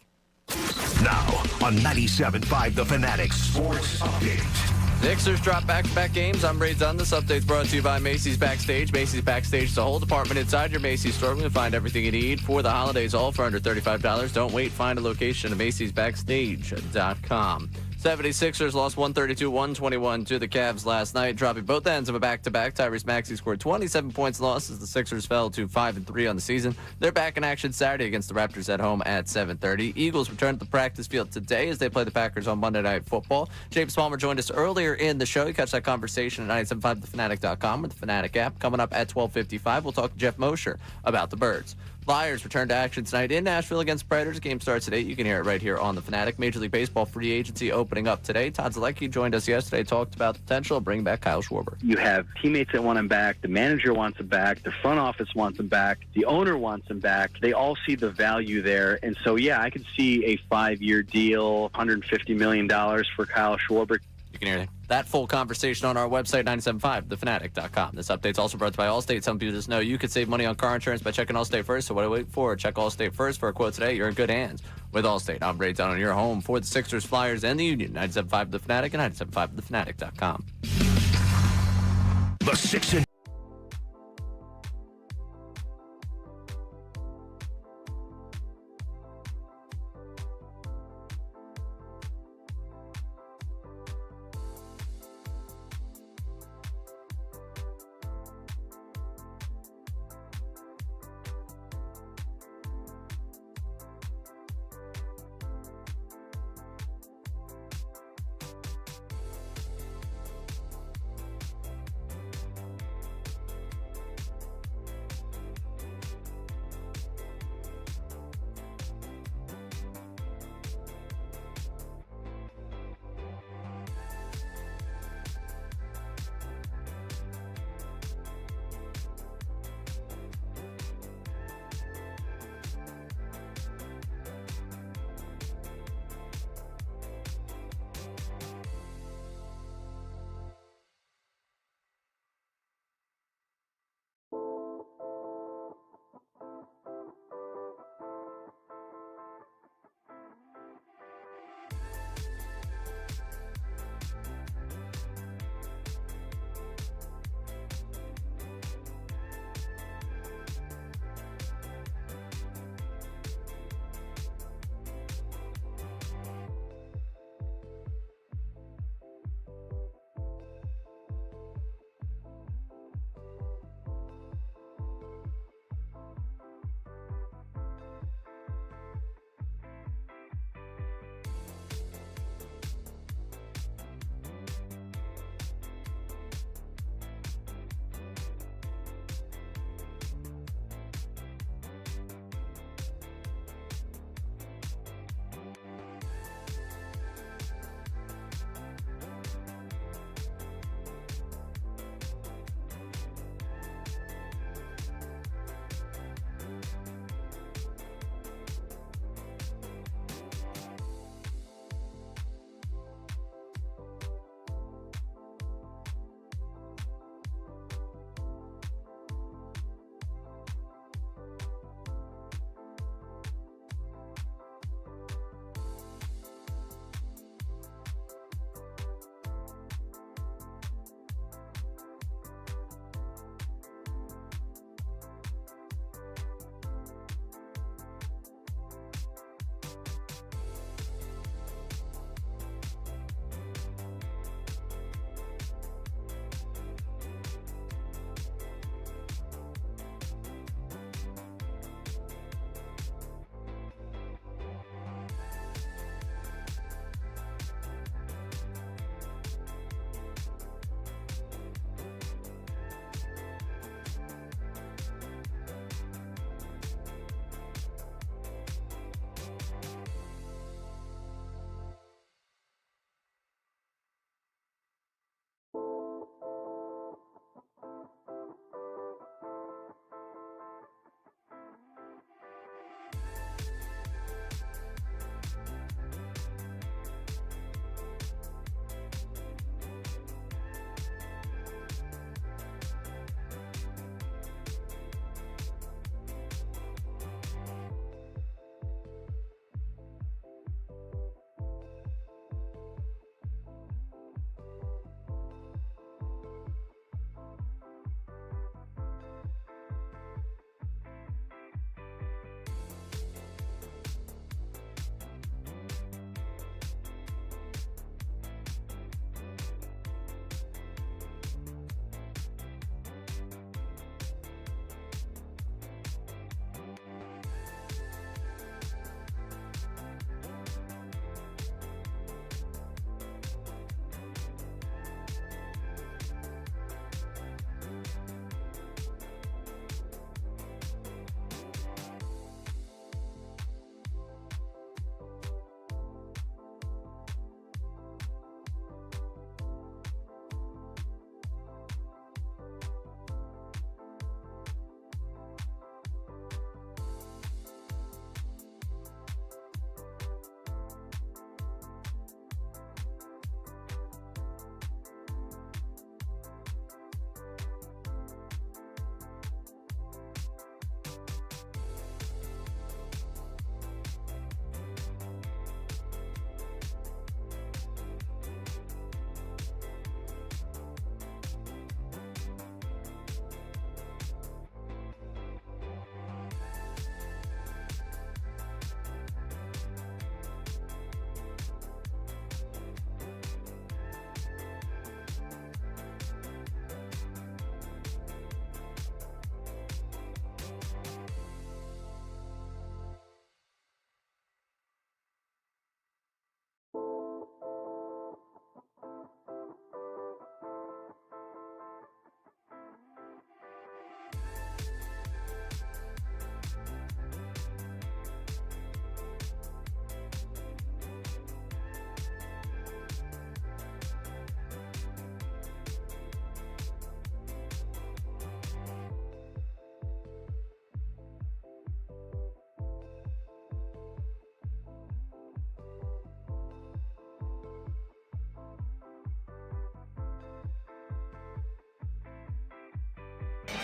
Now on 97.5 The Fanatic Sports Update. Sixers drop back-to-back games. I'm Ray Dunn. This update's brought to you by Macy's Backstage. Macy's Backstage is a whole department inside your Macy's store. You'll find everything you need for the holidays, all for under $35. Don't wait. Find a location at Macy'sBackstage.com. 76ers lost 132-121 to the Cavs last night, dropping both ends of a back-to-back. Tyrese Maxey scored 27 points lost as the Sixers fell to 5-3 on the season. They're back in action Saturday against the Raptors at home at 7:30. Eagles return to the practice field today as they play the Packers on Monday Night Football. James Palmer joined us earlier in the show. You catch that conversation at 975thefanatic.com or the Fanatic app. Coming up at 12:55, we'll talk to Jeff Mosher about the Birds. Flyers return to action tonight in Nashville against Predators. Game starts at 8. You can hear it right here on the Fanatic. Major League Baseball free agency opening up today. Todd Zalecki joined us yesterday, talked about the potential of bringing back Kyle Schwarber. You have teammates that want him back. The manager wants him back. The front office wants him back. The owner wants him back. They all see the value there. And so, yeah, I could see a 5-year deal, $150 million for Kyle Schwarber. You can hear that full conversation on our website, 975thefanatic.com. This update's also brought to you by Allstate. Some people just know you could save money on car insurance by checking Allstate first. So what do you wait for? Check Allstate first for a quote today. You're in good hands with Allstate. I'm Ray Dunn on your home for the Sixers, Flyers, and the Union. 975 The Fanatic and 975thefanatic.com. The 6 and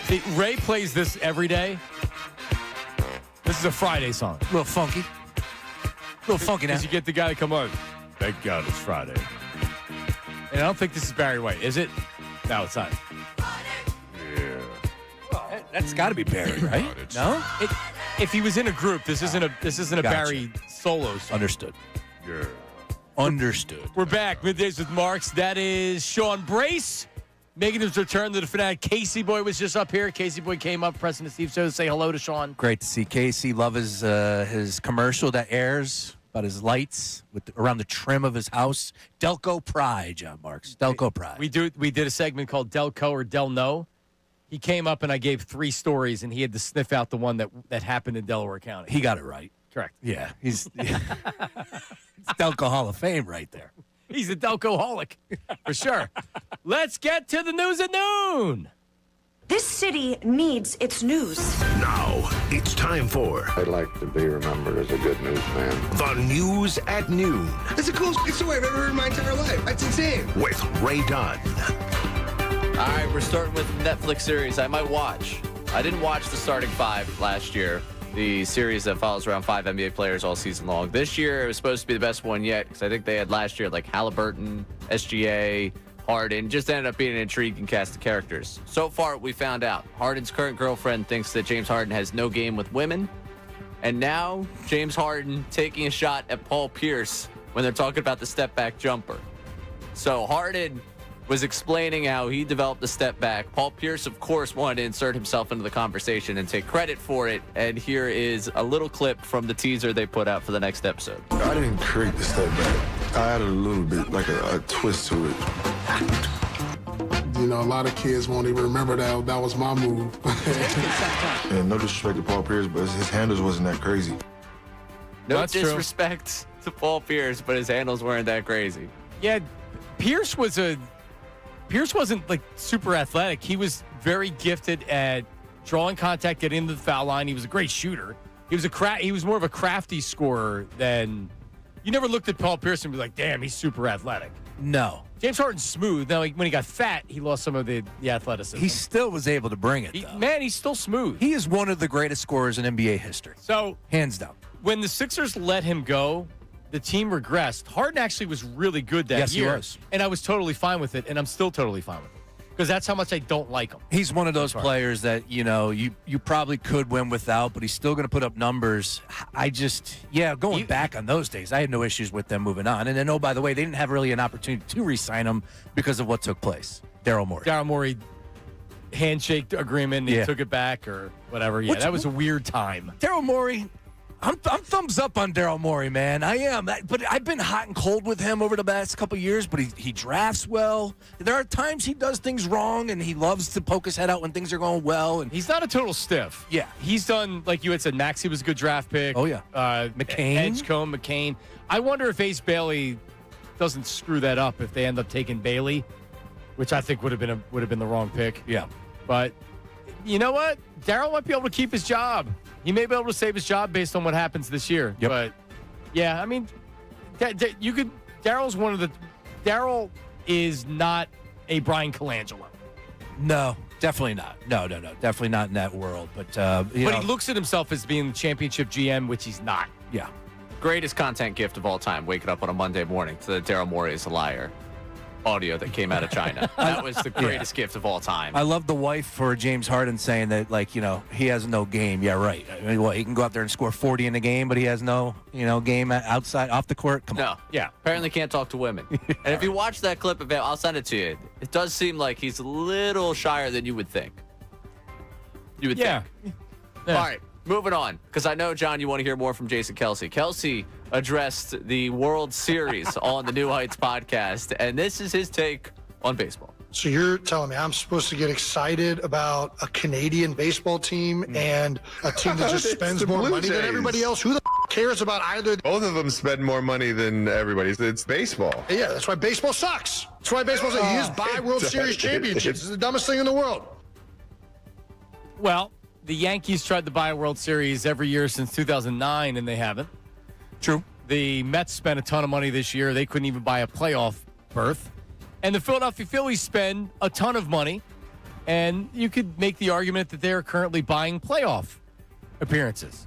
See, Ray plays this every day. This is a Friday song. A little funky. A little funky now. Because you get the guy to come on. Thank God it's Friday. And I don't think this is Barry White, is it? No, it's not. Yeah. Well, that's got to be Barry, right? No? If he was in a group, this isn't a Gotcha. Barry solo song. Understood. Yeah. Understood. We're back. Middays with Marks. That is Sean Brace making his return to the Fanatic. Casey Boy was just up here. Casey Boy came up, President Steve Show, to say hello to Sean. Great to see Casey. Love his commercial that airs about his lights around the trim of his house. Delco Pride, John Marks. Delco Pride. We did a segment called Delco or Del No. He came up and I gave 3 stories, and he had to sniff out the one that happened in Delaware County. He got it right. Correct. Yeah, it's Delco Hall of Fame right there. He's a Delcoholic, for sure. Let's get to the news at noon. This city needs its news. Now, it's time for I'd like to be remembered as a good newsman. the News at Noon That's the coolest story I've ever heard in my entire life. That's insane. with Ray Dunn. All right, we're starting with Netflix series I might watch. I didn't watch the Starting 5 last year, the series that follows around 5 NBA players all season long. This year, it was supposed to be the best one yet, because I think they had last year like Halliburton, SGA, Harden. Just ended up being an intriguing cast of characters. So far, we found out Harden's current girlfriend thinks that James Harden has no game with women. And now, James Harden taking a shot at Paul Pierce when they're talking about the step-back jumper. So Harden was explaining how he developed the step back. Paul Pierce, of course, wanted to insert himself into the conversation and take credit for it. And here is a little clip from the teaser they put out for the next episode. I didn't create the step back. I added a little bit, like a twist to it. You know, a lot of kids won't even remember that was my move. And no disrespect to Paul Pierce, but his handles wasn't that crazy. No That's true. disrespect to Paul Pierce, but his handles weren't that crazy. Yeah, Pierce wasn't like super athletic. He was very gifted at drawing contact, getting into the foul line. He was a great shooter. He was more of a crafty scorer than you never looked at Paul Pierce and be like, damn, he's super athletic. No. James Harden's smooth. Now, when he got fat, he lost some of the athleticism. He still was able to bring it, though. Man, he's still smooth. He is one of the greatest scorers in NBA history. So, hands down. When the Sixers let him go, the team regressed. Harden actually was really good that Yes, he year. was. And I was totally fine with it, and I'm still totally fine with it. Because that's how much I don't like him. He's one of those players that, you know, you probably could win without, but he's still going to put up numbers. Going back on those days, I had no issues with them moving on. And then, oh, by the way, they didn't have really an opportunity to re-sign him because of what took place. Daryl Morey handshake agreement, he took it back or whatever. Yeah, that was a weird time. Daryl Morey, I'm thumbs up on Daryl Morey, man. I am. But I've been hot and cold with him over the past couple of years, but he drafts well. There are times he does things wrong, and he loves to poke his head out when things are going well. And he's not a total stiff. Yeah. He's done, like you had said, Maxey was a good draft pick. Oh, yeah. McCain. Edgecombe, McCain. I wonder if Ace Bailey doesn't screw that up if they end up taking Bailey, which I think would have been the wrong pick. Yeah. But you know what? Daryl might be able to keep his job. He may be able to save his job based on what happens this year. Yep. But yeah, I mean, Daryl is not a Brian Colangelo. No, definitely not. No, definitely not in that world. But He looks at himself as being the championship GM, which he's not. Yeah. Greatest content gift of all time, waking up on a Monday morning to the Daryl Morey is a liar audio that came out of China. That was the greatest gift of all time. I love the wife for James Harden saying that, like, you know, he has no game. Yeah, right. I mean, what, he can go out there and score 40 in a game, but he has no, game outside, off the court? Come on. Yeah. Apparently can't talk to women. And if you watch that clip of him, I'll send it to you. It does seem like he's a little shyer than you would think. Yeah. All right, moving on, because I know, John, you want to hear more from Jason Kelce. Kelce addressed the World Series on the New Heights podcast, and this is his take on baseball. So you're telling me I'm supposed to get excited about a Canadian baseball team and a team that just spends more Blue money than Jays. everybody else? Who the cares about either? Both of them spend more money than everybody. It's baseball. Yeah, that's why baseball sucks. That's why baseball sucks. You just buy World Series championships. It's the dumbest thing in the world. Well, the Yankees tried to buy a World Series every year since 2009, and they haven't. True. The Mets spent a ton of money this year. They couldn't even buy a playoff berth. And the Philadelphia Phillies spend a ton of money, And you could make the argument that they're currently buying playoff appearances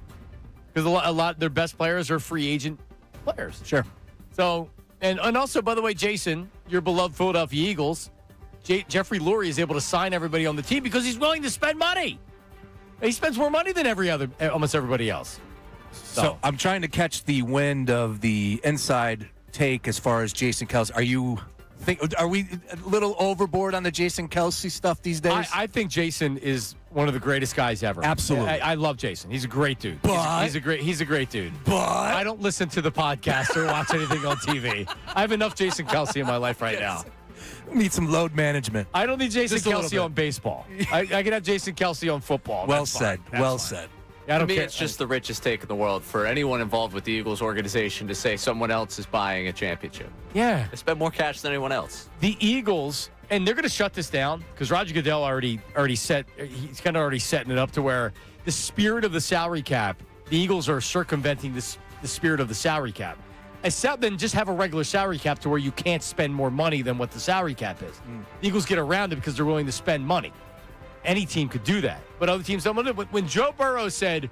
because a lot their best players are free agent players. Sure. So, and also, by the way, Jason, your beloved Philadelphia Eagles, Jeffrey Lurie is able to sign everybody on the team because he's willing to spend money. He spends more money than almost everybody else. So I'm trying to catch the wind of the inside take as far as Jason Kelce. Are we a little overboard on the Jason Kelce stuff these days? I think Jason is one of the greatest guys ever. Absolutely. I love Jason. He's a great dude. But he's a great dude. But I don't listen to the podcast or watch anything on TV. I have enough Jason Kelce in my life right now. Need some load management. I don't need Jason Kelce on baseball. I can have Jason Kelce on football. Well said. Well said. I don't To me, care. it's just the richest take in the world for anyone involved with the Eagles organization to say someone else is buying a championship. Yeah. They spend more cash than anyone else. The Eagles, and they're going to shut this down because Roger Goodell already set. He's kind of already setting it up to where the spirit of the salary cap. The Eagles are circumventing the spirit of the salary cap. Except then just have a regular salary cap to where you can't spend more money than what the salary cap is. The Eagles get around it because they're willing to spend money. Any team could do that, but other teams don't want to. When Joe Burrow said,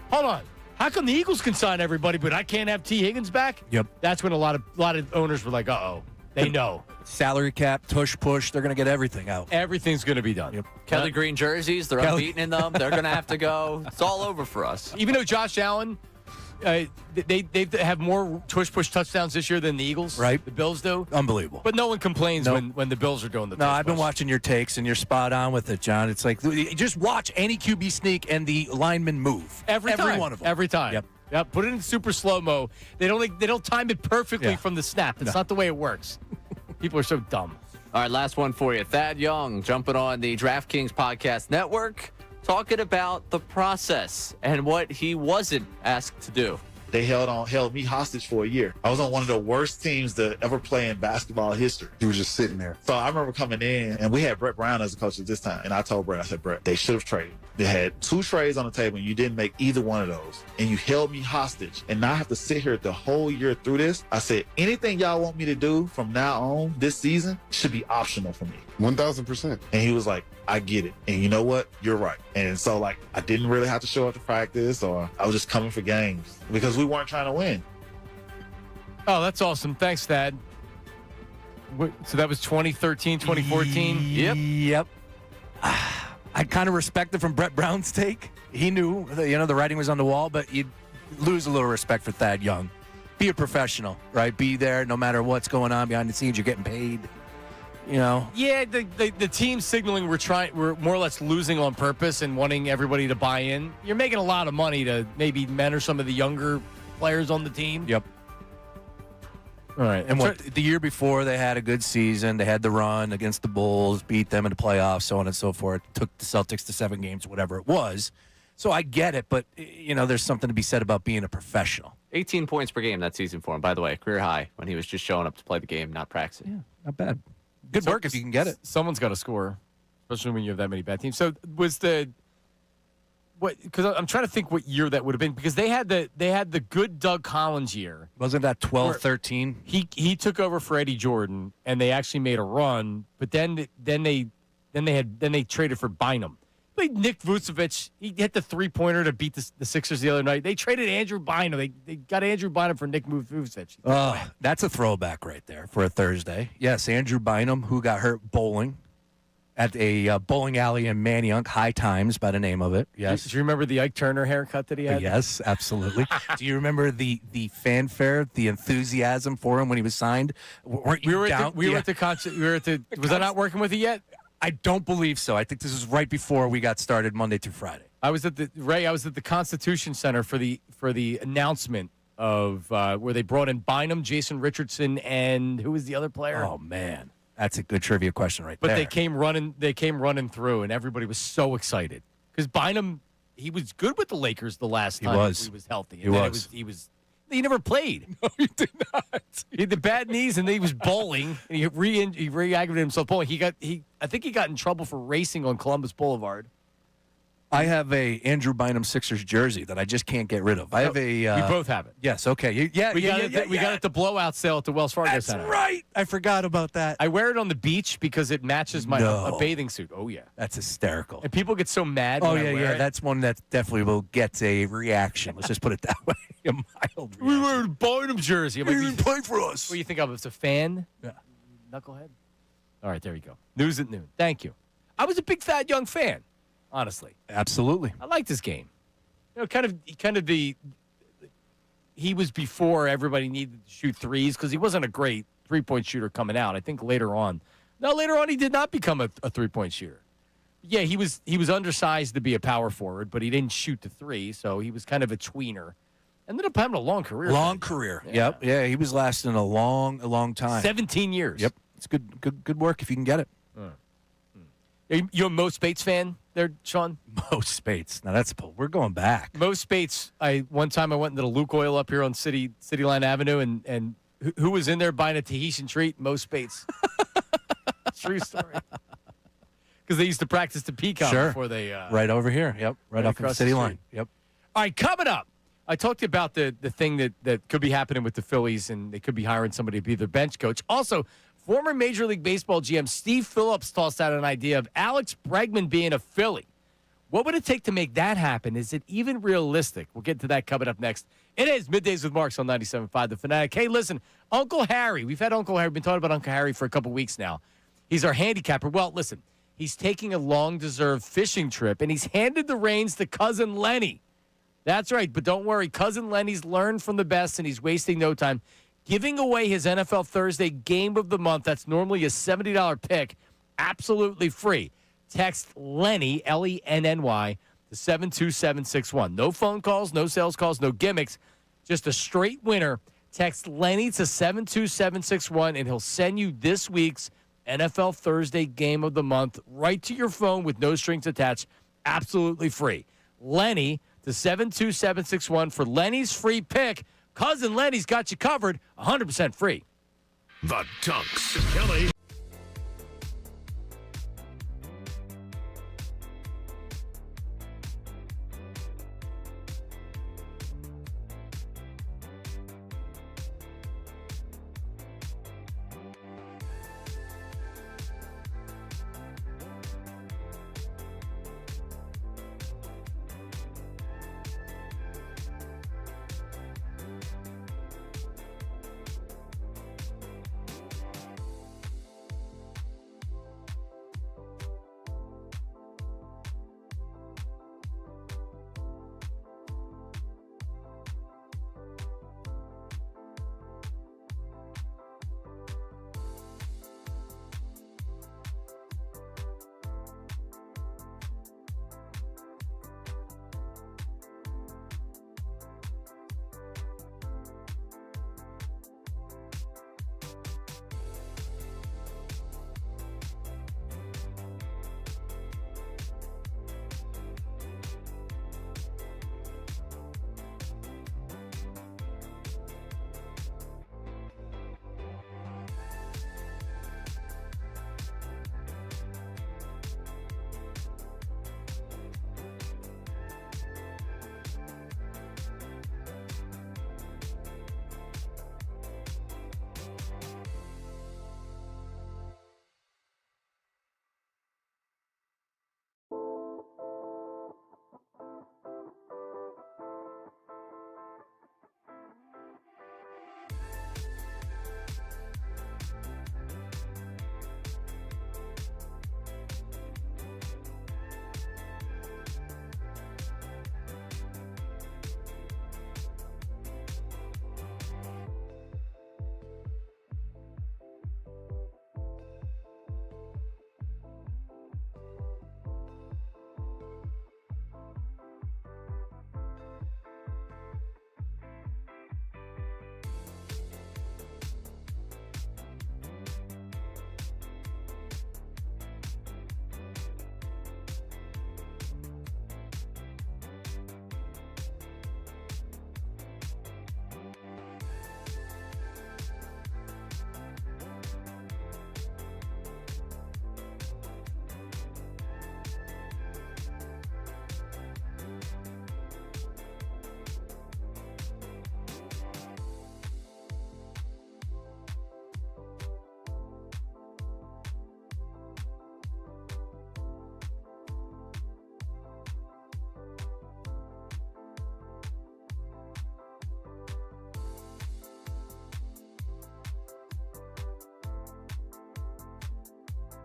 "Hold on, how come the Eagles can sign everybody, but I can't have T. Higgins back?" Yep. That's when a lot of owners were like, "Uh-oh." They know. Salary cap, tush push, they're going to get everything out. Everything's going to be done. Yep. Kelly Green jerseys, they're unbeaten in them. They're going to have to go. It's all over for us. Even though Josh Allen, they have more tush-push touchdowns this year than the Eagles. Right. The Bills do. Unbelievable. But no one complains when the Bills are doing the No, tush-push. I've been watching your takes, and you're spot on with it, John. It's like, just watch any QB sneak and the linemen move. Every one of them. Every time. Yep. Put it in super slow-mo. They don't time it perfectly from the snap. That's not the way it works. People are so dumb. All right, last one for you. Thad Young jumping on the DraftKings Podcast Network, talking about the process and what he wasn't asked to do. They held me hostage for a year. I was on one of the worst teams to ever play in basketball history. He was just sitting there. So I remember coming in, and we had Brett Brown as a coach at this time. And I told Brett, I said, Brett, they should have traded. They had 2 trades on the table, and you didn't make either one of those. And you held me hostage. And now I have to sit here the whole year through this. I said, anything y'all want me to do from now on this season should be optional for me. 1,000%. And he was like, I get it. And you know what? You're right. And so, I didn't really have to show up to practice, or I was just coming for games because we weren't trying to win. Oh, that's awesome. Thanks, Thad. So that was 2013, 2014? Yep. I kind of respected from Brett Brown's take. He knew, the writing was on the wall, but you'd lose a little respect for Thad Young. Be a professional, right? Be there no matter what's going on behind the scenes. You're getting paid. Yeah, the team signaling we're more or less losing on purpose and wanting everybody to buy in. You're making a lot of money to maybe mentor some of the younger players on the team. Yep. All right. And the year before, they had a good season. They had the run against the Bulls, beat them in the playoffs, so on and so forth. Took the Celtics to 7 games, whatever it was. So I get it, but, there's something to be said about being a professional. 18 points per game that season for him, by the way. Career high when he was just showing up to play the game, not practicing. Yeah, not bad. Good work if you can get it. Someone's got to score, especially when you have that many bad teams. So because I'm trying to think what year that would have been, because they had the good Doug Collins year. Wasn't that 12-13? He took over for Eddie Jordan, and they actually made a run. But then they traded for Bynum. Like Nick Vucevic, he hit the 3-pointer to beat the Sixers the other night. They traded Andrew Bynum. They got Andrew Bynum for Nick Vucevic. That's a throwback right there for a Thursday. Yes, Andrew Bynum, who got hurt bowling at a bowling alley in Manayunk, High Times by the name of it. Yes. Do you remember the Ike Turner haircut that he had? Yes, absolutely. Do you remember the fanfare, the enthusiasm for him when he was signed? Was I not working with you yet? I don't believe so. I think this was right before we got started Monday through Friday. I was at the Constitution Center for the announcement of where they brought in Bynum, Jason Richardson, and who was the other player? Oh man, that's a good trivia question there. But they came running through, and everybody was so excited because Bynum, he was good with the Lakers the last time he was healthy. He never played. No, he did not. He had the bad knees, and he was bowling, and he re-aggravated himself bowling. I think he got in trouble for racing on Columbus Boulevard. I have a Andrew Bynum Sixers jersey that I just can't get rid of. I have a. We both have it. Yes. Okay. We got it at the blowout sale at the Wells Fargo That's Center. right. I forgot about that. I wear it on the beach because it matches my a bathing suit. Oh yeah, that's hysterical. And people get so mad. Oh when I yeah, wear yeah. it. That's one that definitely will get a reaction. Let's just put it that way. A mild reaction. We wear a Bynum jersey. He didn't play for us. What do you think of? It's a fan. Yeah. Knucklehead. All right, there you go. News at noon. Thank you. I was a big fat young fan. Honestly, absolutely. I liked this game. You know, he was before everybody needed to shoot threes because he wasn't a great three-point shooter coming out. I think later on he did not become a three-point shooter. Yeah, he was undersized to be a power forward, but he didn't shoot the three, so he was kind of a tweener. Ended up having a long career. Long career. Yeah. Yep. Yeah, he was lasting a long time. 17 years. Yep. It's good work if you can get it. You a Mo Spates fan there, Sean? Mo Spates. Now we're going back. Mo Spates. One time I went into the Luke Oil up here on City Line Avenue, and who was in there buying a Tahitian treat? Mo Spates. True story. Because they used to practice the peacock before they. Right over here. Yep. Right up in the city line. Yep. All right, coming up. I talked to you about the thing that could be happening with the Phillies, and they could be hiring somebody to be their bench coach. Also, former Major League Baseball GM Steve Phillips tossed out an idea of Alex Bregman being a Philly. What would it take to make that happen? Is it even realistic? We'll get to that coming up next. It is Middays with Marks on 97.5 The Fanatic. Hey, listen, Uncle Harry. We've had Uncle Harry. We've been talking about Uncle Harry for a couple weeks now. He's our handicapper. Well, listen, he's taking a long-deserved fishing trip, and he's handed the reins to Cousin Lenny. That's right, but don't worry. Cousin Lenny's learned from the best, and he's wasting no time giving away his NFL Thursday game of the month. That's normally a $70 pick, absolutely free. Text Lenny, Lenny, to 72761. No phone calls, no sales calls, no gimmicks, just a straight winner. Text Lenny to 72761, and he'll send you this week's NFL Thursday game of the month right to your phone with no strings attached, absolutely free. Lenny to 72761 for Lenny's free pick. Cousin Lenny's got you covered, 100% free. The Dunks. Kelly.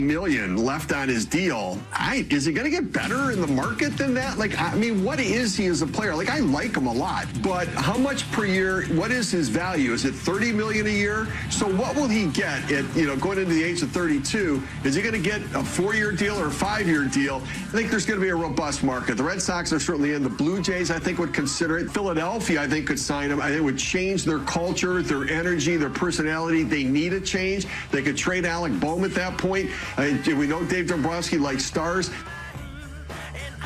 million left on his deal. Is he going to get better in the market than that? Like, I mean, what is he as a player? Like, I like him a lot, but how much per year? What is his value? Is it $30 million a year? So what will he get at, going into the age of 32? Is he going to get a 4-year deal or a 5-year deal? I think there's going to be a robust market. The Red Sox are certainly in. The Blue Jays, I think, would consider it. Philadelphia, I think, could sign him. I think it would change their culture, their energy, their personality. They need a change. They could trade Alec Boehm at that point. We know Dave Dombrowski likes stars.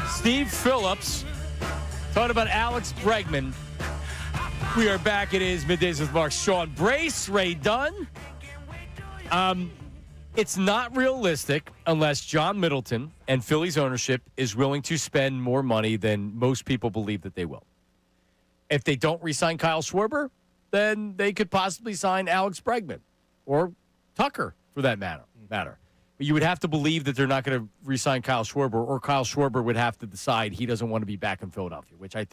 Steve Phillips talking about Alex Bregman. We are back. It is Middays with Mark. Sean Brace, Ray Dunn. It's not realistic unless John Middleton and Phillies ownership is willing to spend more money than most people believe that they will. If they don't re-sign Kyle Schwarber, then they could possibly sign Alex Bregman or Tucker, for that matter. But you would have to believe that they're not going to re-sign Kyle Schwarber, or Kyle Schwarber would have to decide he doesn't want to be back in Philadelphia, which I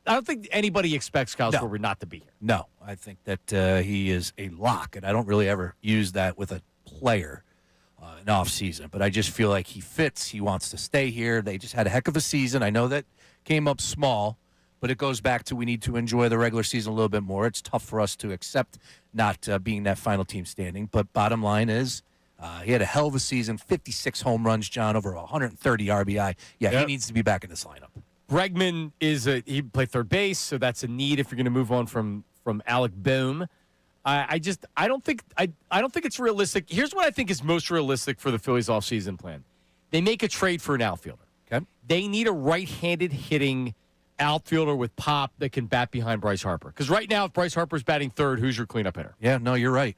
don't think anybody expects Kyle Schwarber not to be here. No, I think that he is a lock, and I don't really ever use that with a player in off-season, but I just feel like he fits. He wants to stay here. They just had a heck of a season. I know that came up small, but it goes back to we need to enjoy the regular season a little bit more. It's tough for us to accept not being that final team standing, but bottom line is he had a hell of a season, 56 home runs, John, over 130 RBI. Yeah, He needs to be back in this lineup. Bregman he played third base, so that's a need if you're going to move on from Alec Boehm. I don't think it's realistic. Here's what I think is most realistic for the Phillies offseason plan. They make a trade for an outfielder. Okay. They need a right-handed hitting outfielder with pop that can bat behind Bryce Harper. Because right now, if Bryce Harper's batting third, who's your cleanup hitter? Yeah, no, you're right.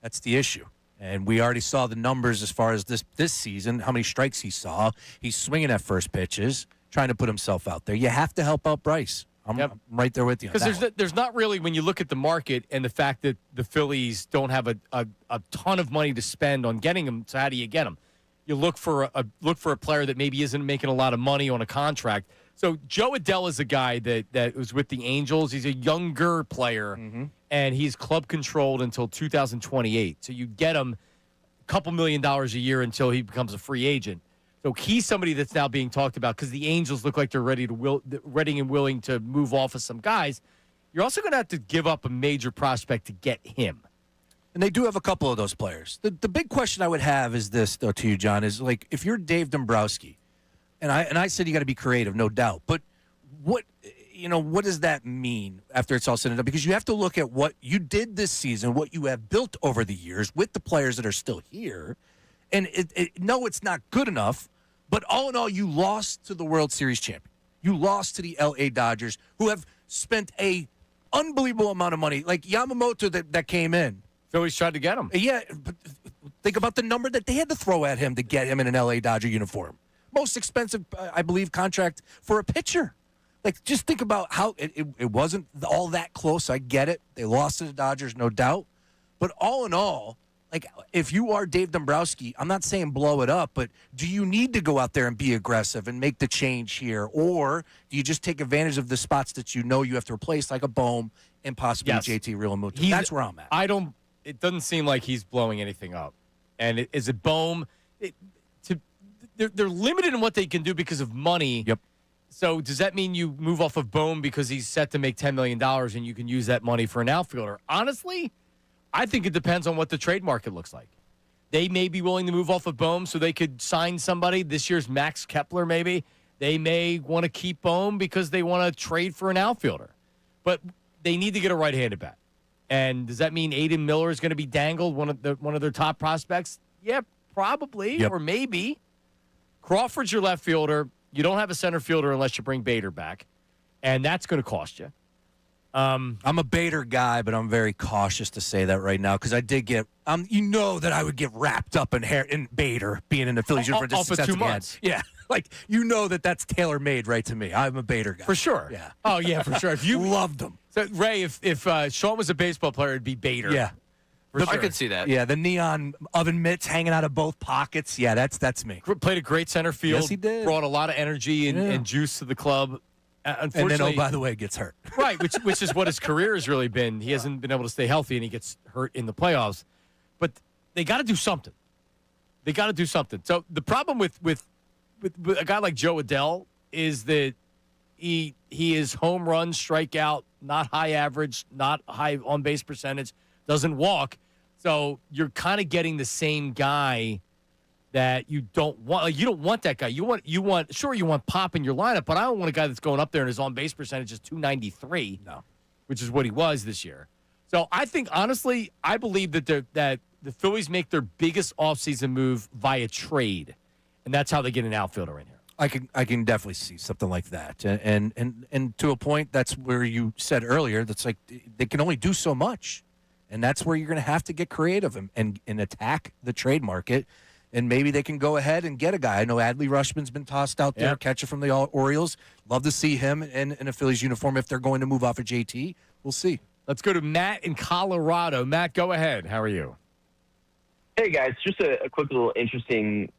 That's the issue. And we already saw the numbers as far as this season, how many strikes he saw. He's swinging at first pitches, trying to put himself out there. You have to help out Bryce. I'm right there with you. Because there's not really, when you look at the market and the fact that the Phillies don't have a ton of money to spend on getting him, so how do you get him? You look for a player that maybe isn't making a lot of money on a contract. So Joe Adell is a guy that was with the Angels. He's a younger player, and he's club controlled until 2028. So you get him a couple $1 million a year until he becomes a free agent. So he's somebody that's now being talked about because the Angels look like they're ready and willing to move off of some guys. You're also going to have to give up a major prospect to get him. And they do have a couple of those players. The big question I would have is this, though, to you, John, is like if you're Dave Dombrowski, and I said you got to be creative, no doubt, but what does that mean after it's all said and done? Because you have to look at what you did this season, what you have built over the years with the players that are still here. And no, it's not good enough, but all in all, you lost to the World Series champion. You lost to the L.A. Dodgers, who have spent a unbelievable amount of money. Like Yamamoto that came in. Phillies tried to get him. Yeah, but think about the number that they had to throw at him to get him in an L.A. Dodger uniform. Most expensive, I believe, contract for a pitcher. Like, just think about how it wasn't all that close. I get it. They lost to the Dodgers, no doubt. But all in all, like, if you are Dave Dombrowski, I'm not saying blow it up, but do you need to go out there and be aggressive and make the change here? Or do you just take advantage of the spots that you know you have to replace, like a Boehm and possibly JT Realmuto? That's where I'm at. It doesn't seem like he's blowing anything up. And is it Boehm? They're limited in what they can do because of money. Yep. So does that mean you move off of Boehm because he's set to make $10 million and you can use that money for an outfielder? Honestly, I think it depends on what the trade market looks like. They may be willing to move off of Boehm so they could sign somebody. This year's Max Kepler, maybe. They may want to keep Boehm because they want to trade for an outfielder. But they need to get a right-handed bat. And does that mean Aiden Miller is going to be dangled, one of their top prospects? Yeah, probably, or maybe. Crawford's your left fielder. You don't have a center fielder unless you bring Bader back, and that's going to cost you. I'm a Bader guy, but I'm very cautious to say that right now because I did get that I would get wrapped up in Bader being in the Phillies uniform off of 2 months. Yeah, like that's tailor-made right to me. I'm a Bader guy. For sure. Yeah. Oh, yeah, for sure. If you loved him. So, Ray, if Sean was a baseball player, it'd be Bader. Yeah. I could see that. Yeah, the neon oven mitts hanging out of both pockets. Yeah, that's me. Played a great center field. Yes, he did. Brought a lot of energy and juice to the club. Unfortunately, and then, by the way, gets hurt. Right, which is what his career has really been. He hasn't been able to stay healthy, and he gets hurt in the playoffs. But they got to do something. They got to do something. So the problem with a guy like Joe Adele is that he is home run, strikeout, not high average, not high on base percentage, doesn't walk. So you're kind of getting the same guy that you don't want. Like, you don't want that guy. You want Pop in your lineup, but I don't want a guy that's going up there and his on base percentage is 293. No, which is what he was this year. So I think, honestly, I believe that the Phillies make their biggest offseason move via trade, and that's how they get an outfielder in here. I can definitely see something like that, and to a point, that's where you said earlier. That's like they can only do so much, and that's where you're going to have to get creative and attack the trade market. And maybe they can go ahead and get a guy. I know Adley Rutschman's been tossed out there, catcher from the Orioles. Love to see him in a Phillies uniform if they're going to move off of JT. We'll see. Let's go to Matt in Colorado. Matt, go ahead. How are you? Hey, guys. Just a quick little interesting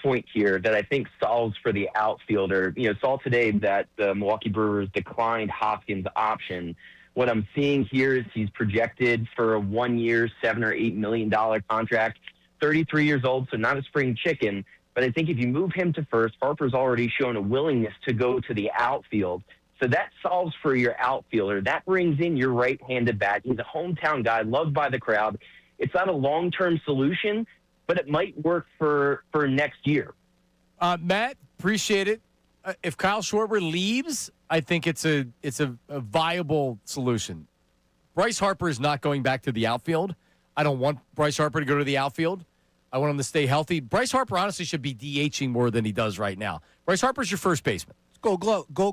point here that I think solves for the outfielder. Saw today that the Milwaukee Brewers declined Hoskins' option. What I'm seeing here is he's projected for a 1-year, $7 or $8 million contract. 33 years old, so not a spring chicken. But I think if you move him to first, Harper's already shown a willingness to go to the outfield. So that solves for your outfielder. That brings in your right-handed bat. He's a hometown guy, loved by the crowd. It's not a long-term solution, but it might work for next year. Matt, appreciate it. If Kyle Schwarber leaves, I think it's a viable solution. Bryce Harper is not going back to the outfield. I don't want Bryce Harper to go to the outfield. I want him to stay healthy. Bryce Harper honestly should be DHing more than he does right now. Bryce Harper's your first baseman. Gold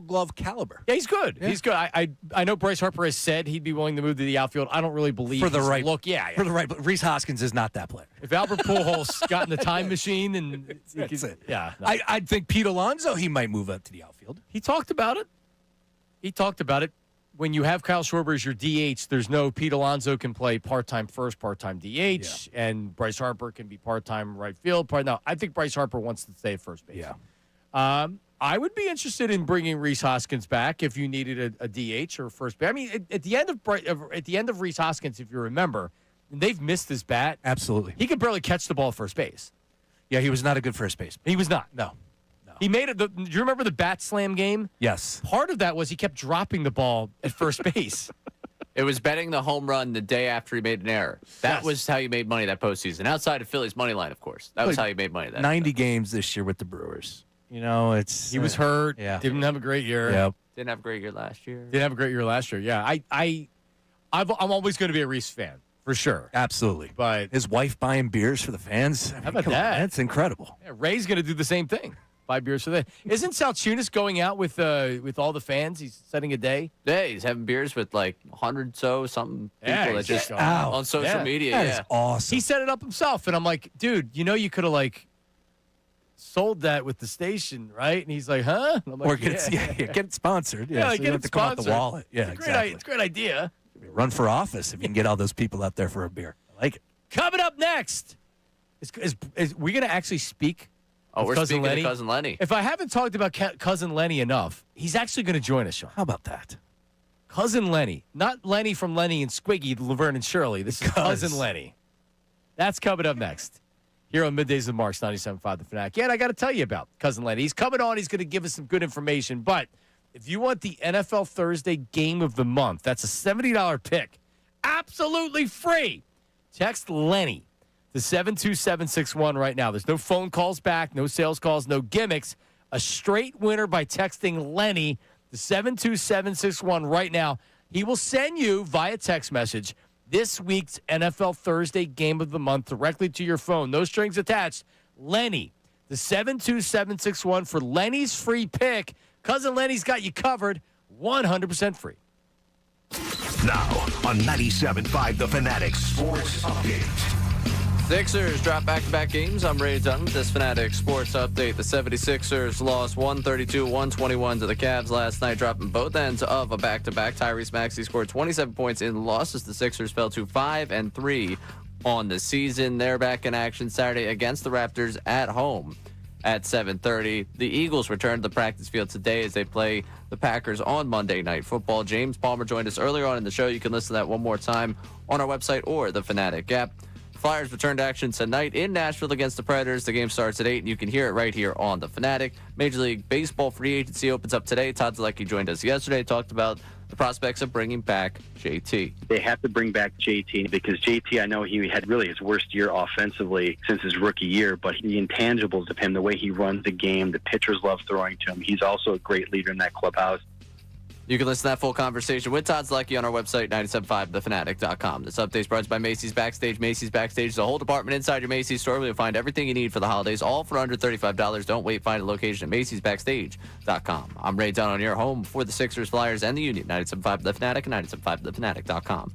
glove caliber. Yeah, he's good. Yeah. He's good. I know Bryce Harper has said he'd be willing to move to the outfield. I don't really believe For the right look. Yeah, For the right. But Rhys Hoskins is not that player. If Albert Pujols got in the time machine and That's it. Yeah, no. I'd think Pete Alonso, he might move up to the outfield. He talked about it. When you have Kyle Schwarber as your DH, there's no Pete Alonso can play part-time first, part-time DH, and Bryce Harper can be part-time right field. No, I think Bryce Harper wants to stay at first base. Yeah. I would be interested in bringing Rhys Hoskins back if you needed a DH or first base. I mean, at the end of Rhys Hoskins, if you remember, they've missed his bat. Absolutely. He could barely catch the ball at first base. Yeah, he was not a good first baseman. He was not. No. He made it. Do you remember the bat slam game? Yes. Part of that was he kept dropping the ball at first base. It was betting the home run the day after he made an error. That was how you made money that postseason. Outside of Phillies' money line, of course. That was how you made money that 90 games this year with the Brewers. He was hurt. Yeah. Didn't have a great year. Yep. Didn't have a great year last year. Didn't have a great year last year. Yeah. I'm always going to be a Rhys fan for sure. Absolutely. But his wife buying beers for the fans. How about that? That's incredible. Yeah, Ray's going to do the same thing. Buy beers for that. Isn't Salciunas going out with all the fans? He's setting a day. Yeah, he's having beers with like 100 something people that just out on social media. That is awesome. He set it up himself, and I'm like, dude, you could have sold that with the station, right? And he's like, huh? And I'm like, Or get it sponsored. Yeah, so get you have it to come out sponsored. the wallet. Yeah, it's exactly. It's a great idea. Run for office if you can get all those people out there for a beer. I like it. Coming up next, is we going to actually speak? Oh, we're Cousin speaking Lenny? to Cousin Lenny. If I haven't talked about Cousin Lenny enough, he's actually going to join us, Sean. How about that? Cousin Lenny. Not Lenny from Lenny and Squiggy, Laverne and Shirley. This is Cousin Lenny. That's coming up next here on Middays with Marks, 97.5 The Fanatic. Yeah, and I got to tell you about Cousin Lenny. He's coming on. He's going to give us some good information. But if you want the NFL Thursday Game of the Month, that's a $70 pick. Absolutely free. Text Lenny to 72761 right now. There's no phone calls back, no sales calls, no gimmicks. A straight winner by texting Lenny to 72761 right now. He will send you via text message this week's NFL Thursday Game of the Month directly to your phone. No strings attached. Lenny to 72761 for Lenny's free pick. Cousin Lenny's got you covered, 100% free. Now on 97.5 The Fanatic Sports Update. Sixers drop back-to-back games. I'm Ray Dunn with this Fanatic Sports Update. The 76ers lost 132-121 to the Cavs last night, dropping both ends of a back-to-back. Tyrese Maxey scored 27 points in the losses. The Sixers fell to 5-3 on the season. They're back in action Saturday against the Raptors at home at 7:30. The Eagles return to the practice field today as they play the Packers on Monday Night Football. James Palmer joined us earlier on in the show. You can listen to that one more time on our website or the Fanatic app. Flyers return to action tonight in Nashville against the Predators. The game starts at 8, and you can hear it right here on The Fanatic. Major League Baseball free agency opens up today. Todd Zalecki joined us yesterday, talked about the prospects of bringing back JT. They have to bring back JT because JT, I know he had really his worst year offensively since his rookie year, but the intangibles of him, the way he runs the game, the pitchers love throwing to him. He's also a great leader in that clubhouse. You can listen to that full conversation with Todd Zalecki on our website, 975thefanatic.com. This update is brought to you by Macy's Backstage. Macy's Backstage is a whole department inside your Macy's store where you'll find everything you need for the holidays, all for under $35. Don't wait. Find a location at macy'sbackstage.com. I'm Ray Dunn on your home for the Sixers, Flyers, and the Union. 975 The Fanatic and 975thefanatic.com.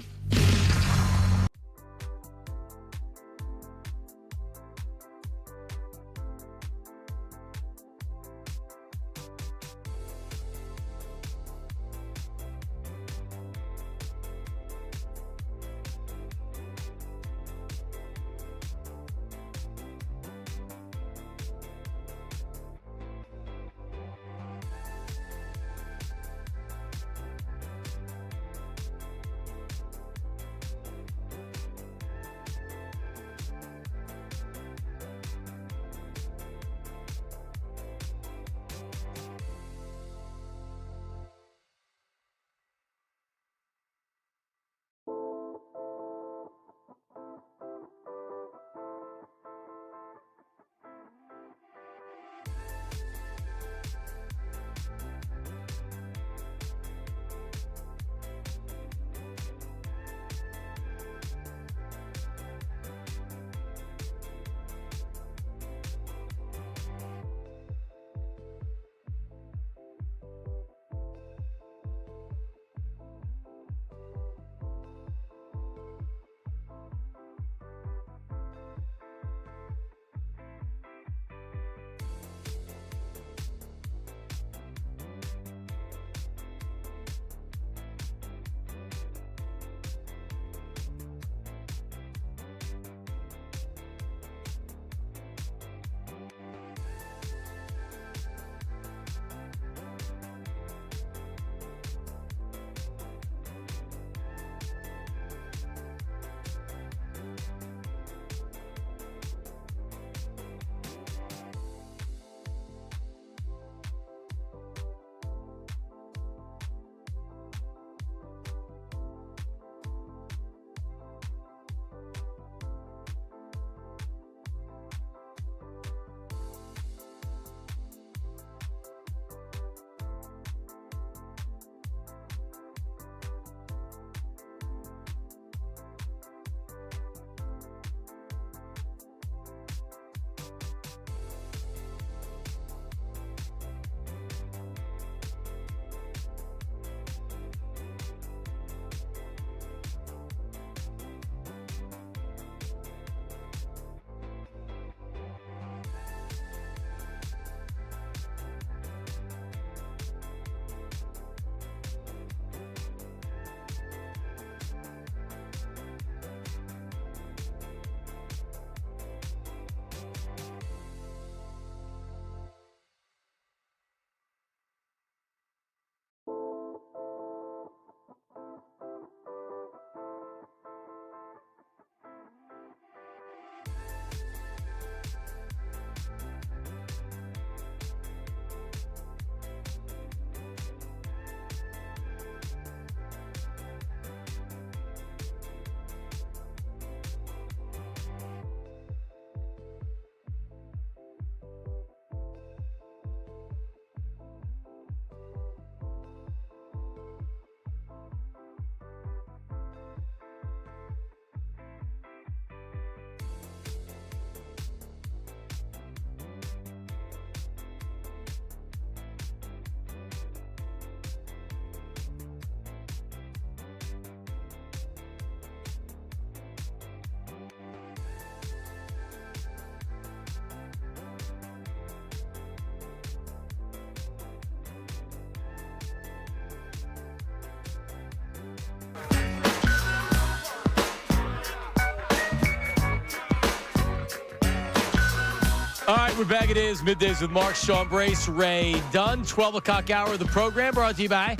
All right, we're back. It is Middays with Mark, Sean Brace, Ray Dunn. 12 o'clock hour of the program brought to you by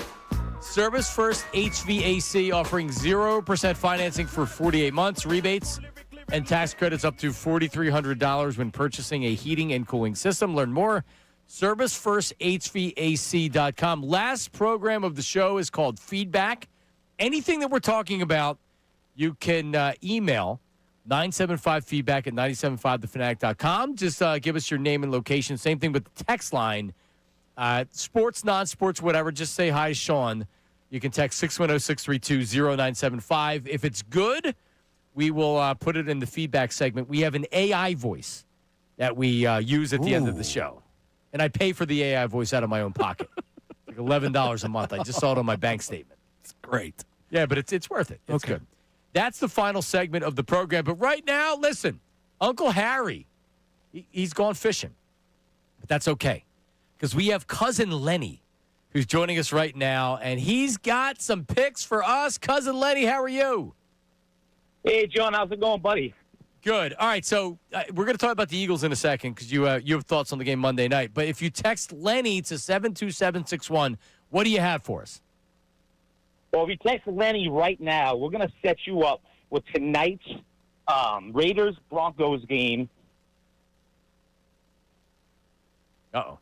Service First HVAC, offering 0% financing for 48 months. Rebates and tax credits up to $4,300 when purchasing a heating and cooling system. Learn more. ServiceFirstHVAC.com. Last program of the show is called Feedback. Anything that we're talking about, you can email 975feedback at 975thefanatic.com. Just give us your name and location. Same thing with the text line. Sports, non-sports, whatever. Just say hi, Sean. You can text 610-632-0975. If it's good, we will put it in the feedback segment. We have an AI voice that we use at the end of the show. And I pay for the AI voice out of my own pocket. Like $11 a month. I just saw it on my bank statement. It's great. Yeah, but it's worth it. It's good. That's the final segment of the program. But right now, listen, Uncle Harry, he's gone fishing. But that's okay, because we have Cousin Lenny, who's joining us right now, and he's got some picks for us. Cousin Lenny, how are you? Hey, John, how's it going, buddy? Good. All right, so we're going to talk about the Eagles in a second because you have thoughts on the game Monday night. But if you text Lenny to 72761, what do you have for us? Well, if you text Lenny right now, we're going to set you up with tonight's Raiders-Broncos game. Uh-oh.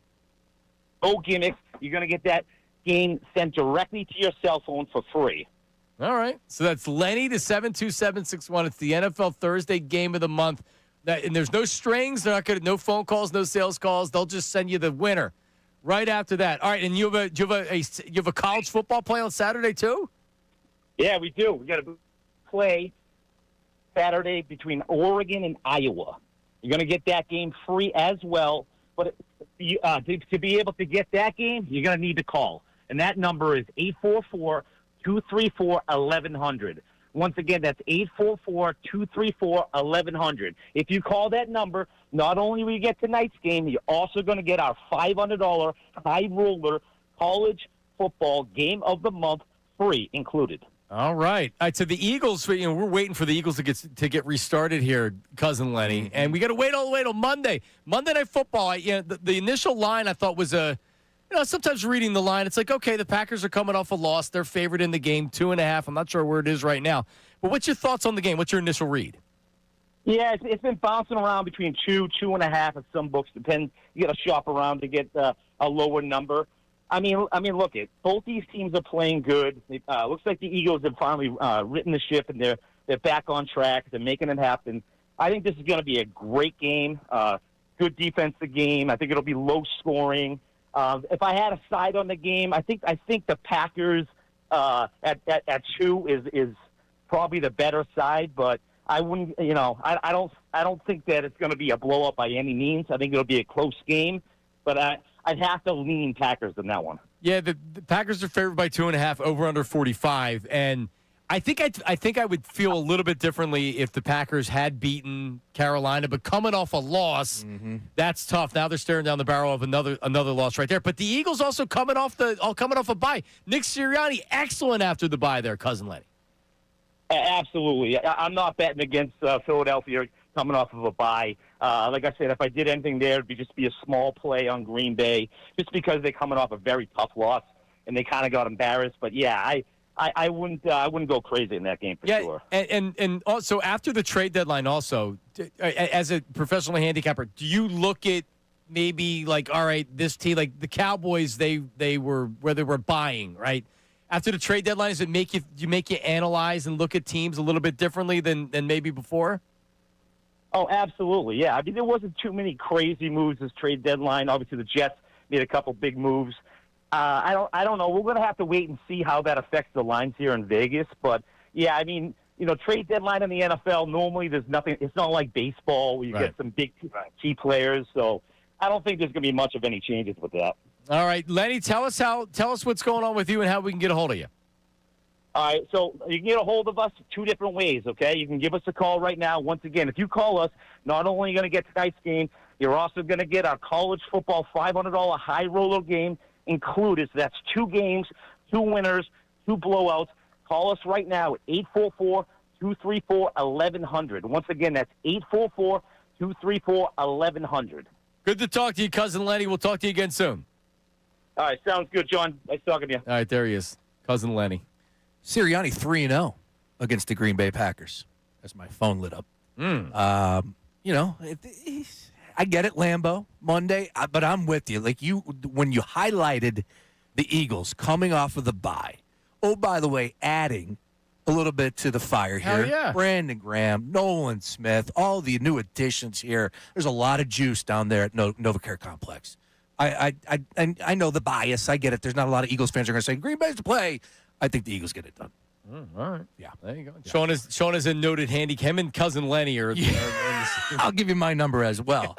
No gimmicks. You're going to get that game sent directly to your cell phone for free. All right. So that's Lenny to 72761. It's the NFL Thursday game of the month. And there's no strings. They're not no phone calls, no sales calls. They'll just send you the winner right after that. All right. And you have a college football play on Saturday too? Yeah, we do. We got to play Saturday between Oregon and Iowa. You're going to get that game free as well. But to be able to get that game, you're going to need to call. And that number is 844-234-1100. Once again, that's 844-234-1100. If you call that number, not only will you get tonight's game, you're also going to get our $500 high roller college football game of the month free included. All right. All right. So the Eagles, we're waiting for the Eagles to get restarted here, Cousin Lenny, and we got to wait all the way till Monday. Monday Night Football. The initial line I thought was sometimes reading the line, it's like, okay, the Packers are coming off a loss. They're favored in the game, 2.5. I'm not sure where it is right now. But what's your thoughts on the game? What's your initial read? Yeah, it's been bouncing around between 2.5 at some books. Depends. You got to shop around to get a lower number. I mean, look, both these teams are playing good. Looks like the Eagles have finally written the ship, and they're back on track. They're making it happen. I think this is going to be a great game. Good defensive game. I think it'll be low scoring. If I had a side on the game, I think the Packers at 2 is probably the better side, but I wouldn't. I don't think that it's going to be a blow up by any means. I think it'll be a close game, but I'd have to lean Packers in that one. Yeah, the Packers are favored by 2.5, over under 45, and I think I would feel a little bit differently if the Packers had beaten Carolina, but coming off a loss, that's tough. Now they're staring down the barrel of another loss right there. But the Eagles also coming off a bye. Nick Sirianni, excellent after the bye there, Cousin Lenny. Absolutely. I'm not betting against Philadelphia coming off of a bye. Like I said, if I did anything there, it would just be a small play on Green Bay, just because they're coming off a very tough loss and they kind of got embarrassed. But yeah, I wouldn't go crazy in that game for sure. And also after the trade deadline, also as a professional handicapper, do you look at maybe like, all right, this team, like the Cowboys, they were where they were buying, right? After the trade deadline, does it make you analyze and look at teams a little bit differently than maybe before? Oh, absolutely, yeah. I mean, there wasn't too many crazy moves this trade deadline. Obviously, the Jets made a couple big moves. I don't know. We're going to have to wait and see how that affects the lines here in Vegas. But yeah, I mean, trade deadline in the NFL, normally there's nothing. It's not like baseball where you get some big key players. So I don't think there's going to be much of any changes with that. All right, Lenny, tell us what's going on with you and how we can get a hold of you. All right, so you can get a hold of us 2 different ways, okay? You can give us a call right now. Once again, if you call us, not only are you going to get tonight's game, you're also going to get our college football $500 high roller game included. So that's 2 games, 2 winners, 2 blowouts. Call us right now at 844-234-1100. Once again, that's 844-234-1100. Good to talk to you, Cousin Lenny. We'll talk to you again soon. All right, sounds good, John. Nice talking to you. All right, there he is, Cousin Lenny. Sirianni 3-0 against the Green Bay Packers. As my phone lit up. I get it, Lambeau, Monday, but I'm with you. Like when you highlighted the Eagles coming off of the bye. Oh, by the way, adding a little bit to the fire here. Hell yeah. Brandon Graham, Nolan Smith, all the new additions here. There's a lot of juice down there at NovaCare Complex. I know the bias. I get it. There's not a lot of Eagles fans who are going to say, Green Bay's to play. I think the Eagles get it done. All right. Yeah. There you go. Yeah. Sean is a noted handicap. Him and cousin Lenny are. I'll give you my number as well.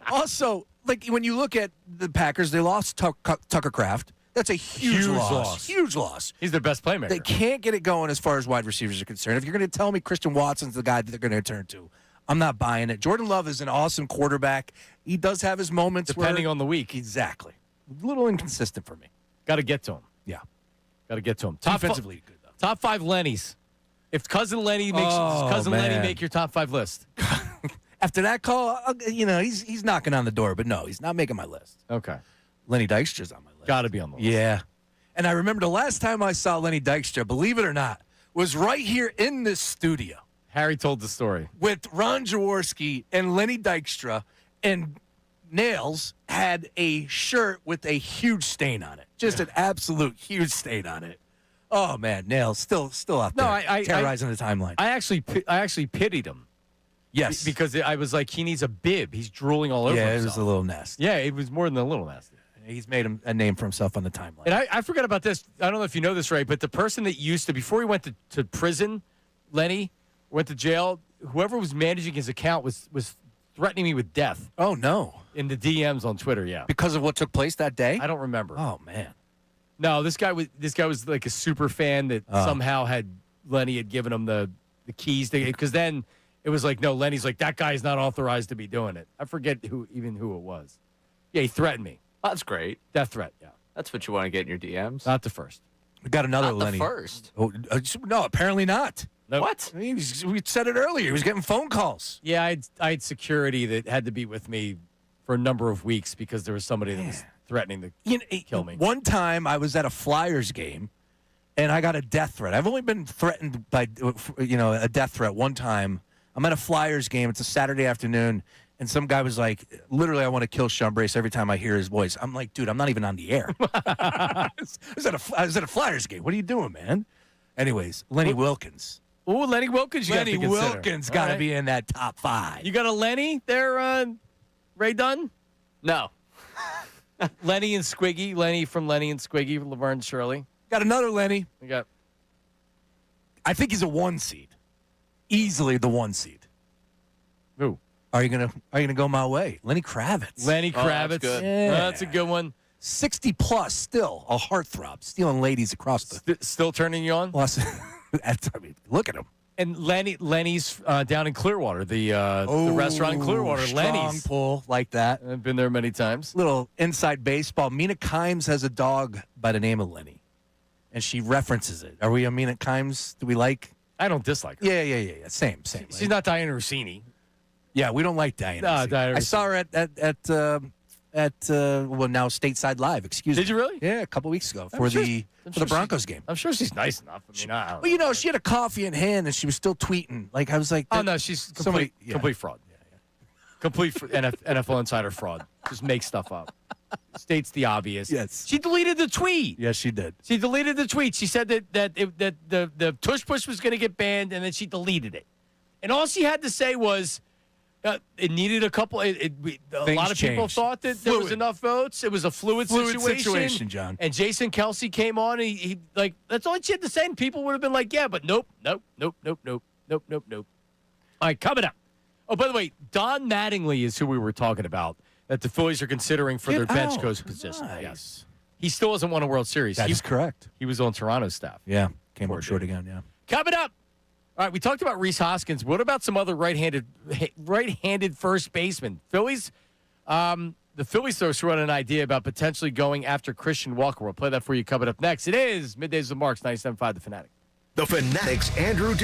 Also, like when you look at the Packers, they lost Tucker Kraft. That's a huge loss. Huge loss. He's their best playmaker. They can't get it going as far as wide receivers are concerned. If you're going to tell me Christian Watson's the guy that they're going to turn to, I'm not buying it. Jordan Love is an awesome quarterback. He does have his moments depending on the week. Exactly. A little inconsistent for me. Got to get to him. Yeah. Got to get to him. Defensively good, though. Top 5 Lenny's. If cousin Lenny makes Lenny make your top 5 list. After that call, he's knocking on the door, but no, he's not making my list. Okay. Lenny Dykstra's on my list. Got to be on the list. Yeah. And I remember the last time I saw Lenny Dykstra, believe it or not, was right here in this studio. Harry told the story. With Ron Jaworski and Lenny Dykstra, and Nails had a shirt with a huge stain on it. Just an absolute huge stain on it. Oh, man, Nails still out there terrorizing the timeline. I actually pitied him. Yes. Because I was like, he needs a bib. He's drooling all over himself. Yeah, it was a little nasty. Yeah, it was more than a little nasty. He's made a name for himself on the timeline. And I forgot about this. I don't know if you know this, right, but the person that used to, before he went to prison, Lenny went to jail, whoever was managing his account was threatening me with death. Oh, no. In the DMs on Twitter, yeah. Because of what took place that day? I don't remember. Oh, man. No, this guy was like a super fan that somehow Lenny had given him the keys. Because then it was like, no, Lenny's like, that guy's not authorized to be doing it. I forget who it was. Yeah, he threatened me. That's great. Death threat, yeah. That's what you want to get in your DMs. Not the first. We got another Not Lenny. the first. Oh, no, apparently not. Nope. What? We said it earlier. He was getting phone calls. Yeah, I had security that had to be with me for a number of weeks because there was somebody that was threatening to kill me. One time I was at a Flyers game, and I got a death threat. I've only been threatened by a death threat one time. I'm at a Flyers game. It's a Saturday afternoon. And some guy was like, literally, I want to kill Sean Brace every time I hear his voice. I'm like, dude, I'm not even on the air. I was at a Flyers game. What are you doing, man? Anyways, Lenny Wilkins. Oh, Lenny Wilkins. Lenny Wilkins got to be in that top 5. You got a Lenny there, Ray Dunn? No. Lenny and Squiggy. Lenny from Lenny and Squiggy, Laverne Shirley. Got another Lenny. I think he's a 1 seed. Easily the 1 seed. Who? Are you gonna go my way? Lenny Kravitz. Lenny Kravitz. That's good. Yeah. That's a good one. 60 plus, still a heartthrob, stealing ladies across the. Still turning you on? Look at him. And Lenny's down in Clearwater, the restaurant in Clearwater. Strong Lenny's pull like that. I've been there many times. Little inside baseball. Mina Kimes has a dog by the name of Lenny, and she references it. Are we a Mina Kimes? Do we like? I don't dislike her. Yeah. Same. She's not Diana Rossini. Yeah, we don't like Diana. No, Diana. I saw her at now Stateside Live. Excuse me. Did you really? Yeah, a couple weeks ago for the Broncos game. I'm sure she's nice enough. I mean, I don't well, you know, she had a coffee in hand and she was still tweeting. Like I was like, oh no, she's complete fraud. Yeah. Complete NFL insider fraud. Just make stuff up. States the obvious. Yes. She deleted the tweet. Yes, she did. She deleted the tweet. She said that the tush push was going to get banned, and then she deleted it. And all she had to say was. It needed a couple. A lot of people thought that there was enough votes. It was a fluid situation, John. And Jason Kelsey came on, and he like that's all she had to say. And people would have been like, "Yeah, but nope." All right, coming up. Oh, by the way, Don Mattingly is who we were talking about that the Phillies are considering for their bench coach position. Nice. Yes, he still hasn't won a World Series. That is correct. He was on Toronto's staff. Yeah, came up short again. Yeah, coming up. All right, we talked about Rhys Hoskins. What about some other right-handed first baseman? Phillies, the Phillies threw out an idea about potentially going after Christian Walker. We'll play that for you coming up next. It is Middays with Marks, 97.5 The Fanatic. The Fanatic's Andrew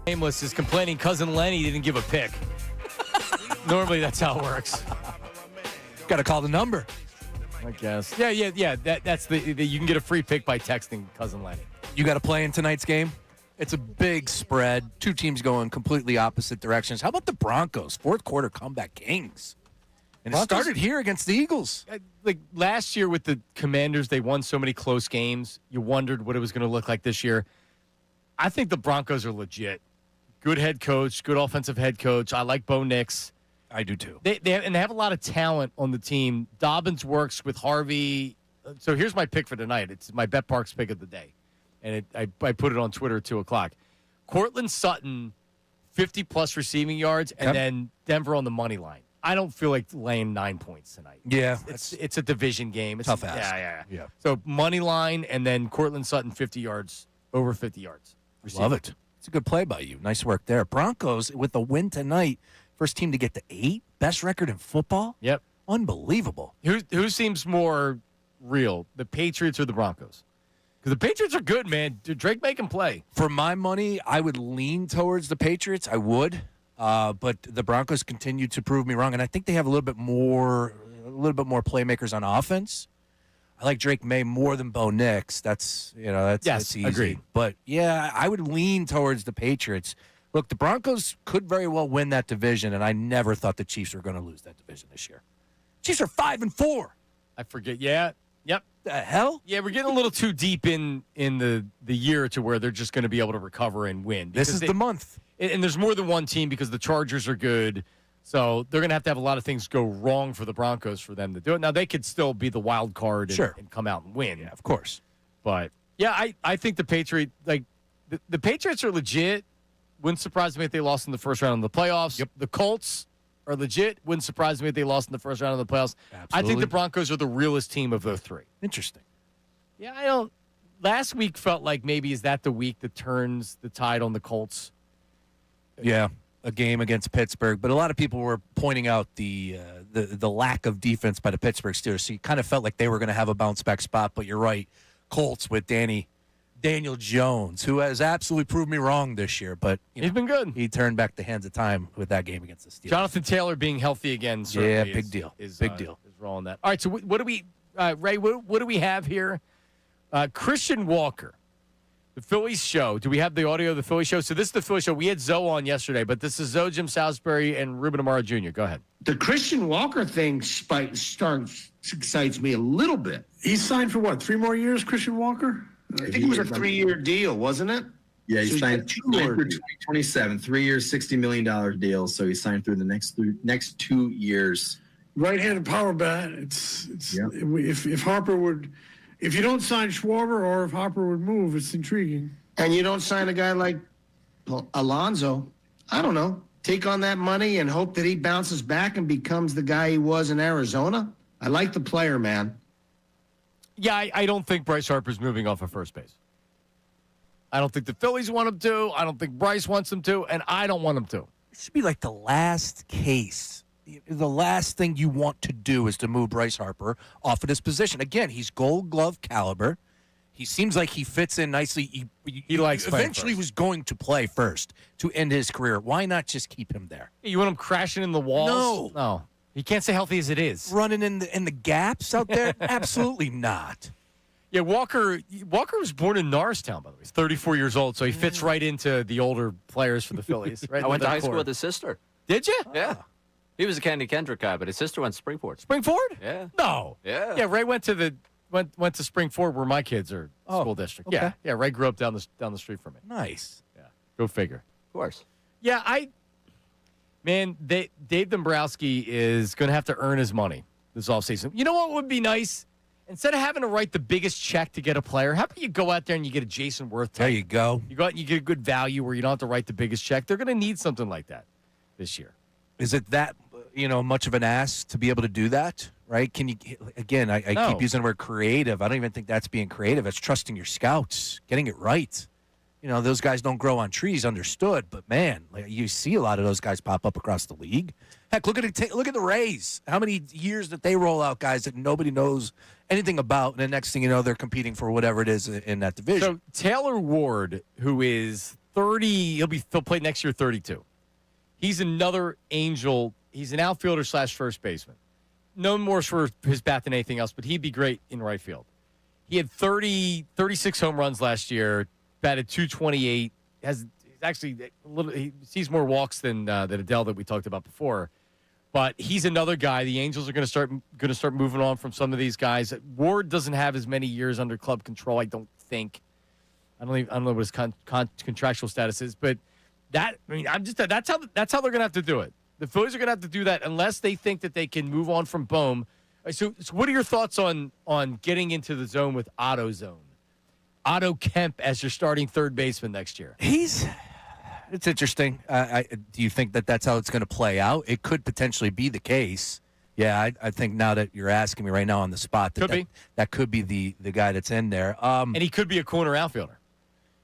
Nameless is complaining cousin Lenny didn't give a pick. Normally, that's how it works. Got to call the number. I guess. Yeah. That's the you can get a free pick by texting cousin Lenny. You got to play in tonight's game? It's a big spread. Two teams going completely opposite directions. How about the Broncos? Fourth quarter comeback kings. And it started here against the Eagles. Like last year with the Commanders, they won so many close games. You wondered what it was going to look like this year. I think the Broncos are legit. Good head coach, good offensive head coach. I like Bo Nix. I do too. They have a lot of talent on the team. Dobbins works with Harvey. So here's my pick for tonight. It's my Bet Parks pick of the day. And I put it on Twitter at 2 o'clock. Cortland Sutton, 50-plus receiving yards, and then Denver on the money line. I don't feel like laying 9 points tonight. Yeah. It's a division game. It's tough ask. Yeah. So money line and then Cortland Sutton 50 yards, over 50 yards. Love it. It's a good play by you. Nice work there. Broncos with the win tonight. First team to get to 8. Best record in football. Yep. Unbelievable. Who seems more real, the Patriots or the Broncos? Because the Patriots are good, man. Drake May can play. For my money, I would lean towards the Patriots. I would. But the Broncos continue to prove me wrong, and I think they have a little bit more playmakers on offense. I like Drake May more than Bo Nix. That's easy. Agreed. But yeah, I would lean towards the Patriots. Look, the Broncos could very well win that division, and I never thought the Chiefs were going to lose that division this year. Chiefs are 5-4. I forget. Yeah. Yep. The hell? Yeah, we're getting a little too deep in the year to where they're just going to be able to recover and win. This is the month. And there's more than one team because the Chargers are good. So they're going to have a lot of things go wrong for the Broncos for them to do it. Now, they could still be the wild card and come out and win. Yeah, of course. But, yeah, I think the Patriots, the Patriots are legit. Wouldn't surprise me if they lost in the first round of the playoffs. Yep. The Colts are legit. Wouldn't surprise me if they lost in the first round of the playoffs. Absolutely. I think the Broncos are the realest team of the three. Interesting. Yeah, I don't. Last week felt like maybe is that the week that turns the tide on the Colts? Yeah, a game against Pittsburgh, but a lot of people were pointing out the lack of defense by the Pittsburgh Steelers. So you kind of felt like they were going to have a bounce back spot, but you're right. Colts with Daniel Jones, who has absolutely proved me wrong this year, but he's been good. He turned back the hands of time with that game against the Steelers. Jonathan Taylor being healthy again. Yeah, big deal. Big deal. Is rolling that. All right, so what do we, Ray? What do we have here? Christian Walker, the Phillies show. Do we have the audio of the Phillies show? So this is the Phillies show. We had Zoe on yesterday, but this is Zoe, Jim Salisbury, and Ruben Amaro Jr. Go ahead. The Christian Walker thing excites me a little bit. He's signed for what? 3 more years, Christian Walker? I think it was a 3-year deal, wasn't it? Yeah, he So signed he's through got 2 more 2027, 3 years, $60 million deal. So he signed through the next 2 years. Right-handed power bat. If Harper would, if you don't sign Schwarber or if Harper would move, it's intriguing. And you don't sign a guy like Alonso. I don't know. Take on that money and hope that he bounces back and becomes the guy he was in Arizona. I like the player, man. Yeah, I don't think Bryce Harper's moving off of first base. I don't think the Phillies want him to. I don't think Bryce wants him to, and I don't want him to. It should be like the last case. The last thing you want to do is to move Bryce Harper off of this position. Again, he's Gold Glove caliber. He seems like he fits in nicely. He likes playing eventually first. was going to play first to end his career. Why not just keep him there? You want him crashing in the walls? No. He can't stay healthy as it is. Running in the gaps out there? Absolutely not. Yeah, Walker was born in Norristown, by the way. He's 34 years old, so he fits right into the older players for the Phillies. Right I went to high core. school with his sister. Did you? Yeah. He was a Kenny Kendrick guy, but his sister went to Springford. Springford? Yeah. No. Yeah. Yeah, Ray went to Springford where my kids are school district. okay. Yeah, Ray grew up down the street from me. Nice. Yeah. Go figure. Of course. Yeah, Dave Dombrowski is going to have to earn his money this offseason. You know what would be nice? Instead of having to write the biggest check to get a player, how about you go out there and you get a Jason Worth type? There you go. You go out and you get a good value where you don't have to write the biggest check. They're going to need something like that this year. Is it that much of an ask to be able to do that? Right? Can you again? I No. keep using the word creative. I don't even think that's being creative. It's trusting your scouts, getting it right. Those guys don't grow on trees, understood. But man, you see a lot of those guys pop up across the league. Heck, look at the Rays. How many years that they roll out guys that nobody knows anything about, and the next thing you know, they're competing for whatever it is in that division. So Taylor Ward, who is 30. He'll play next year 32. He's another Angel. He's an outfielder / first baseman. No more for his bat than anything else, but he'd be great in right field. He had 36 home runs last year, batted 228. He's actually he sees more walks than Adele that we talked about before. But he's another guy. The Angels are going to start moving on from some of these guys. Ward doesn't have as many years under club control, I don't think. I don't know what his contractual status is, but that's how they're going to have to do it. The Phillies are going to have to do that unless they think that they can move on from Bohm. So what are your thoughts on getting into the zone with Otto Kemp as your starting third baseman next year? It's interesting. Do you think that that's how it's going to play out? It could potentially be the case. Yeah, I think now that you're asking me right now on the spot, that could be the guy that's in there. And he could be a corner outfielder.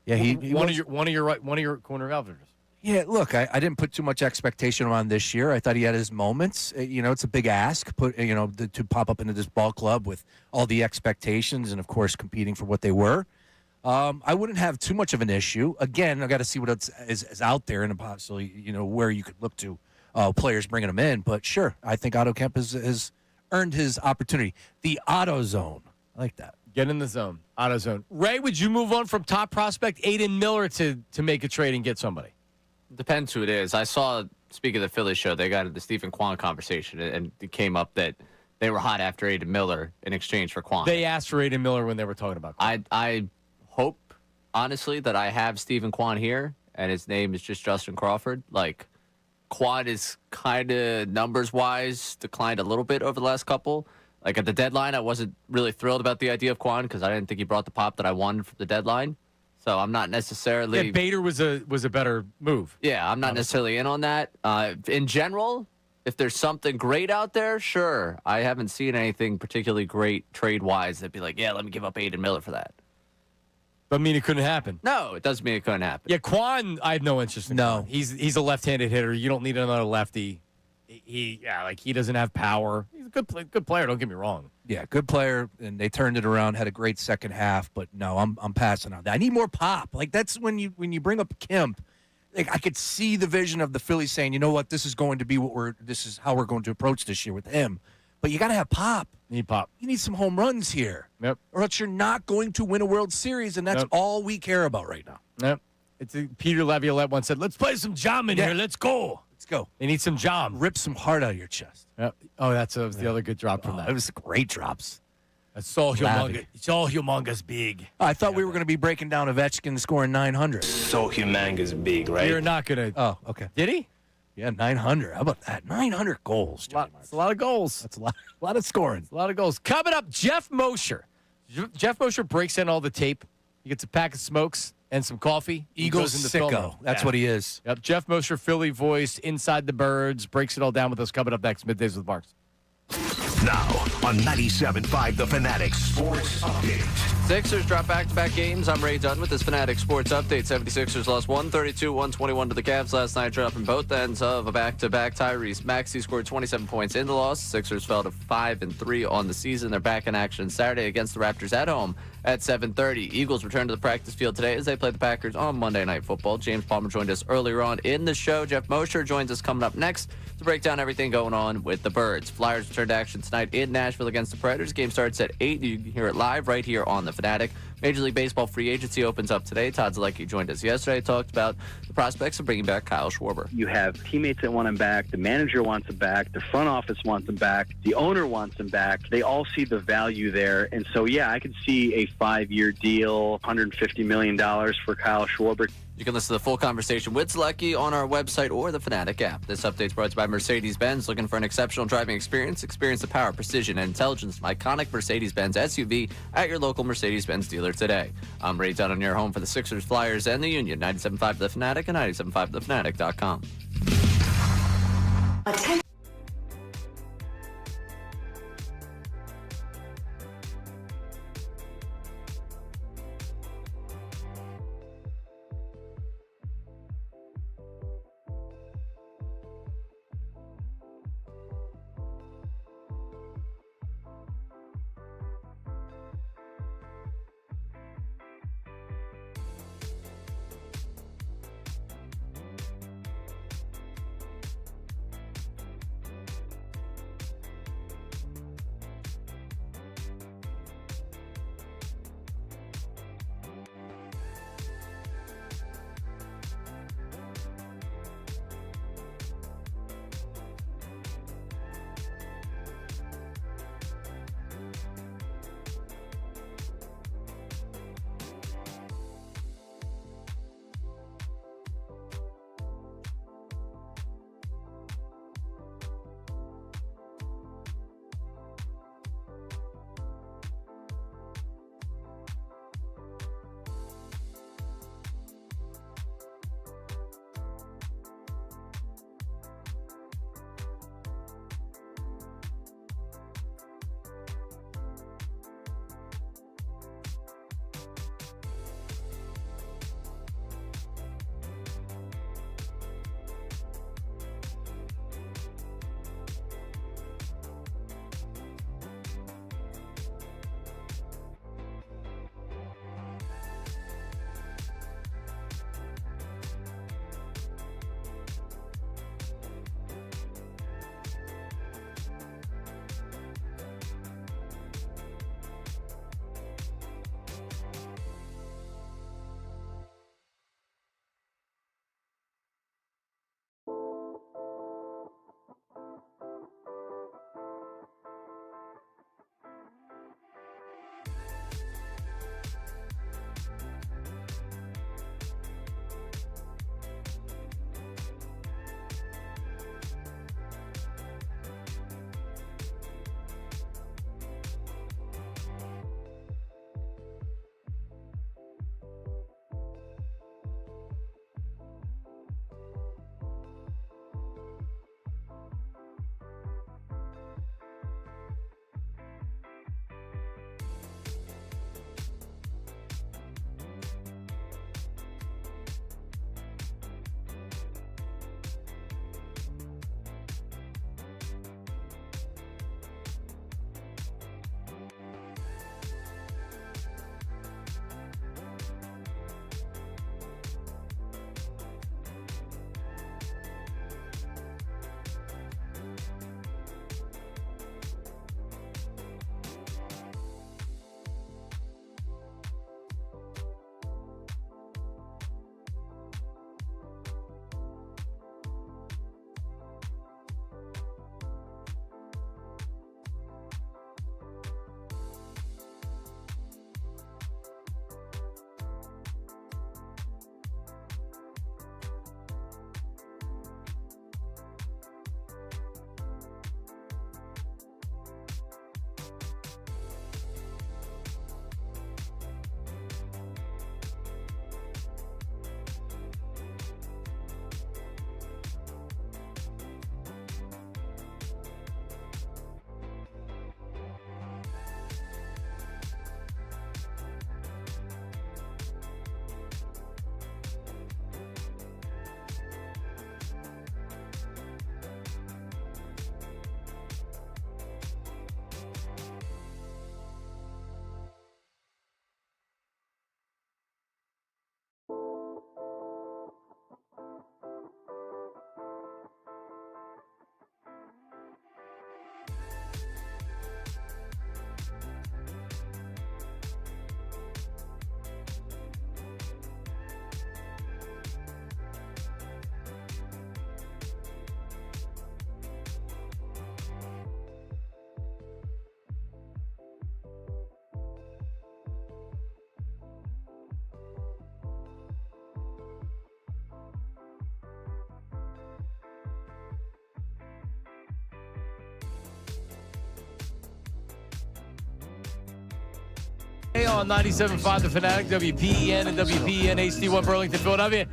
Yeah, he one of your corner outfielders. Yeah, look, I didn't put too much expectation on this year. I thought he had his moments. It's a big ask, to pop up into this ball club with all the expectations and, of course, competing for what they were. I wouldn't have too much of an issue. Again, I got to see what else is out there and possibly, where you could look to players bringing them in. But sure, I think Otto Kemp has earned his opportunity. The Auto Zone, I like that. Get in the zone, Auto Zone. Ray, would you move on from top prospect Aiden Miller to make a trade and get somebody? Depends who it is. I saw, speaking of the Phillies show, they got into the Stephen Kwan conversation, and it came up that they were hot after Aiden Miller in exchange for Kwan. They asked for Aiden Miller when they were talking about Kwan. I hope, honestly, that I have Stephen Kwan here, and his name is just Justin Crawford. Like, Kwan is kind of numbers-wise declined a little bit over the last couple. Like, at the deadline, I wasn't really thrilled about the idea of Kwan because I didn't think he brought the pop that I wanted for the deadline. So I'm not necessarily... Yeah, Bader was a better move. Yeah, I'm not necessarily in on that. In general, if there's something great out there, sure. I haven't seen anything particularly great trade-wise that'd be like, yeah, let me give up Aiden Miller for that. Doesn't mean it couldn't happen. No, it doesn't mean it couldn't happen. Yeah, Kwan, I have no interest in. No. Kwan. He's a left-handed hitter. You don't need another lefty. He doesn't have power. He's a good player, don't get me wrong. Yeah, good player, and they turned it around, had a great second half, but no, I'm passing on that. I need more pop. Like, that's when you bring up Kemp, like, I could see the vision of the Phillies saying, you know what, this is going to be this is how we're going to approach this year with him. But you got to have pop. You need pop. You need some home runs here. Yep. Or else you're not going to win a World Series, and that's all we care about right now. Yep. Peter Laviolette once said, let's play some jam in here. Let's go. Let's go. They need some jam. Rip some heart out of your chest. Yep. Oh, that was the other good drop from that. It was great drops. That's so humongous. It's all humongous big. I thought we were going to be breaking down Ovechkin scoring 900. So humongous big, right? You're not going to. Oh, okay. Did he? Yeah, 900. How about that? 900 goals. It's a lot of goals. That's a lot of scoring. It's a lot of goals. Coming up, Jeff Mosher. Jeff Mosher breaks in all the tape. He gets a pack of smokes and some coffee. Eagles sicko. That's what he is. Yep. Jeff Mosher, Philly voice, Inside the Birds, breaks it all down with us. Coming up next, Middays with Marks. Now on 97.5 The Fanatic Sports Update. Sixers drop back-to-back games. I'm Ray Dunn with this Fanatic Sports Update. 76ers lost 132-121 to the Cavs last night, dropping both ends of a back-to-back. Tyrese Maxey scored 27 points in the loss. Sixers fell to 5-3 on the season. They're back in action Saturday against the Raptors at home at 7:30. Eagles return to the practice field today as they play the Packers on Monday Night Football. James Palmer joined us earlier on in the show. Jeff Mosher joins us coming up next to break down everything going on with the Birds. Flyers return to action tonight in Nashville against the Predators. Game starts at 8. You can hear it live right here on the Fanatic. Major League Baseball free agency opens up today. Todd Zalecki joined us yesterday. Talked about the prospects of bringing back Kyle Schwarber. You have teammates that want him back. The manager wants him back. The front office wants him back. The owner wants him back. They all see the value there. And so, yeah, I could see a 5-year deal, $150 million for Kyle Schwarber. You can listen to the full conversation with Zalecki on our website or the Fanatic app. This update is brought to you by Mercedes-Benz. Looking for an exceptional driving experience? Experience the power, precision, and intelligence of iconic Mercedes-Benz SUV at your local Mercedes-Benz dealer today. I'm Ray Dunn on your home for the Sixers, Flyers, and the Union. 97.5 The Fanatic and 97.5thefanatic.com. Hey, on 97.5 The Fanatic, WPEN and WPEN HD1 Burlington, Philadelphia.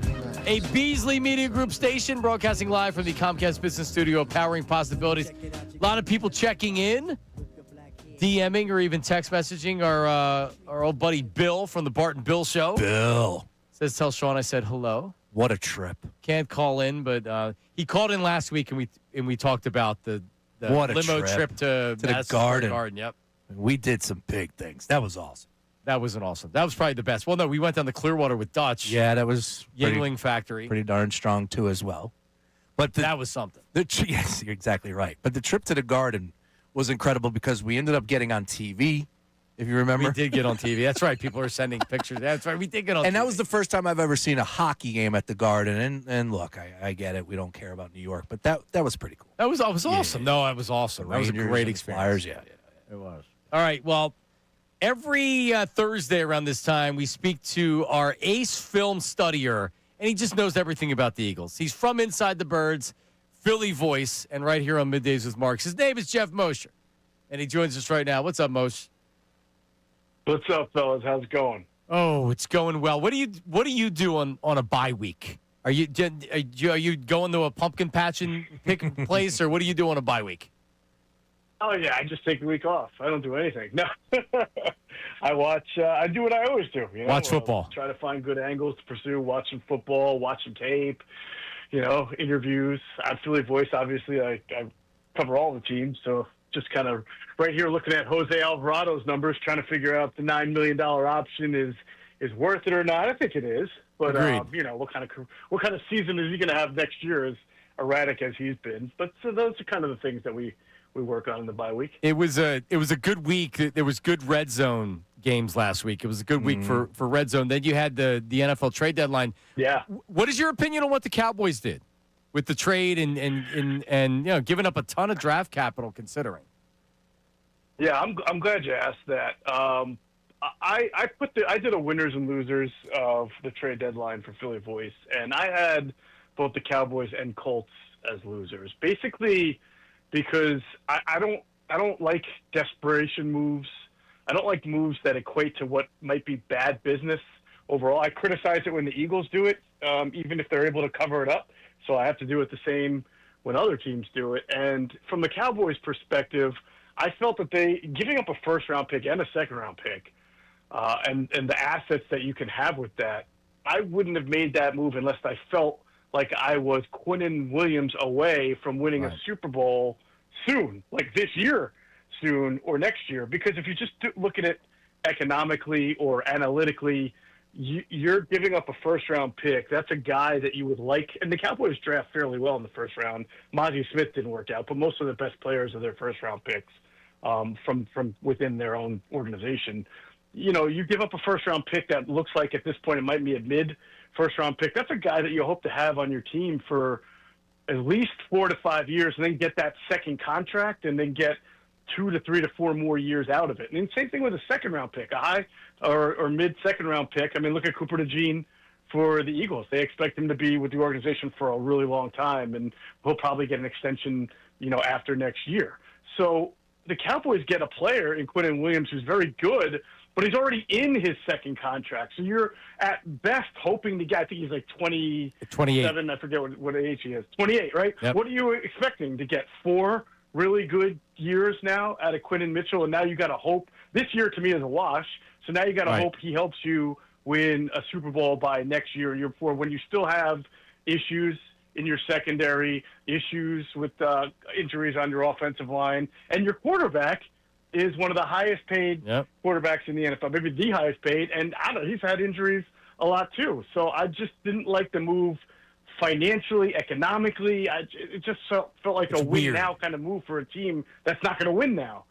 A Beasley Media Group station broadcasting live from the Comcast Business Studio, powering possibilities. A lot of people checking in, DMing, or even text messaging our old buddy Bill from the Bart and Bill Show. Bill. Says, tell Sean I said hello. What a trip. Can't call in, but he called in last week, and we talked about the what a limo trip to the Madison Square Garden. Yep. We did some big things. That was awesome. That was That was probably the best. Well, no, we went down to Clearwater with Dutch. Yeah, that was Yingling Factory. Pretty darn strong, too, as well. But that was something. Yes, you're exactly right. But the trip to the Garden was incredible because we ended up getting on TV, if you remember. We did get on TV. That's right. People are sending pictures. That's right. We did get on TV. And that was the first time I've ever seen a hockey game at the Garden. And look, I get it. We don't care about New York. But that was pretty cool. That was awesome. No, that was awesome. That was a great experience. Flyers, yeah. It was. All right. Well, every Thursday around this time, we speak to our ace film studier, and he just knows everything about the Eagles. He's from Inside the Birds, Philly voice, and right here on Middays with Marks. His name is Jeff Mosher, and he joins us right now. What's up, Mosher? What's up, fellas? How's it going? Oh, it's going well. What do you do on a bye week? Are you going to a pumpkin patch and pick place, or what do you do on a bye week? Oh, yeah, I just take the week off. I don't do anything. No. I watch, I do what I always do. You know? Watch football. Try to find good angles to pursue, watching football, watching tape, interviews. I'm Philly voice, obviously. I cover all the teams, so just kind of right here looking at Jose Alvarado's numbers, trying to figure out the $9 million option is worth it or not. I think it is. But, what kind of season is he going to have next year as erratic as he's been? But so those are kind of the things that we work on in the bye week. It was a good week. There was good red zone games last week. It was a good week for red zone. Then you had the NFL trade deadline. Yeah. What is your opinion on what the Cowboys did with the trade and giving up a ton of draft capital considering? Yeah, I'm glad you asked that. I did a winners and losers of the trade deadline for Philly Voice, and I had both the Cowboys and Colts as losers. Basically, because I don't like desperation moves. I don't like moves that equate to what might be bad business overall. I criticize it when the Eagles do it, even if they're able to cover it up. So I have to do it the same when other teams do it. And from the Cowboys' perspective, I felt that giving up a first-round pick and a second-round pick and the assets that you can have with that, I wouldn't have made that move unless I felt like I was Quinnen Williams away from winning a Super Bowl soon, like this year soon or next year. Because if you just look at it economically or analytically, you're giving up a first-round pick. That's a guy that you would like. And the Cowboys draft fairly well in the first round. Mozzie Smith didn't work out, but most of the best players are their first-round picks from within their own organization. You give up a first-round pick that looks like at this point it might be a mid-first-round pick. That's a guy that you hope to have on your team for at least 4 to 5 years and then get that second contract and then get 2 to 3 to 4 more years out of it. And same thing with a second-round pick, a high or mid-second-round pick. I mean, look at Cooper DeJean for the Eagles. They expect him to be with the organization for a really long time, and he'll probably get an extension, after next year. So the Cowboys get a player in Quinnen Williams who's very good, but he's already in his second contract. So you're at best hoping to get, I think he's like 28. I forget what age he is. 28, right? Yep. What are you expecting to get? 4 really good years now out of Quinnen Mitchell, and now you got to hope. This year to me is a wash, so now you got to hope he helps you win a Super Bowl by next year, year before, when you still have issues in your secondary, issues with injuries on your offensive line, and your quarterback is one of the highest paid quarterbacks in the NFL, maybe the highest paid, and I don't know, he's had injuries a lot too. So I just didn't like the move financially, economically. It just felt like a win now kind of move for a team that's not going to win now.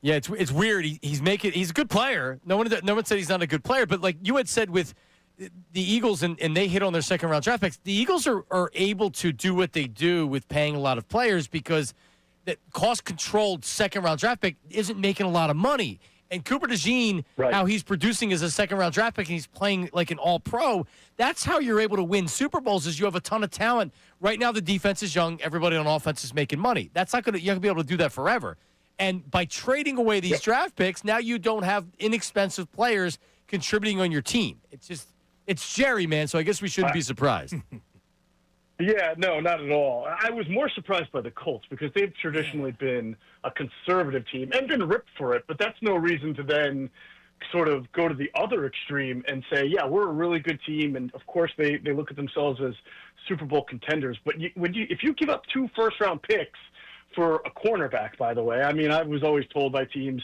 Yeah, it's weird. He's a good player. No one said he's not a good player, but like you had said with the Eagles and they hit on their second round draft picks, the Eagles are able to do what they do with paying a lot of players because that cost controlled second round draft pick isn't making a lot of money. And Cooper DeJean, how he's producing as a second-round draft pick and he's playing like an all-pro, that's how you're able to win Super Bowls is you have a ton of talent. Right now the defense is young. Everybody on offense is making money. That's not going to – you're going to be able to do that forever. And by trading away these draft picks, now you don't have inexpensive players contributing on your team. It's Jerry, man, so I guess we shouldn't be surprised. Yeah, no, not at all. I was more surprised by the Colts because they've traditionally been a conservative team and been ripped for it, but that's no reason to then sort of go to the other extreme and say, yeah, we're a really good team, and of course they look at themselves as Super Bowl contenders. But if you give up 2 first-round picks for a cornerback, by the way, I mean, I was always told by teams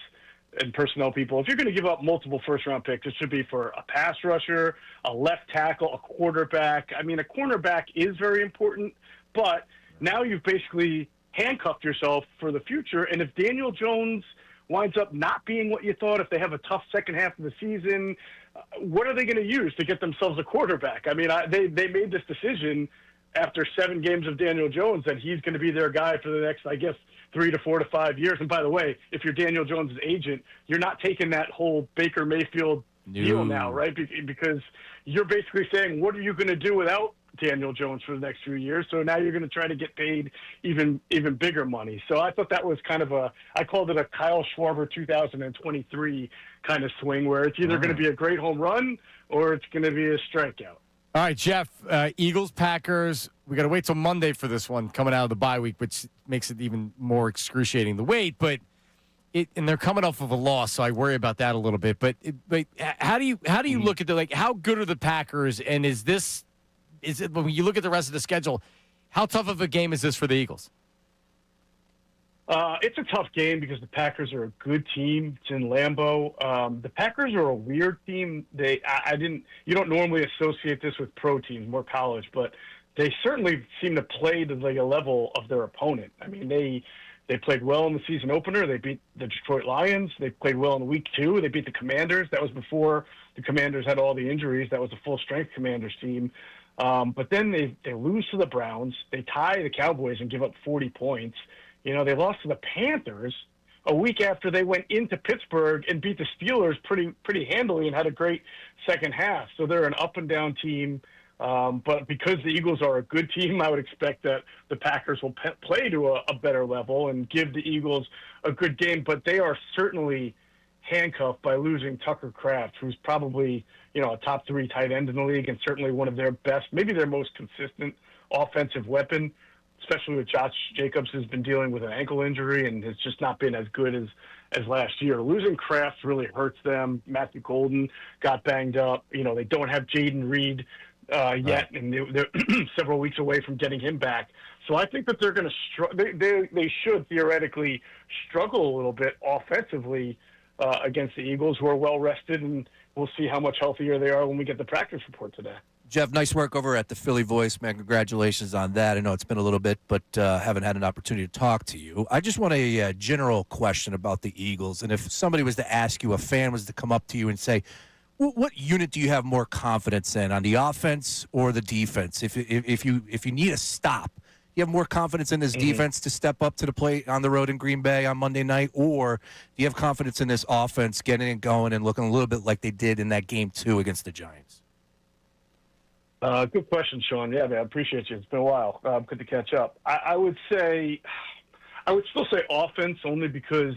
and personnel people, if you're going to give up multiple first-round picks, it should be for a pass rusher, a left tackle, a quarterback. I mean, a cornerback is very important, but now you've basically handcuffed yourself for the future. And if Daniel Jones winds up not being what you thought, if they have a tough second half of the season, what are they going to use to get themselves a quarterback? I mean, they made this decision after 7 games of Daniel Jones that he's going to be their guy for the next, I guess, 3 to 4 to 5 years. And by the way, if you're Daniel Jones' agent, you're not taking that whole Baker Mayfield deal now, right? Because you're basically saying, what are you going to do without Daniel Jones for the next few years? So now you're going to try to get paid even bigger money. So I thought that was kind of I called it a Kyle Schwarber 2023 kind of swing, where it's either going to be a great home run or it's going to be a strikeout. All right, Jeff, Eagles, Packers. We got to wait till Monday for this one coming out of the bye week, which makes it even more excruciating, the wait. But and they're coming off of a loss, so I worry about that a little bit. But how do you look at how good are the Packers? And is it when you look at the rest of the schedule, how tough of a game is this for the Eagles? It's a tough game because the Packers are a good team. It's in Lambeau. The Packers are a weird team. You don't normally associate this with pro teams, more college, but they certainly seem to play to like a level of their opponent. I mean, they played well in the season opener. They beat the Detroit Lions. They played well in week 2. They beat the Commanders. That was before the Commanders had all the injuries. That was a full strength Commanders team. But then they lose to the Browns. They tie the Cowboys and give up 40 points. You know, they lost to the Panthers a week after they went into Pittsburgh and beat the Steelers pretty handily and had a great second half. So they're an up and down team. But because the Eagles are a good team, I would expect that the Packers will play to a better level and give the Eagles a good game. But they are certainly handcuffed by losing Tucker Kraft, who's probably, a top 3 tight end in the league and certainly one of their best, maybe their most consistent offensive weapon, especially with Josh Jacobs, who's been dealing with an ankle injury and has just not been as good as last year. Losing Kraft really hurts them. Matthew Golden got banged up. They don't have Jaden Reed yet, and they're several weeks away from getting him back. So I think that they're going to they should theoretically struggle a little bit offensively against the Eagles, who are well rested, and we'll see how much healthier they are when we get the practice report today. Jeff, nice work over at the Philly Voice, man. Congratulations on that. I know it's been a little bit, but haven't had an opportunity to talk to you. I just want a general question about the Eagles. And if somebody was to ask you, a fan was to come up to you and say, what unit do you have more confidence in, on the offense or the defense? If you need a stop, you have more confidence in this defense to step up to the plate on the road in Green Bay on Monday night, or do you have confidence in this offense getting it going and looking a little bit like they did in that game 2 against the Giants? Good question, Sean. Yeah, man, I appreciate you. It's been a while. Good to catch up. I would still say offense, only because,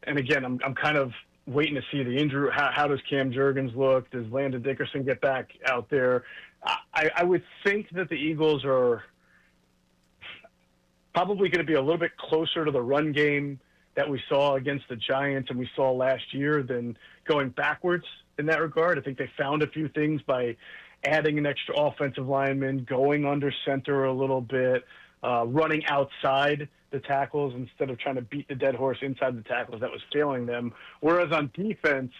and again, I'm kind of waiting to see the injury. How does Cam Jurgens look? Does Landon Dickerson get back out there? I would think that the Eagles are probably going to be a little bit closer to the run game that we saw against the Giants and we saw last year than going backwards in that regard. I think they found a few things by adding an extra offensive lineman, going under center a little bit, running outside the tackles instead of trying to beat the dead horse inside the tackles. That was failing them. Whereas on defense,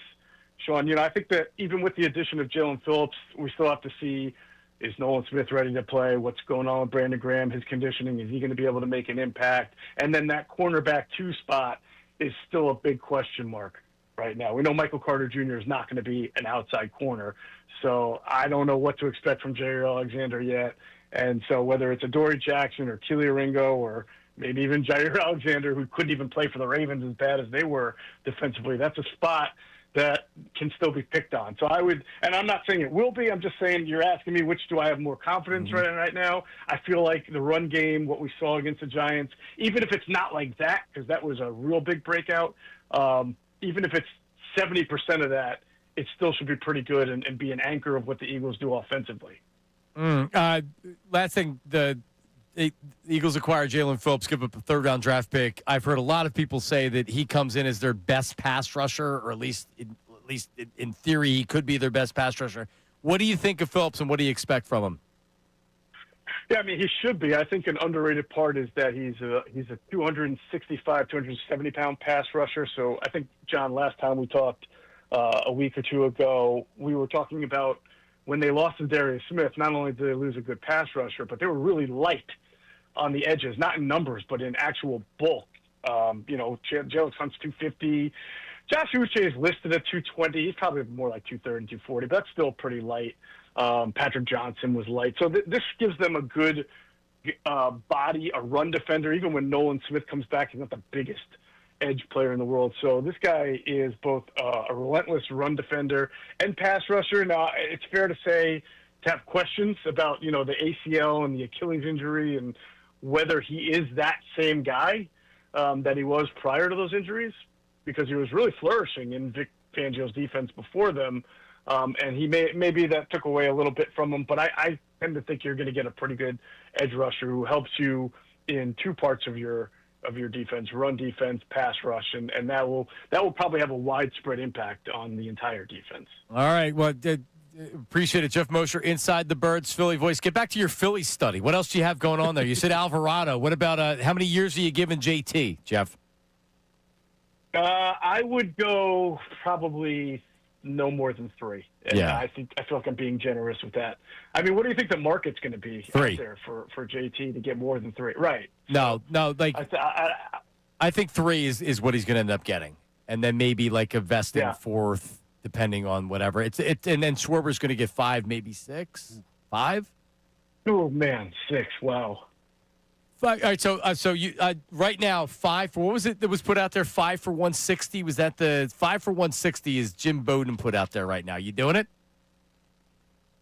Sean, I think that even with the addition of Jalen Phillips, we still have to see, is Nolan Smith ready to play? What's going on with Brandon Graham, his conditioning? Is he going to be able to make an impact? And then that cornerback 2 spot is still a big question mark right now. We know Michael Carter Jr. is not going to be an outside corner. So I don't know what to expect from Jair Alexander yet. And so whether it's Adoree Jackson or Keely Ringo or maybe even Jair Alexander, who couldn't even play for the Ravens as bad as they were defensively, that's a spot that can still be picked on. So I would, and I'm not saying it will be, I'm just saying you're asking me which do I have more confidence right now. I feel like the run game, what we saw against the Giants, even if it's not like that, because that was a real big breakout, even if it's 70% of that, it still should be pretty good and be an anchor of what the Eagles do offensively. Last thing, the Eagles acquire Jalen Phillips, give up a third-round draft pick. I've heard a lot of people say that he comes in as their best pass rusher, or at least in theory, he could be their best pass rusher. What do you think of Phillips, and what do you expect from him? Yeah, I mean, he should be. I think an underrated part is that he's a 265, 270-pound pass rusher. So I think, John, last time we talked a week or two ago, we were talking about when they lost to Darius Smith, not only did they lose a good pass rusher, but they were really light on the edges, not in numbers, but in actual bulk. Jalen Hunt's 250. Josh Uche is listed at 220. He's probably more like 230, 240, but that's still pretty light. Patrick Johnson was light. So this gives them a good body, a run defender. Even when Nolan Smith comes back, he's not the biggest edge player in the world. So this guy is both a relentless run defender and pass rusher. Now, it's fair to say to have questions about, the ACL and the Achilles injury and whether he is that same guy that he was prior to those injuries, because he was really flourishing in Vic Fangio's defense before them. And maybe that took away a little bit from him, but I tend to think you're going to get a pretty good edge rusher who helps you in two parts of your defense: run defense, pass rush, and that will probably have a widespread impact on the entire defense. All right, well, appreciate it, Jeff Mosher, Inside the Birds, Philly voice. Get back to your Philly study. What else do you have going on there? You said Alvarado. What about how many years are you giving JT, Jeff? I would go probably no more than 3. Yeah. I feel like I'm being generous with that. I mean, what do you think the market's going to be 3 out there for JT to get more than 3? Right. No, like I think 3 is what he's going to end up getting, and then maybe like a vesting 4th, depending on whatever. And then Schwarber's going to get 5, maybe 6, 5. Oh man, 6. Wow. 5, all right, so you right now 5 for what was it that was put out there? 5 for 160. Was that the 5 for 160? Is Jim Bowden put out there right now? You doing it?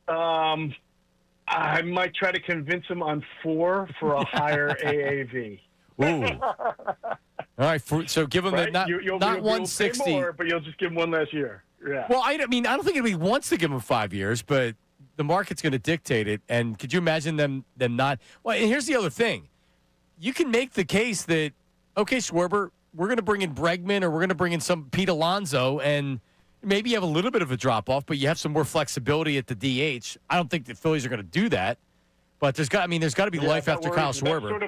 I might try to convince him on 4 for a higher AAV. Ooh. All right, so give him right? not you'll 160, pay more, but you'll just give him one last year. Yeah. Well, I mean, I don't think anybody wants to give him 5 years, but the market's going to dictate it. And could you imagine them not? Well, and here's the other thing. You can make the case that, okay, Schwarber, we're going to bring in Bregman or we're going to bring in some Pete Alonso, and maybe you have a little bit of a drop-off, but you have some more flexibility at the DH. I don't think the Phillies are going to do that, but there's got to be life after Kyle Schwarber.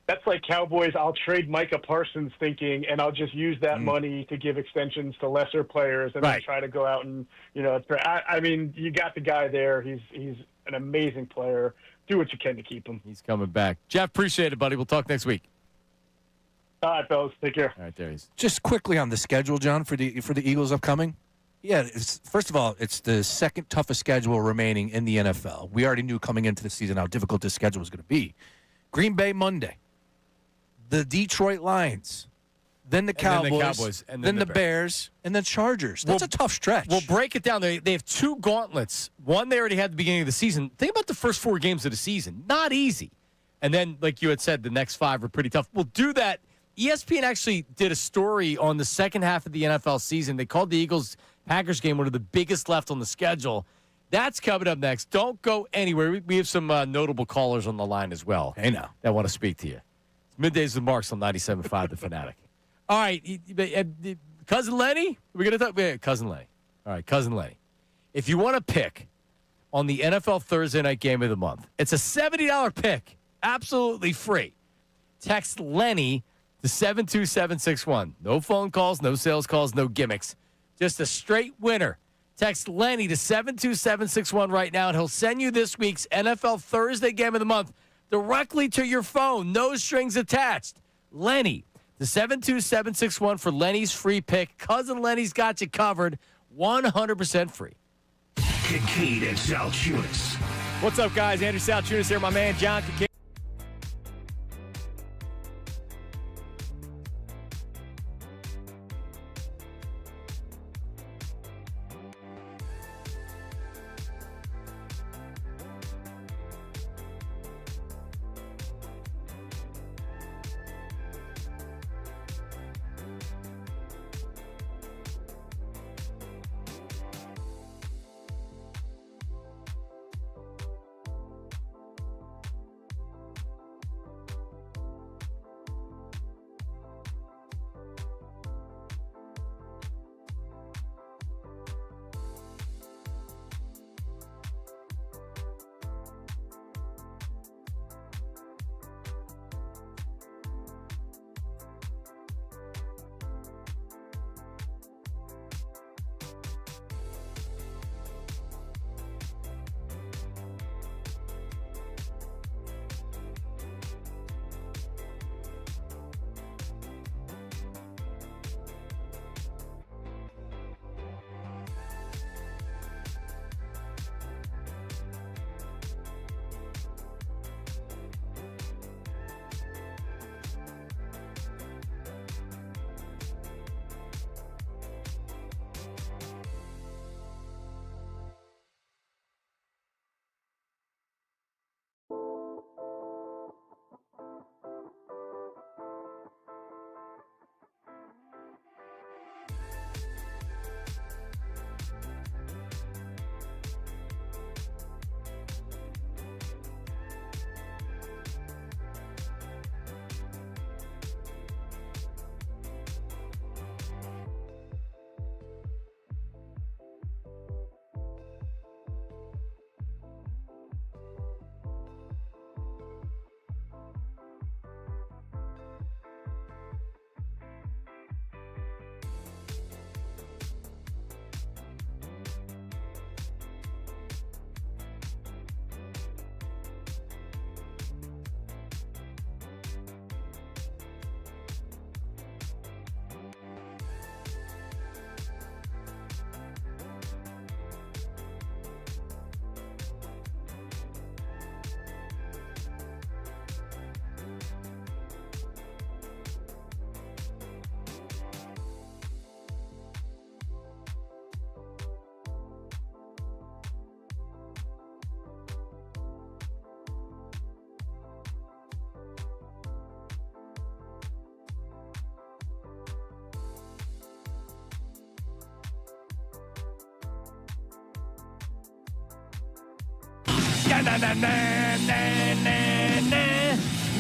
That's like Cowboys, I'll trade Micah Parsons thinking, and I'll just use that money to give extensions to lesser players and then try to go out and, I mean, you got the guy there. He's an amazing player. Do what you can to keep him. He's coming back. Jeff, appreciate it, buddy. We'll talk next week. All right, fellas. Take care. All right, there he is. Just quickly on the schedule, John, for the Eagles upcoming. Yeah, first of all, it's the second toughest schedule remaining in the NFL. We already knew coming into the season how difficult this schedule was going to be. Green Bay Monday, the Detroit Lions, then the Cowboys, and then the Bears, and then Chargers. That's a tough stretch. We'll break it down. They have 2 gauntlets. One they already had at the beginning of the season. Think about the first 4 games of the season. Not easy. And then, like you had said, the next 5 are pretty tough. We'll do that. ESPN actually did a story on the second half of the NFL season. They called the Eagles-Packers game one of the biggest left on the schedule. That's coming up next. Don't go anywhere. We have some notable callers on the line as well. Hey, now. That want to speak to you. It's Middays with Marks on 97.5 The Fanatic. All right, Cousin Lenny? We're going to talk about Cousin Lenny. All right, Cousin Lenny. If you want to pick on the NFL Thursday night game of the month, it's a $70 pick, absolutely free. Text Lenny to 72761. No phone calls, no sales calls, no gimmicks. Just a straight winner. Text Lenny to 72761 right now, and he'll send you this week's NFL Thursday game of the month directly to your phone. No strings attached. Lenny. The 72761 for Lenny's free pick. Cousin Lenny's got you covered. 100% free. Kincade and Salciunas. What's up, guys? Andrew Salciunas here. My man, John Kincade.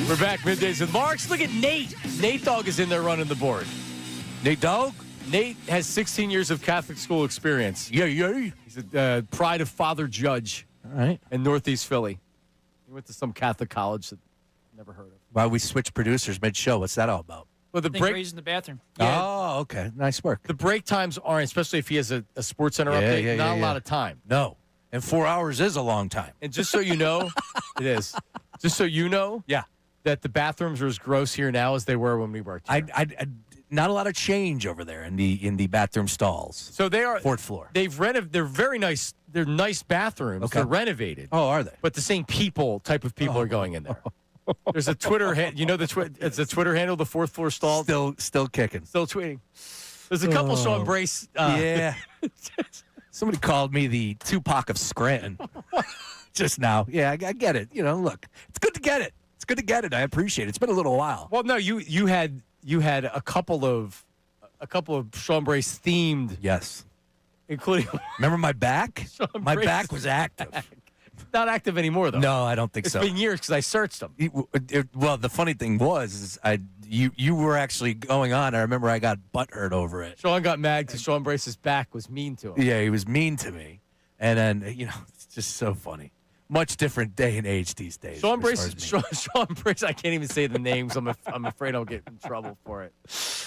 We're back, Middays with Marks. Look at Nate. Nate Dogg is in there running the board. Nate Dogg? Nate has 16 years of Catholic school experience. Yeah. He's a pride of Father Judge All right. in Northeast Philly. He went to some Catholic college that I've never heard of. Why we switched producers mid-show? What's that all about? Well, the I think break. Ray's in the bathroom. Oh, okay. Nice work. The break times aren't, especially if he has a sports center update, not a lot of time. No. And 4 hours is a long time. And just so you know, it is. Just so you know, that the bathrooms are as gross here now as they were when we worked here. I not a lot of change over there in the bathroom stalls. So they are fourth floor. They've they're very nice. They're nice bathrooms. Okay. They're renovated. Oh, are they? But the same type of people are going in there. There's a Twitter it's a Twitter handle, the fourth floor stall. Still kicking. Still tweeting. There's a couple Sean Brace. Yeah. Somebody called me the Tupac of Scranton just now. Yeah, I get it. Look, it's good to get it. It's good to get it. I appreciate it. It's been a little while. Well, no, you had a couple of Sean Brace themed. Yes. Including remember my back? My back was active. Not active anymore though. No, I don't think so. It's been years because I searched them. Well, the funny thing was, you were actually going on. I remember I got butthurt over it. Sean got mad because Sean Brace's back was mean to him. Yeah, he was mean to me, and then it's just so funny. Much different day and age these days. Sean Brace. Sean Brace. I can't even say the names. I'm afraid I'll get in trouble for it.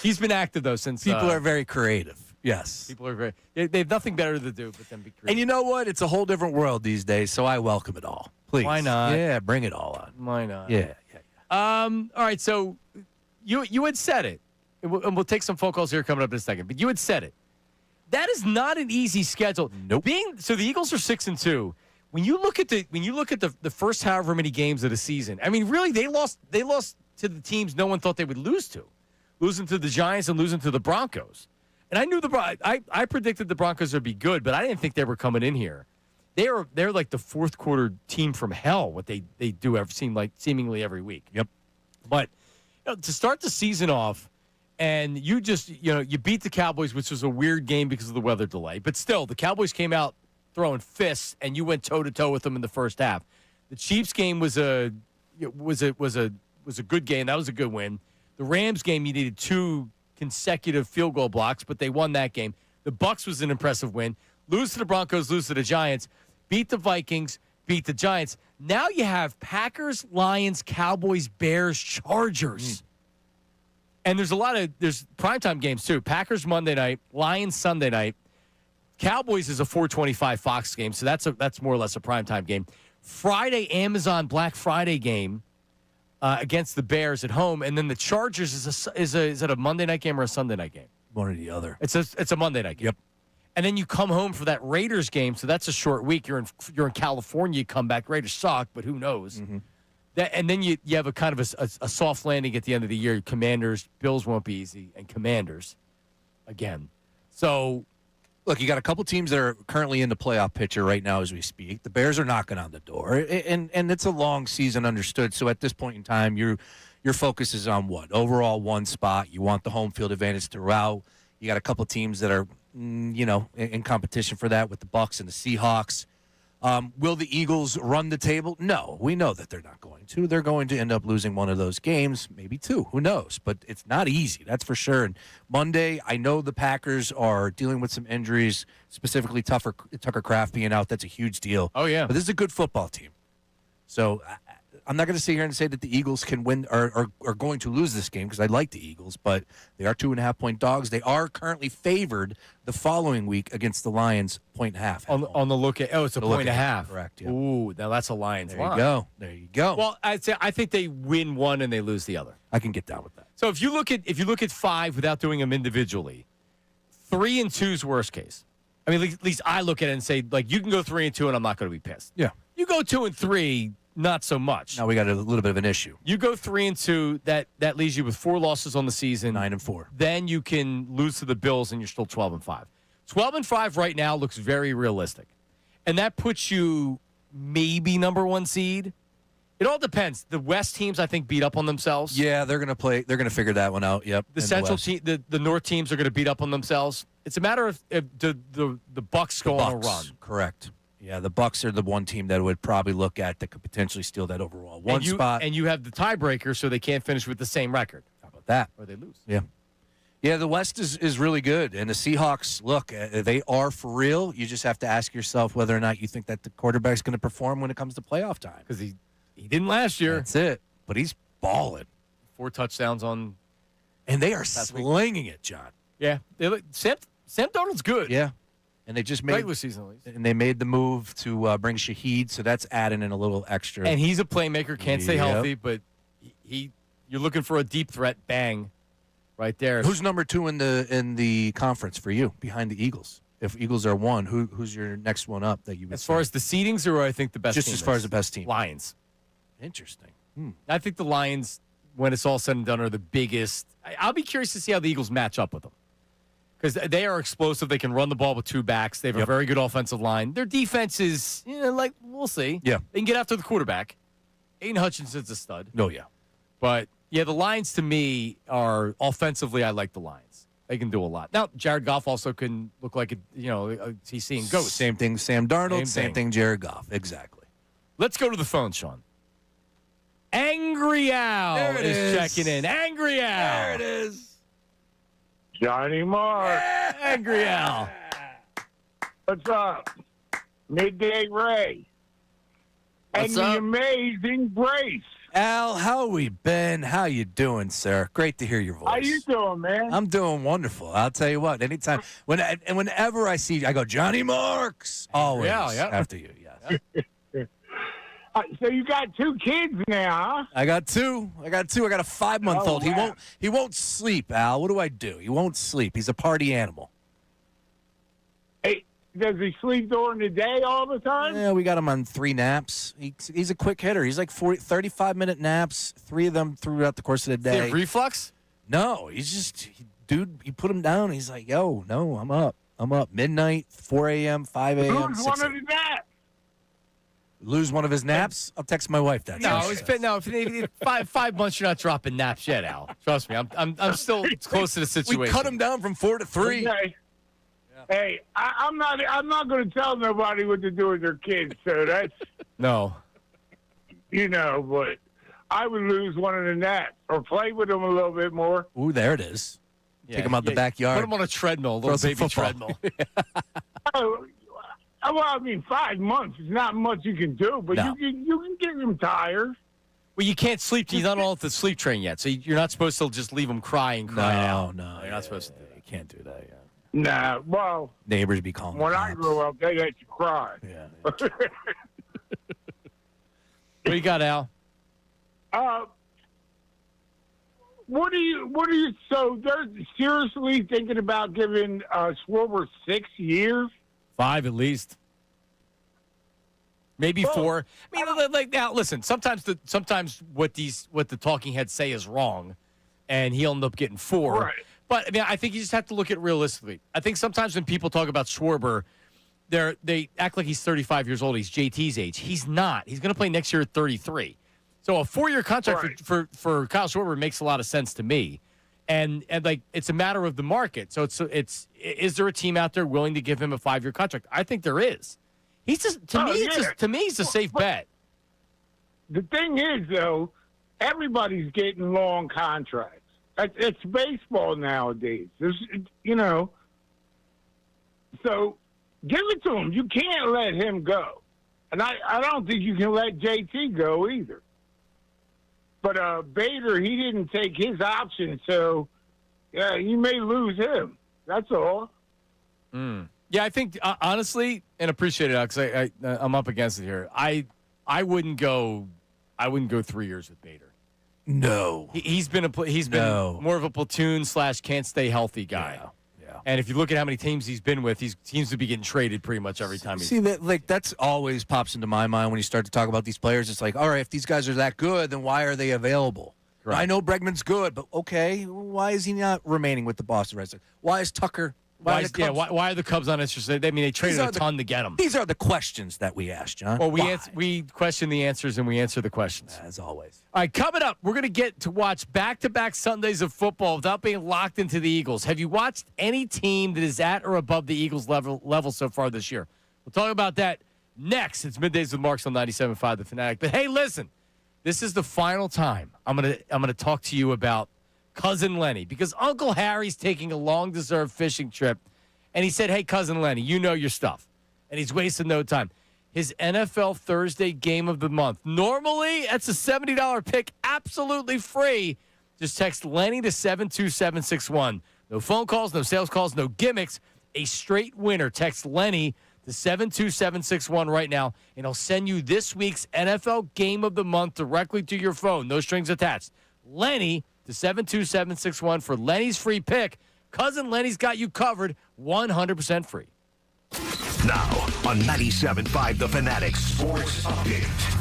He's been active though since. People are very creative. Yes. People are great. They have nothing better to do but then be creative. And you know what? It's a whole different world these days, so I welcome it all. Please. Why not? Yeah, bring it all on. Why not? Yeah. All right, so you had said it, and we'll take some phone calls here coming up in a second, but you had said it. That is not an easy schedule. Nope. So the Eagles are 6-2. When you look at the first however many games of the season, I mean, really, they lost to the teams no one thought they would lose to, losing to the Giants and losing to the Broncos. And I knew I predicted the Broncos would be good, but I didn't think they were coming in here. They're like the fourth quarter team from hell. What they do seemingly every week. Yep. But to start the season off, and you just you beat the Cowboys, which was a weird game because of the weather delay. But still, the Cowboys came out throwing fists, and you went toe to toe with them in the first half. The Chiefs game was a good game. That was a good win. The Rams game, you needed 2 consecutive field goal blocks, but they won that game. The Bucs was an impressive win. Lose to the Broncos, lose to the Giants, beat the Vikings, beat the Giants. Now you have Packers, Lions, Cowboys, Bears, Chargers. And there's primetime games too. Packers Monday night, Lions Sunday night. Cowboys is a 4:25 Fox game, so that's more or less a primetime game. Friday, Amazon Black Friday game against the Bears at home, and then the Chargers is it a Monday night game or a Sunday night game? One or the other. It's a Monday night game. Yep. And then you come home for that Raiders game, so that's a short week. You're in California. You come back. Raiders suck, but who knows? Mm-hmm. And then you have a kind of a soft landing at the end of the year. Commanders, Bills won't be easy, and Commanders again. So. Look, you got a couple teams that are currently in the playoff picture right now as we speak. The Bears are knocking on the door, and it's a long season, understood. So at this point in time, your focus is on what? Overall, one spot. You want the home field advantage throughout. You got a couple teams that are, in competition for that with the Bucs and the Seahawks. Will the Eagles run the table? No, we know that they're not going to. They're going to end up losing one of those games, maybe 2. Who knows? But it's not easy, that's for sure. And Monday, I know the Packers are dealing with some injuries, specifically Tucker Kraft being out. That's a huge deal. Oh, yeah. But this is a good football team. So I'm not going to sit here and say that the Eagles can win or are going to lose this game because I like the Eagles, but they are 2.5-point dogs. They are currently favored the following week against the Lions, 1.5. On the look at it's a point and a half. Correct. Yeah. Ooh, now that's a Lions line. There you go. Well, I think they win one and they lose the other. I can get down with that. So if you look at 5 without doing them individually, 3 and 2's worst case. I mean, at least I look at it and say, like, you can go 3 and 2 and I'm not going to be pissed. Yeah. You go 2 and 3. Not so much. Now we got a little bit of an issue. You go 3 and 2. That leaves you with 4 losses on the season. 9 and 4. Then you can lose to the Bills, and you're still 12 and 5. 12 and 5 right now looks very realistic, and that puts you maybe number 1 seed. It all depends. The West teams, I think, beat up on themselves. Yeah, they're gonna play. They're gonna figure that one out. Yep. The Central team, the North teams are going to beat up on themselves. It's a matter of the Bucs go on a run. Correct. Yeah, the Bucks are the one team that would probably look at that could potentially steal that overall one spot. And you have the tiebreaker, so they can't finish with the same record. How about that? Or they lose. Yeah. Yeah, the West is really good. And the Seahawks, look, they are for real. You just have to ask yourself whether or not you think that the quarterback's going to perform when it comes to playoff time. Because he didn't last year. That's it. But he's balling. 4 touchdowns on. And they are slinging it, John. Yeah. Sam Darnold's good. Yeah. And they just made regular season at least. And they made the move to bring Shaheed, so that's adding in a little extra. And he's a playmaker, can't stay healthy, but you're looking for a deep threat bang right there. Who's number 2 in the conference for you behind the Eagles? If Eagles are 1, who's your next one up that you would As far as the seedings, or I think the best just team as far is? as the best team? Lions. Interesting. I think the Lions, when it's all said and done, are the biggest. I'll be curious to see how the Eagles match up with them. Because they are explosive. They can run the ball with 2 backs. They have a very good offensive line. Their defense is, we'll see. Yeah. They can get after the quarterback. Aiden Hutchinson's a stud. Oh, yeah. But, yeah, the Lions, to me, are offensively, I like the Lions. They can do a lot. Now, Jared Goff also can look like, he's seeing ghosts. Same thing, Sam Darnold. Same thing, Jared Goff. Exactly. Let's go to the phone, Sean. Angry Al is checking in. Angry Al. There it is. Johnny Mark. Angry Al. What's up? Midday Ray. What's and up? the amazing Brace. Al, how we been? How you doing, sir? Great to hear your voice. How you doing, man? I'm doing wonderful. I'll tell you what. Anytime, whenever I see you, I go, Johnny Marks. Always after you, yes. So you got 2 kids now, huh? I got two. I got a 5-month-old. Oh, wow. He won't sleep, Al. What do I do? He won't sleep. He's a party animal. Hey, does he sleep during the day all the time? Yeah, we got him on 3 naps. He's a quick hitter. He's like 35-minute naps, 3 of them throughout the course of the day. Reflux? No, he's just, dude, you put him down. He's like, yo, no, I'm up. Midnight, 4 a.m., 5 a.m. Who's one of the naps? Lose one of his naps? I'll text my wife that. If 5 months you're not dropping naps yet, Al. Trust me, I'm still close to the situation. We cut him down from 4 to 3. Okay. Yeah. Hey, I'm not going to tell nobody what to do with their kids. So that's no. But I would lose one of the naps or play with them a little bit more. Ooh, there it is. Take him out the backyard. Put him on a treadmill, a little baby treadmill. Well, I mean, 5 months is not much you can do, but No. you can get him tired. Well, you can't sleep. He's not on the sleep train yet, so you're not supposed to just leave him crying out. No, you're not supposed to do that. You can't do that. Yeah. Nah, well, Neighbors be calling. when I grew up, they let you cry. Yeah. What do you got, Al? What do you? So they're seriously thinking about giving Schwarber 6 years? 5 at least. Maybe 4. I mean, like now, listen. Sometimes what the talking heads say is wrong, and he'll end up getting 4. Right. But I mean, I think you just have to look at it realistically. I think sometimes when people talk about Schwarber, they act like he's 35 years old. He's JT's age. He's not. He's going to play next year at 33. So a 4-year contract for Kyle Schwarber makes a lot of sense to me. And like it's a matter of the market. So it's is there a team out there willing to give him a 5-year contract? I think there is. He's just to me he's a safe bet. The thing is though, everybody's getting long contracts. It's baseball nowadays. There's so give it to him. You can't let him go. And I don't think you can let JT go either. But Bader, he didn't take his option, so yeah, you may lose him. That's all. Yeah, I think honestly, and appreciate it because I'm up against it here. I wouldn't go 3 years with Bader. No, he's been more of a platoon / can't stay healthy guy. Yeah. And if you look at how many teams he's been with, he seems to be getting traded pretty much every time. That's always pops into my mind when you start to talk about these players. It's like, all right, if these guys are that good, then why are they available? Right. I know Bregman's good, but okay, why is he not remaining with the Boston Red Sox? Why is Tucker? Why are the Cubs not interested? I mean, they traded a ton to get him. These are the questions that we ask, John. Well, we question the answers and we answer the questions. As always. All right, coming up, we're going to get to watch back-to-back Sundays of football without being locked into the Eagles. Have you watched any team that is at or above the Eagles level so far this year? We'll talk about that Next, it's Middays with Marks on 97.5 The Fanatic. But hey, listen, this is the final time I'm gonna talk to you about Cousin Lenny, because Uncle Harry's taking a long-deserved fishing trip, and he said, hey, Cousin Lenny, you know your stuff. And he's wasting no time. His NFL Thursday game of the month. Normally, that's a $70 pick, absolutely free. Just text Lenny to 72761. No phone calls, no sales calls, no gimmicks. A straight winner. Text Lenny to 72761 right now, and I'll send you this week's NFL game of the month directly to your phone. No strings attached. Lenny to 72761 for Lenny's free pick. Cousin Lenny's got you covered 100% free. Now on 97.5 The Fanatic Sports Update.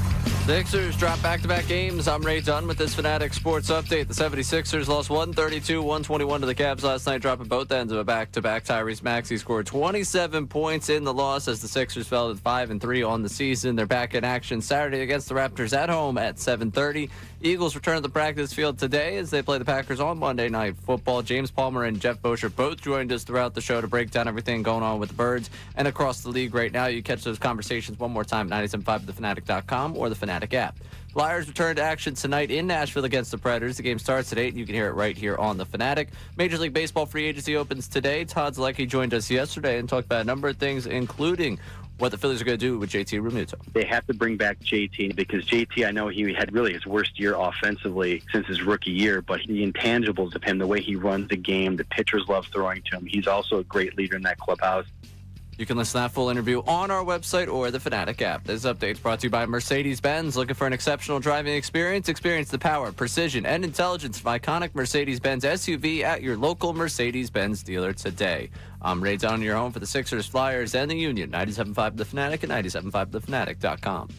Sixers drop back-to-back games. I'm Ray Dunn with this Fanatic Sports Update. The 76ers lost 132-121 to the Cavs last night, dropping both ends of a back-to-back. Tyrese Maxey scored 27 points in the loss as the Sixers fell to 5-3 on the season. They're back in action Saturday against the Raptors at home at 7:30. Eagles return to the practice field today as they play the Packers on Monday Night Football. James Palmer and Jeff Bosher both joined us throughout the show to break down everything going on with the Birds and across the league right now. You catch those conversations one more time at 975thefanatic.com or the Fanatic app. Flyers return to action tonight in Nashville against the Predators. The game starts at 8, and you can hear it right here on the Fanatic. Major League Baseball free agency opens today. Todd Zielecki joined us yesterday and talked about a number of things, including what the Phillies are going to do with JT Realmuto. They have to bring back JT because JT, I know he had really his worst year offensively since his rookie year, but the intangibles of him, the way he runs the game, the pitchers love throwing to him. He's also a great leader in that clubhouse. You can listen to that full interview on our website or the Fanatic app. This update is brought to you by Mercedes-Benz. Looking for an exceptional driving experience? Experience the power, precision, and intelligence of iconic Mercedes-Benz SUV at your local Mercedes-Benz dealer today. I'm Ray Dunn, your home for the Sixers, Flyers, and the Union. 97.5 The Fanatic and 97.5thefanatic.com.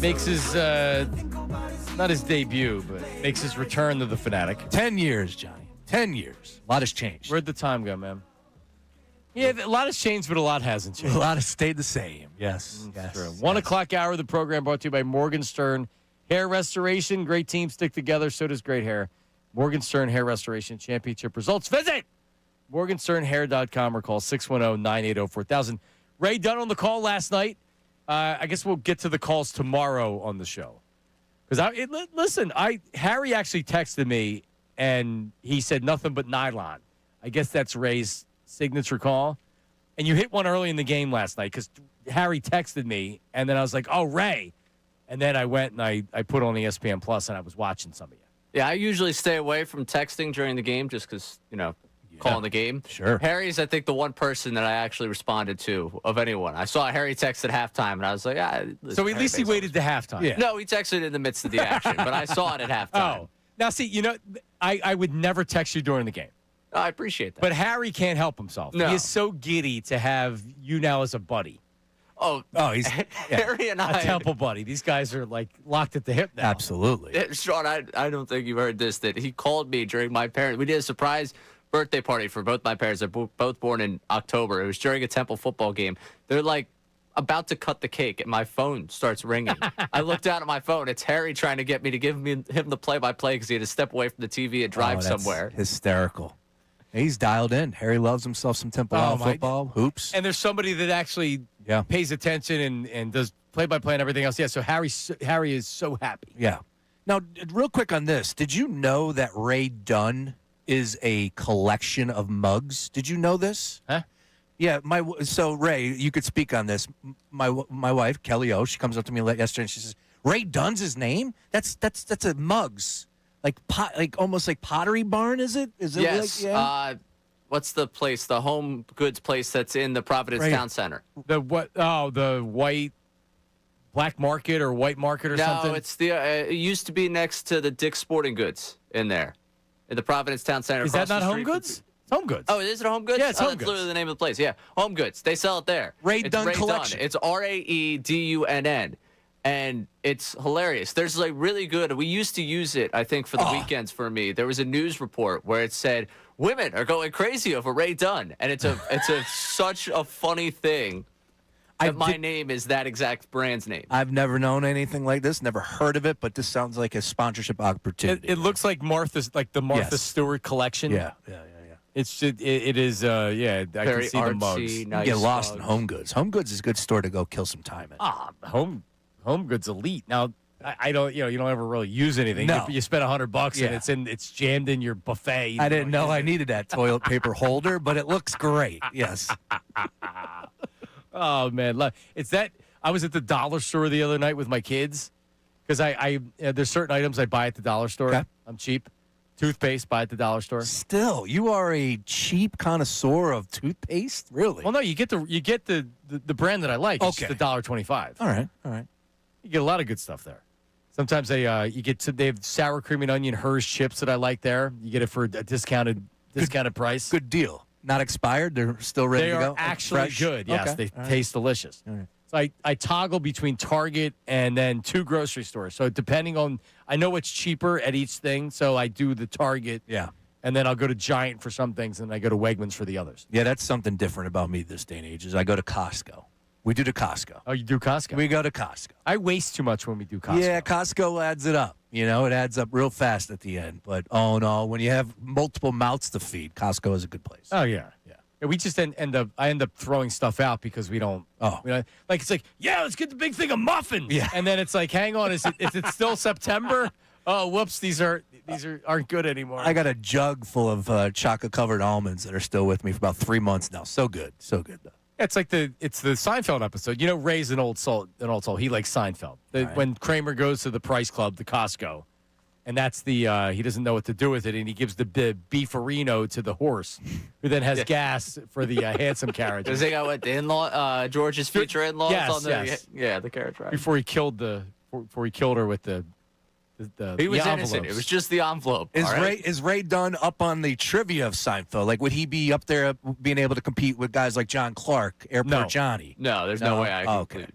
makes his not his debut, but makes his return to the Fanatic. 10 years, Johnny. 10 years. A lot has changed. Where'd the time go, man? Yeah, a lot has changed, but a lot hasn't changed. A lot has stayed the same. Yes. Yes. True. 1 o'clock hour of the program brought to you by Morgenstern Hair Restoration. Great teams stick together. So does great hair. Morgenstern Hair Restoration Championship results. Visit morgensternhair.com or call 610-980-4000. Ray Dunn on the call last night. I guess we'll get to the calls tomorrow on the show. Because Harry actually texted me, and he said nothing but nylon. I guess that's Ray's signature call. And you hit one early in the game last night because Harry texted me, and then I was like, oh, Ray. And then I went and I put on ESPN Plus, and I was watching some of you. Yeah, I usually stay away from texting during the game just because, calling the game. Sure. Harry's, I think, the one person that I actually responded to of anyone. I saw Harry text at halftime, and I was like, So at least he waited to halftime. Yeah. No, he texted in the midst of the action, but I saw it at halftime. Oh. Now, see, I would never text you during the game. I appreciate that. But Harry can't help himself. No. He is so giddy to have you now as a buddy. Oh, he's Harry and I. A Temple buddy. These guys are like locked at the hip now. Absolutely. Sean, I don't think you've heard this, that he called me during my parents. We did a surprise birthday party for both my parents. They're both born in October. It was during a Temple football game. They're like about to cut the cake, and my phone starts ringing. I look down at my phone. It's Harry trying to get me to give him the play-by-play because he had to step away from the TV and drive somewhere. Hysterical. He's dialed in. Harry loves himself some Temple football, hoops. And there's somebody that actually pays attention and does play-by-play and everything else. Yeah, so Harry is so happy. Yeah. Now, real quick on this. Did you know that Ray Dunn is a collection of mugs? Did you know this? Huh? Yeah. So, Ray, you could speak on this. My wife, Kelly O, she comes up to me yesterday and she says, Ray Dunn's his name? That's a mugs. Like almost like Pottery Barn, is it? Is it? Yes. Like, what's the place? The home goods place that's in the Providence Town Center. The what? Oh, the white black market or white market or something. No, it's the. It used to be next to the Dick's Sporting Goods in there, in the Providence Town Center. Is that not Home Goods? It's Home Goods. Oh, is it Home Goods? Yeah, it's Home That's Goods. literally the name of the place. Yeah, Home Goods. They sell it there. Ray It's Dunn Collection. It's RAEDUNN. And it's hilarious. There's like really good. We used to use it, I think, for the weekends for me. There was a news report where it said women are going crazy over Ray Dunn, and it's such a funny thing. That my name is that exact brand's name. I've never known anything like this, never heard of it, but this sounds like a sponsorship opportunity. It looks like the Martha Stewart collection. Yeah. It is. I Very can see the mugs. artsy, You nice get lost in mugs. Home Goods. Home Goods is a good store to go kill some time in. Home Goods elite. Now I don't. You don't ever really use anything. No. You spend $100 Yeah. and it's jammed in your buffet. I didn't know I needed that toilet paper holder, but it looks great. Yes. Oh man, it's that. I was at the dollar store the other night with my kids because there's certain items I buy at the dollar store. Okay. I'm cheap. Toothpaste, buy at the dollar store. Still, you are a cheap connoisseur of toothpaste, really? Well, no, you get the brand that I like. It's Okay. the $1.25. All right. You get a lot of good stuff there. Sometimes they have sour cream and onion Hers chips that I like there. You get it for a discounted price. Good deal. Not expired. They're still ready They to go. are actually Fresh? good. Yes, Okay. they All right. taste delicious. All right. So I toggle between Target and then 2 grocery stores. So depending on, I know what's cheaper at each thing. So I do the Target. Yeah. And then I'll go to Giant for some things, and I go to Wegmans for the others. Yeah, that's something different about me this day and age is I go to Costco. We do to Costco. Oh, you do Costco? We go to Costco. I waste too much when we do Costco. Yeah, Costco adds it up. It adds up real fast at the end. But, oh, no, when you have multiple mouths to feed, Costco is a good place. Oh, yeah. Yeah, we just end up throwing stuff out because we don't. It's like, yeah, let's get the big thing of muffins. Yeah. And then it's like, hang on, is it still September? Oh, whoops, these aren't good anymore. I got a jug full of chocolate-covered almonds that are still with me for about 3 months now. So good. So good, though. It's like the Seinfeld episode. Ray's an old soul. He likes Seinfeld. When Kramer goes to the Price Club, the Costco, and that's he doesn't know what to do with it, and he gives the beefarino to the horse, who then has gas for the handsome carriage. Does he got what the in-law, George's future in-laws Yes, on the yes. the carriage ride? Before he killed her with the He was the innocent. envelopes. It was just the envelope. Is Ray Dunn up on the trivia of Seinfeld? Like, would he be up there being able to compete with guys like John Clark, Airport Johnny? No, there's no way I can. Okay.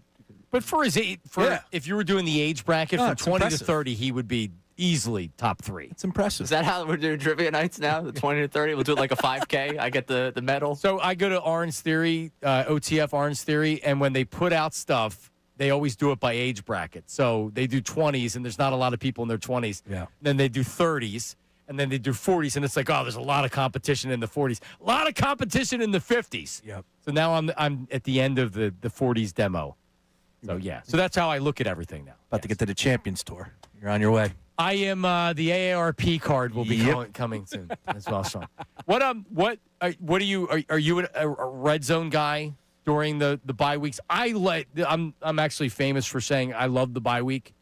But for if you were doing the age bracket from 20 impressive. to 30, he would be easily top 3. It's impressive. Is that how we're doing trivia nights now? The 20 to 30? We'll do it like a 5K. I get the medal. So I go to Orange Theory, OTF Orange Theory, and when they put out stuff, they always do it by age bracket. So they do 20s, and there's not a lot of people in their 20s. Yeah. Then they do 30s, and then they do 40s, and it's like, oh, there's a lot of competition in the 40s. A lot of competition in the 50s. Yep. So now I'm at the end of the 40s demo. So, yeah. So that's how I look at everything now. About to get to the Champions Tour. You're on your way. I am the AARP card will be coming soon as well, Sean. What are you a red zone guy during the bye weeks? I'm actually famous for saying I love the bye week.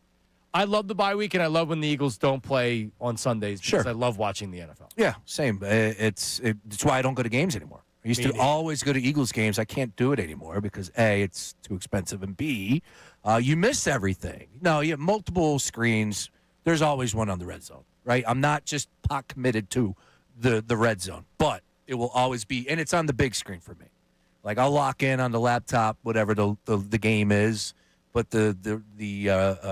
I love the bye week, and I love when the Eagles don't play on Sundays because I love watching the NFL. Yeah, same. It's why I don't go to games anymore. I used to always go to Eagles games. I can't do it anymore because A, it's too expensive, and B, you miss everything. No, you have multiple screens. There's always one on the red zone, right? I'm not just pot committed to the red zone, but it will always be, and it's on the big screen for me. Like I'll lock in on the laptop, whatever the game is, but the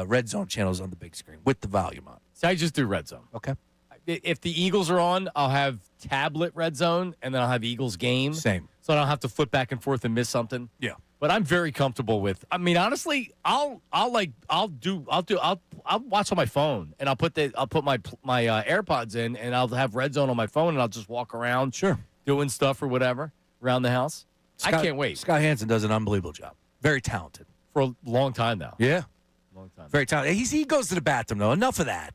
red zone channel is on the big screen with the volume on. So I just do red zone. Okay. If the Eagles are on, I'll have tablet red zone, and then I'll have Eagles game. Same. So I don't have to flip back and forth and miss something. Yeah. But I'm very comfortable with. I mean, honestly, I'll watch on my phone, and I'll put my AirPods in, and I'll have red zone on my phone, and I'll just walk around, doing stuff or whatever around the house. I can't wait. Scott Hansen does an unbelievable job. Very talented for a long time now. Yeah, long time. Very talented. He goes to the bathroom though. Enough of that.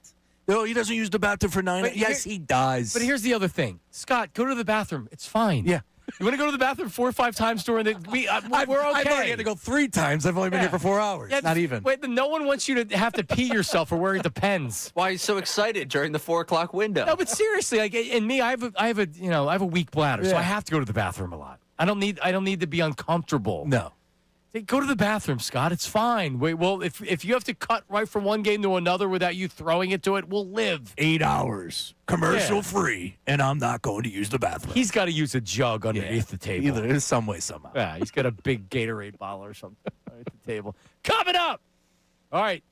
No, he doesn't use the bathroom for 9. Yes, he does. But here's the other thing, Scott. Go to the bathroom. It's fine. Yeah. You want to go to the bathroom 4 or 5 times during the week? We're okay. I've already had to go 3 times. I've only been here for 4 hours. Yeah, not even. Wait, no one wants you to have to pee yourself or wear it depends. Why are you so excited during the 4 o'clock window? No, but seriously, like, and me, I have a weak bladder, so I have to go to the bathroom a lot. I don't need to be uncomfortable. No. Say, go to the bathroom, Scott. It's fine. Wait, well, if you have to cut right from one game to another without you throwing it to it, we'll live 8 hours, commercial free, and I'm not going to use the bathroom. He's got to use a jug underneath the table. Either in some way, somehow. Yeah, he's got a big Gatorade bottle or something at the table. Coming up. All right,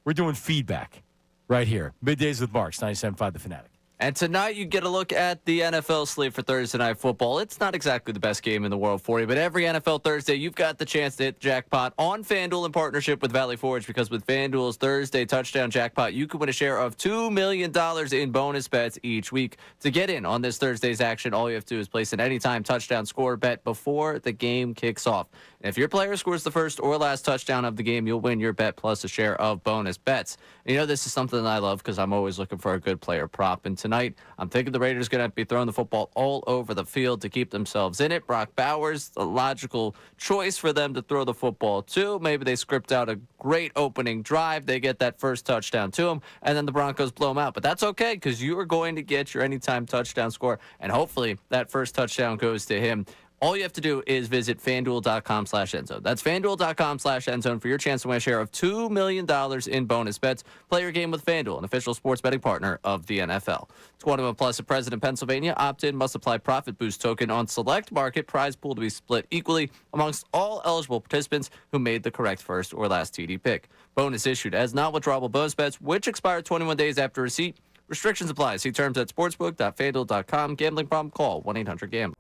we're doing feedback right here. Middays with Marks, 97.5 The Fanatic. And tonight you get a look at the NFL slate for Thursday Night Football. It's not exactly the best game in the world for you, but every NFL Thursday you've got the chance to hit the jackpot on FanDuel in partnership with Valley Forge, because with FanDuel's Thursday touchdown jackpot, you can win a share of $2 million in bonus bets each week. To get in on this Thursday's action, all you have to do is place an anytime touchdown score bet before the game kicks off. And if your player scores the first or last touchdown of the game, you'll win your bet plus a share of bonus bets. And this is something that I love because I'm always looking for a good player prop. And tonight, I'm thinking the Raiders are going to be throwing the football all over the field to keep themselves in it. Brock Bowers, the logical choice for them to throw the football to. Maybe they script out a great opening drive. They get that first touchdown to him, and then the Broncos blow him out. But that's okay because you are going to get your anytime touchdown score, and hopefully that first touchdown goes to him. All you have to do is visit FanDuel.com/endzone. That's FanDuel.com/endzone for your chance to win a share of $2 million in bonus bets. Play your game with FanDuel, an official sports betting partner of the NFL. 21 plus at present in Pennsylvania. Opt-in must apply profit boost token on select market. Prize pool to be split equally amongst all eligible participants who made the correct first or last TD pick. Bonus issued as non-withdrawable bonus bets, which expire 21 days after receipt. Restrictions apply. See terms at sportsbook.fanduel.com. Gambling problem? Call 1-800-GAMBLER.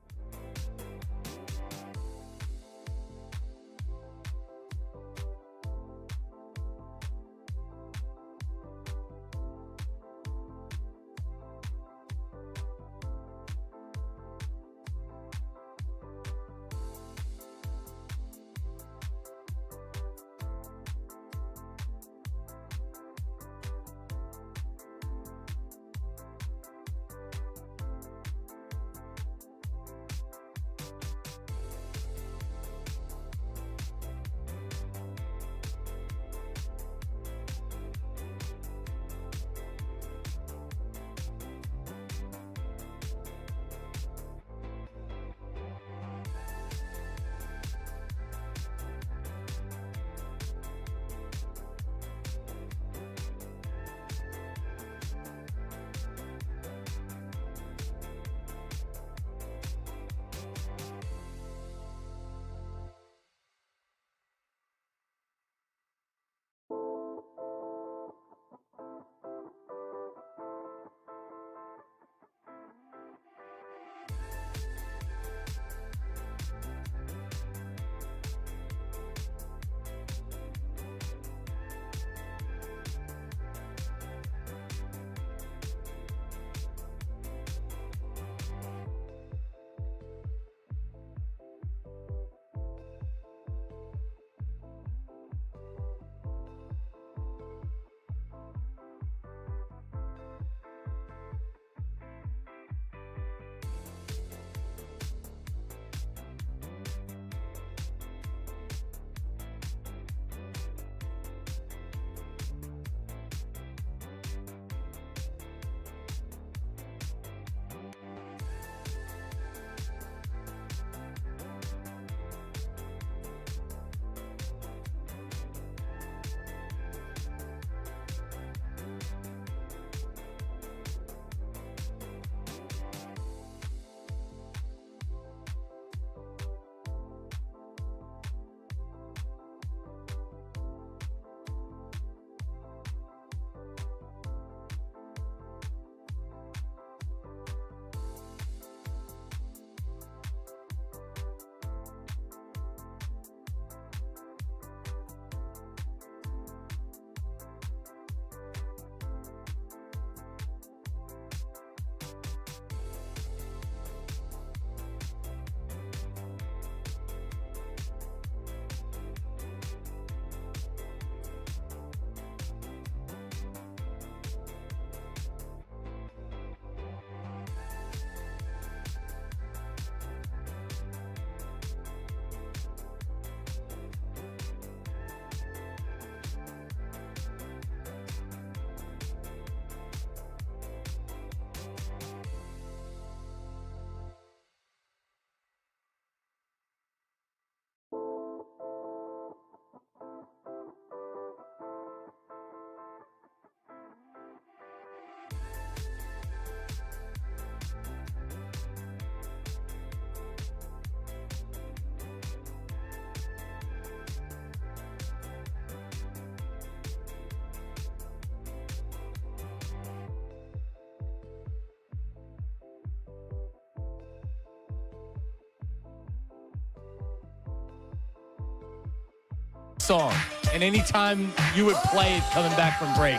song. And anytime you would play it coming back from break.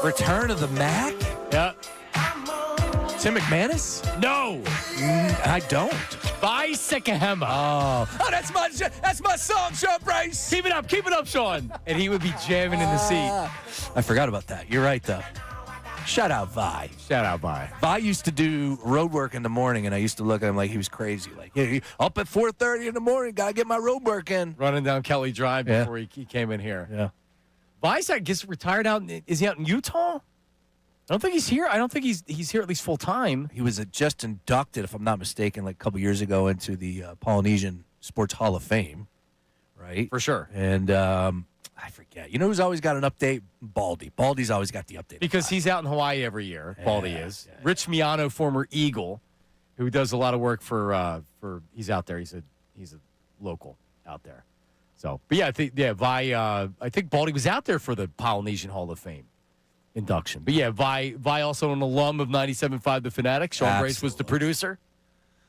Return of the Mac? Yeah. Tim McManus? No. I don't. By Sekahema. Oh, that's my song, Sean Bryce. Keep it up, Sean. And he would be jamming in the seat. I forgot about that. You're right, though. Shout out Vi. Vi used to do road work in the morning, and I used to look at him like he was crazy. Like, hey, up at 4:30 in the morning, gotta get my road work in. Running down Kelly Drive before he came in here. Yeah. Vi's, I guess, retired out. Is he out in Utah? I don't think he's here. I don't think he's here at least full time. He was just inducted, if I'm not mistaken, like a couple years ago into the Polynesian Sports Hall of Fame, right? For sure. And I forget. You know who's always got an update? Baldy. Baldy's always got the update. Because he's out in Hawaii every year. Baldy is. Yeah. Rich Miano, former Eagle, who does a lot of work for he's out there. He's a local out there. So, but yeah, Vi. I think Baldy was out there for the Polynesian Hall of Fame induction. But yeah, Vi also an alum of 97.5 The Fanatic. Sean Brace was the producer.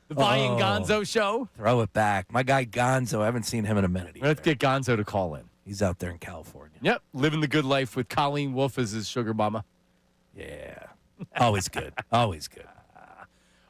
The Vi and Gonzo show. Throw it back. My guy Gonzo, I haven't seen him in a minute. Let's get Gonzo to call in. He's out there in California. Yep, living the good life with Colleen Wolfe as his sugar mama. Yeah, always good. Always good.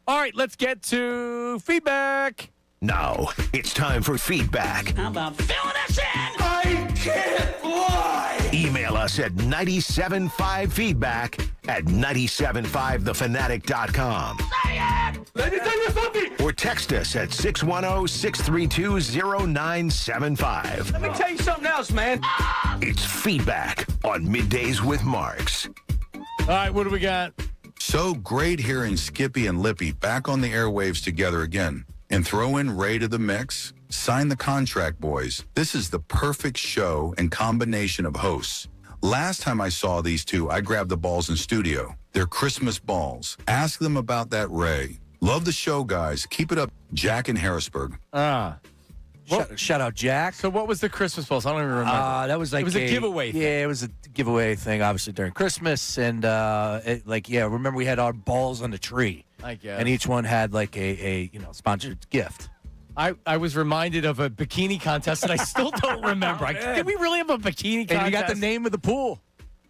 All right, let's get to feedback. Now, it's time for feedback. How about filling us in? I can't lie! Email us at 975feedback at 975thefanatic.com. Say it! Let me tell you something! Or text us at 610-632-0975. Let me tell you something else, man. It's feedback on Middays with Marks. All right, what do we got? So great hearing Skippy and Lippy back on the airwaves together again. And throw in Ray to the mix. Sign the contract, boys. This is the perfect show and combination of hosts. Last time I saw these two, I grabbed the balls in studio. They're Christmas balls. Ask them about that, Ray. Love the show, guys. Keep it up, Jack in Harrisburg. Shout out, Jack. So what was the Christmas balls? I don't even remember. That was like it was a giveaway thing. Yeah, it was a giveaway thing, obviously, during Christmas. And, remember we had our balls on the tree. I guess. And each one had like a sponsored gift. I was reminded of a bikini contest that I still don't remember. Did we really have a bikini contest? And you got the name of the pool.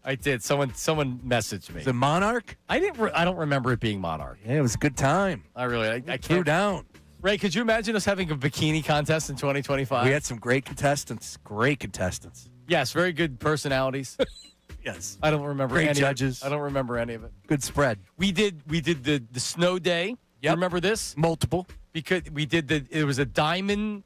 I did. Someone messaged me. Was it Monarch? I don't remember it being Monarch. Yeah, it was a good time. I threw down. Ray, could you imagine us having a bikini contest in 2025? We had some great contestants. Yes, very good personalities. Yes. I don't remember Great any judges. I don't remember any of it. Good spread. We did the snow day. Yep. Remember this? Multiple. Because we did it was a diamond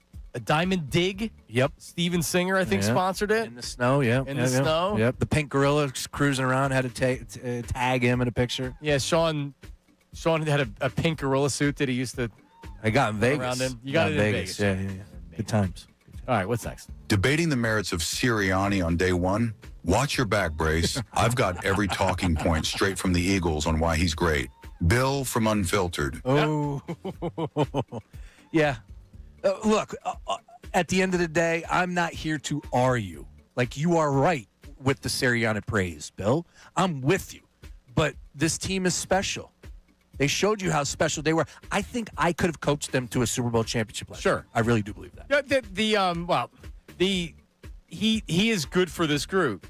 dig. Yep. Steven Singer, I think, sponsored it. In the snow, yeah. In the snow. Yep. The pink gorilla cruising around had to tag him in a picture. Yeah, Sean had a pink gorilla suit that he used to I got in Vegas. around in. You got it in Vegas. Yeah. Good times. All right, what's next? Debating the merits of Sirianni on day one? Watch your back, Brace. I've got every talking point straight from the Eagles on why he's great. Bill from Unfiltered. Oh. Yeah. Look, at the end of the day, I'm not here to argue. Like, you are right with the Sirianni praise, Bill. I'm with you. But this team is special. They showed you how special they were. I think I could have coached them to a Super Bowl championship last year. I really do believe that. He is good for this group.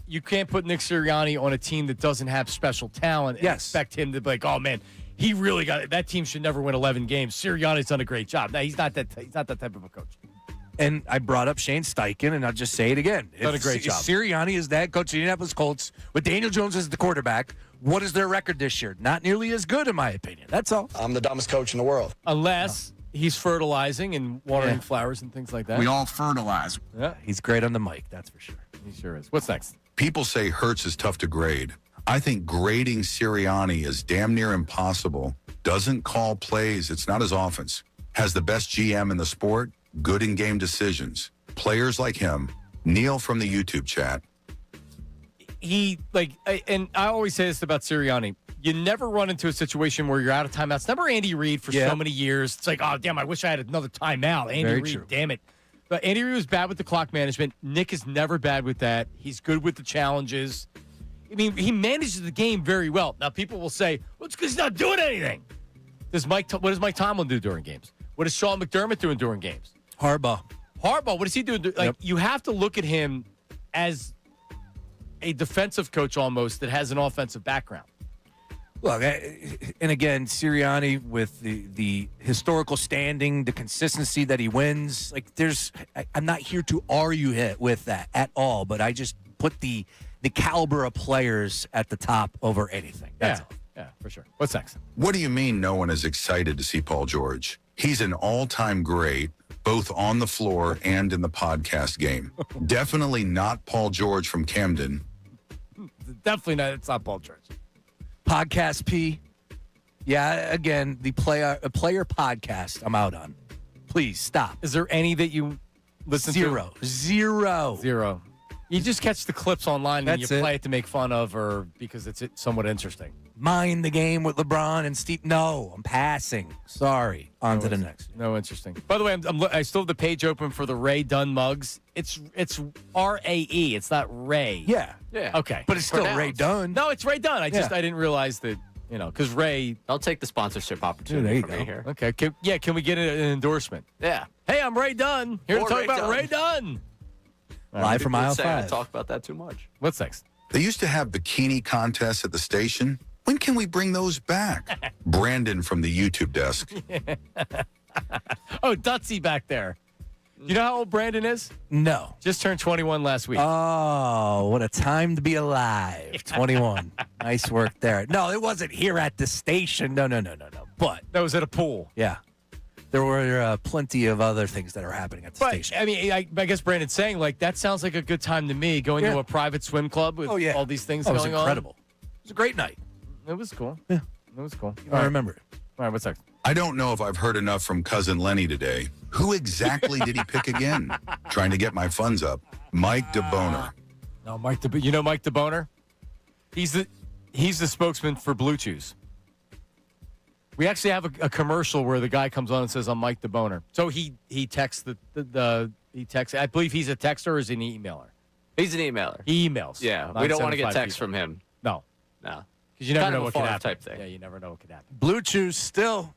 You can't put Nick Sirianni on a team that doesn't have special talent and expect him to be like, oh man, he really got it. That team should never win 11 games. Sirianni's done a great job. No, he's not that type of a coach. And I brought up Shane Steichen, and I'll just say it again. Done a great job. Sirianni is that coach of the Indianapolis Colts with Daniel Jones as the quarterback. What is their record this year? Not nearly as good, in my opinion. That's all. I'm the dumbest coach in the world. Unless he's fertilizing and watering flowers and things like that. We all fertilize. Yeah, he's great on the mic, that's for sure. He sure is. What's next? People say Hurts is tough to grade. I think grading Sirianni is damn near impossible. Doesn't call plays. It's not his offense. Has the best GM in the sport. Good in-game decisions. Players like him. Neil from the YouTube chat. And I always say this about Sirianni. You never run into a situation where you're out of timeouts. Remember Andy Reid for so many years? It's like, oh, damn, I wish I had another timeout. Andy Reid, damn it. But Andy Reid was bad with the clock management. Nick is never bad with that. He's good with the challenges. I mean, he manages the game very well. Now, people will say, well, it's because he's not doing anything. What does Mike Tomlin do during games? What is Sean McDermott doing during games? Harbaugh. Harbaugh, what is he doing? Like, you have to look at him as a defensive coach almost that has an offensive background. Look, and again, Sirianni with the historical standing, the consistency that he wins. Like, I'm not here to argue with that at all, but I just put the caliber of players at the top over anything. That's all. Yeah, for sure. What's next? What do you mean no one is excited to see Paul George? He's an all-time great, both on the floor and in the podcast game. Definitely not Paul George from Camden. Definitely not. It's not Paul George. Podcast P. Yeah, again, the player podcast I'm out on. Please stop. Is there any that you listen to? Zero. You just catch the clips online and That's you it. play it to make fun of or because it's somewhat interesting. Mind the game with LeBron and Steve. No, I'm passing. Sorry. On to the next. No, interesting. By the way, I still have the page open for the Ray Dunn mugs. It's R-A-E. It's not Ray. Yeah. Okay. But it's still Ray Dunn. No, it's Ray Dunn. I didn't realize that, because Ray. I'll take the sponsorship opportunity from me here. Okay. Can we get an endorsement? Yeah. Hey, I'm Ray Dunn. Here Or to talk Ray about Dunn. Ray Dunn. Live from aisle 5. I talk about that too much. What's next? They used to have bikini contests at the station. When can we bring those back? Brandon from the YouTube desk. Oh, Dutsy back there. You know how old Brandon is? No. Just turned 21 last week. Oh, what a time to be alive. 21. Nice work there. No, it wasn't here at the station. No. But that was at a pool. Yeah. There were plenty of other things that are happening at the station. I mean, I guess Brandon's saying, like, that sounds like a good time to me, going to a private swim club with all these things going on. It was incredible. It was a great night. It was cool. Yeah. It was cool. I remember it. All right, what's next? I don't know if I've heard enough from Cousin Lenny today. Who exactly did he pick again? Trying to get my funds up. Mike DeBoner. No, you know Mike DeBoner? He's the spokesman for Blue Chews. We actually have a commercial where the guy comes on and says, "I'm Mike DeBoner." So he texts he texts. I believe he's a texter or is he an emailer? He's an emailer. He emails. Yeah, we don't want to get texts from him. No. No. Because you never Kind know of a what could farm happen. type thing. Yeah, you never know what could happen. Blue Chews still,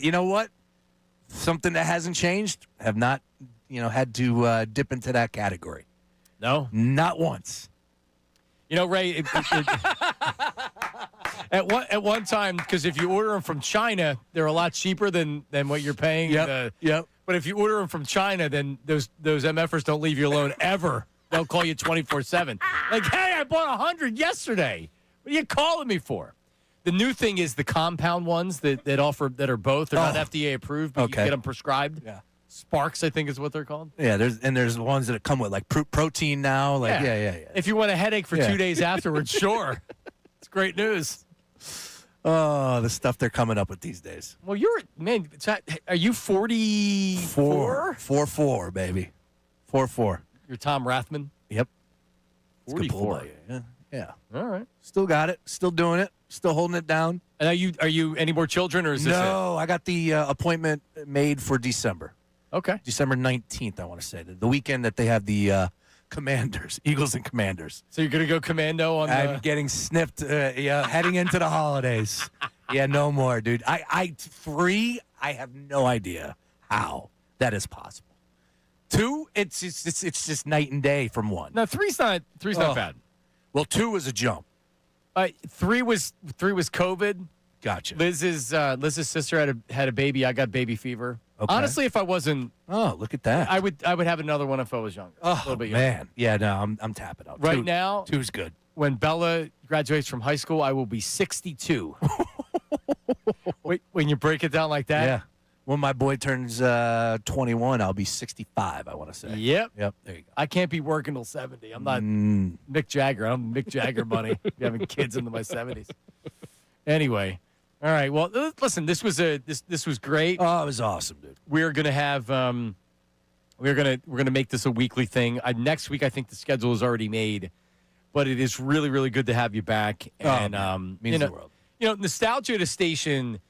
you know what? Something that hasn't changed. Have not, had to dip into that category. No? Not once. Ray, at one time, because if you order them from China, they're a lot cheaper than what you're paying. Yep. But if you order them from China, then those MFers don't leave you alone ever. They'll call you 24/7. Like, hey, I bought 100 yesterday. What are you calling me for? The new thing is the compound ones that are both. They're not FDA approved, but you can get them prescribed. Yeah. Sparks, I think, is what they're called. Yeah, there's ones that come with like protein now. Like yeah. If you want a headache for 2 days afterwards, sure. It's great news. Oh, the stuff they're coming up with these days. Well, are you 44? 4-4, baby. 4-4. You're Tom Rathman? Yep. 44. Yeah. All right. Still got it. Still doing it. Still holding it down. And are you any more children or is this No, I got the appointment made for December. Okay. December 19th, I want to say. The weekend that they have the Commanders, Eagles and Commanders. So you're going to go commando on I'm getting snipped heading into the holidays. Yeah, no more, dude. I have no idea how that is possible. 2, it's just night and day from 1. No, three's not bad. Well, 2 was a jump. 3 was COVID. Gotcha. Liz's sister had a baby. I got baby fever. Okay. Honestly, if I wasn't, look at that. I would have another one if I was younger. Oh, a little bit younger. man. Yeah, no, I'm tapping out. Right now, 2's good. When Bella graduates from high school, I will be 62. Wait, when you break it down like that? Yeah. When my boy turns 21, I'll be 65, I want to say. Yep. There you go. I can't be working till 70. I'm not Mick Jagger. I'm Mick Jagger money. Having kids into my 70s. Anyway. All right. Well, listen, this was great. Oh, it was awesome, dude. We're going to have we're going to make this a weekly thing. Next week I think the schedule is already made, but it is really really good to have you back and means the world. Nostalgia to station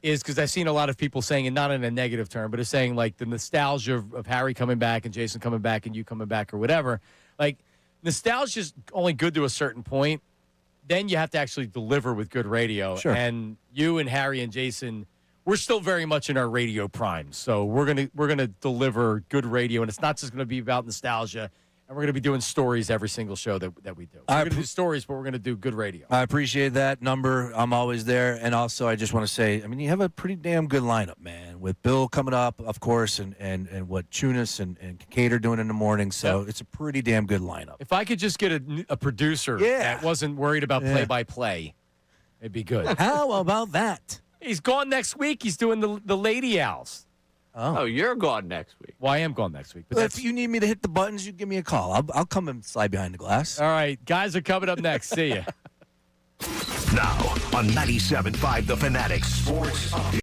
is because I've seen a lot of people saying, and not in a negative term, but it's saying like the nostalgia of Harry coming back and Jason coming back and you coming back or whatever. Like nostalgia is only good to a certain point. Then you have to actually deliver with good radio. Sure. And you and Harry and Jason we're still very much in our radio prime. So we're gonna deliver good radio, and it's not just gonna be about nostalgia. And we're going to be doing stories every single show that we do. We're going to do stories, but we're going to do good radio. I appreciate that number. I'm always there. And also, I just want to say, I mean, you have a pretty damn good lineup, man, with Bill coming up, of course, and what Chunas and Kincade are doing in the morning. So it's a pretty damn good lineup. If I could just get a producer that wasn't worried about play-by-play, it'd be good. How about that? He's gone next week. He's doing the Lady Owls. Oh, you're gone next week. Well, I am gone next week. But if you need me to hit the buttons, you give me a call. I'll come and slide behind the glass. All right. Guys are coming up next. See ya. Now on 97.5 The Fanatic Sports Update.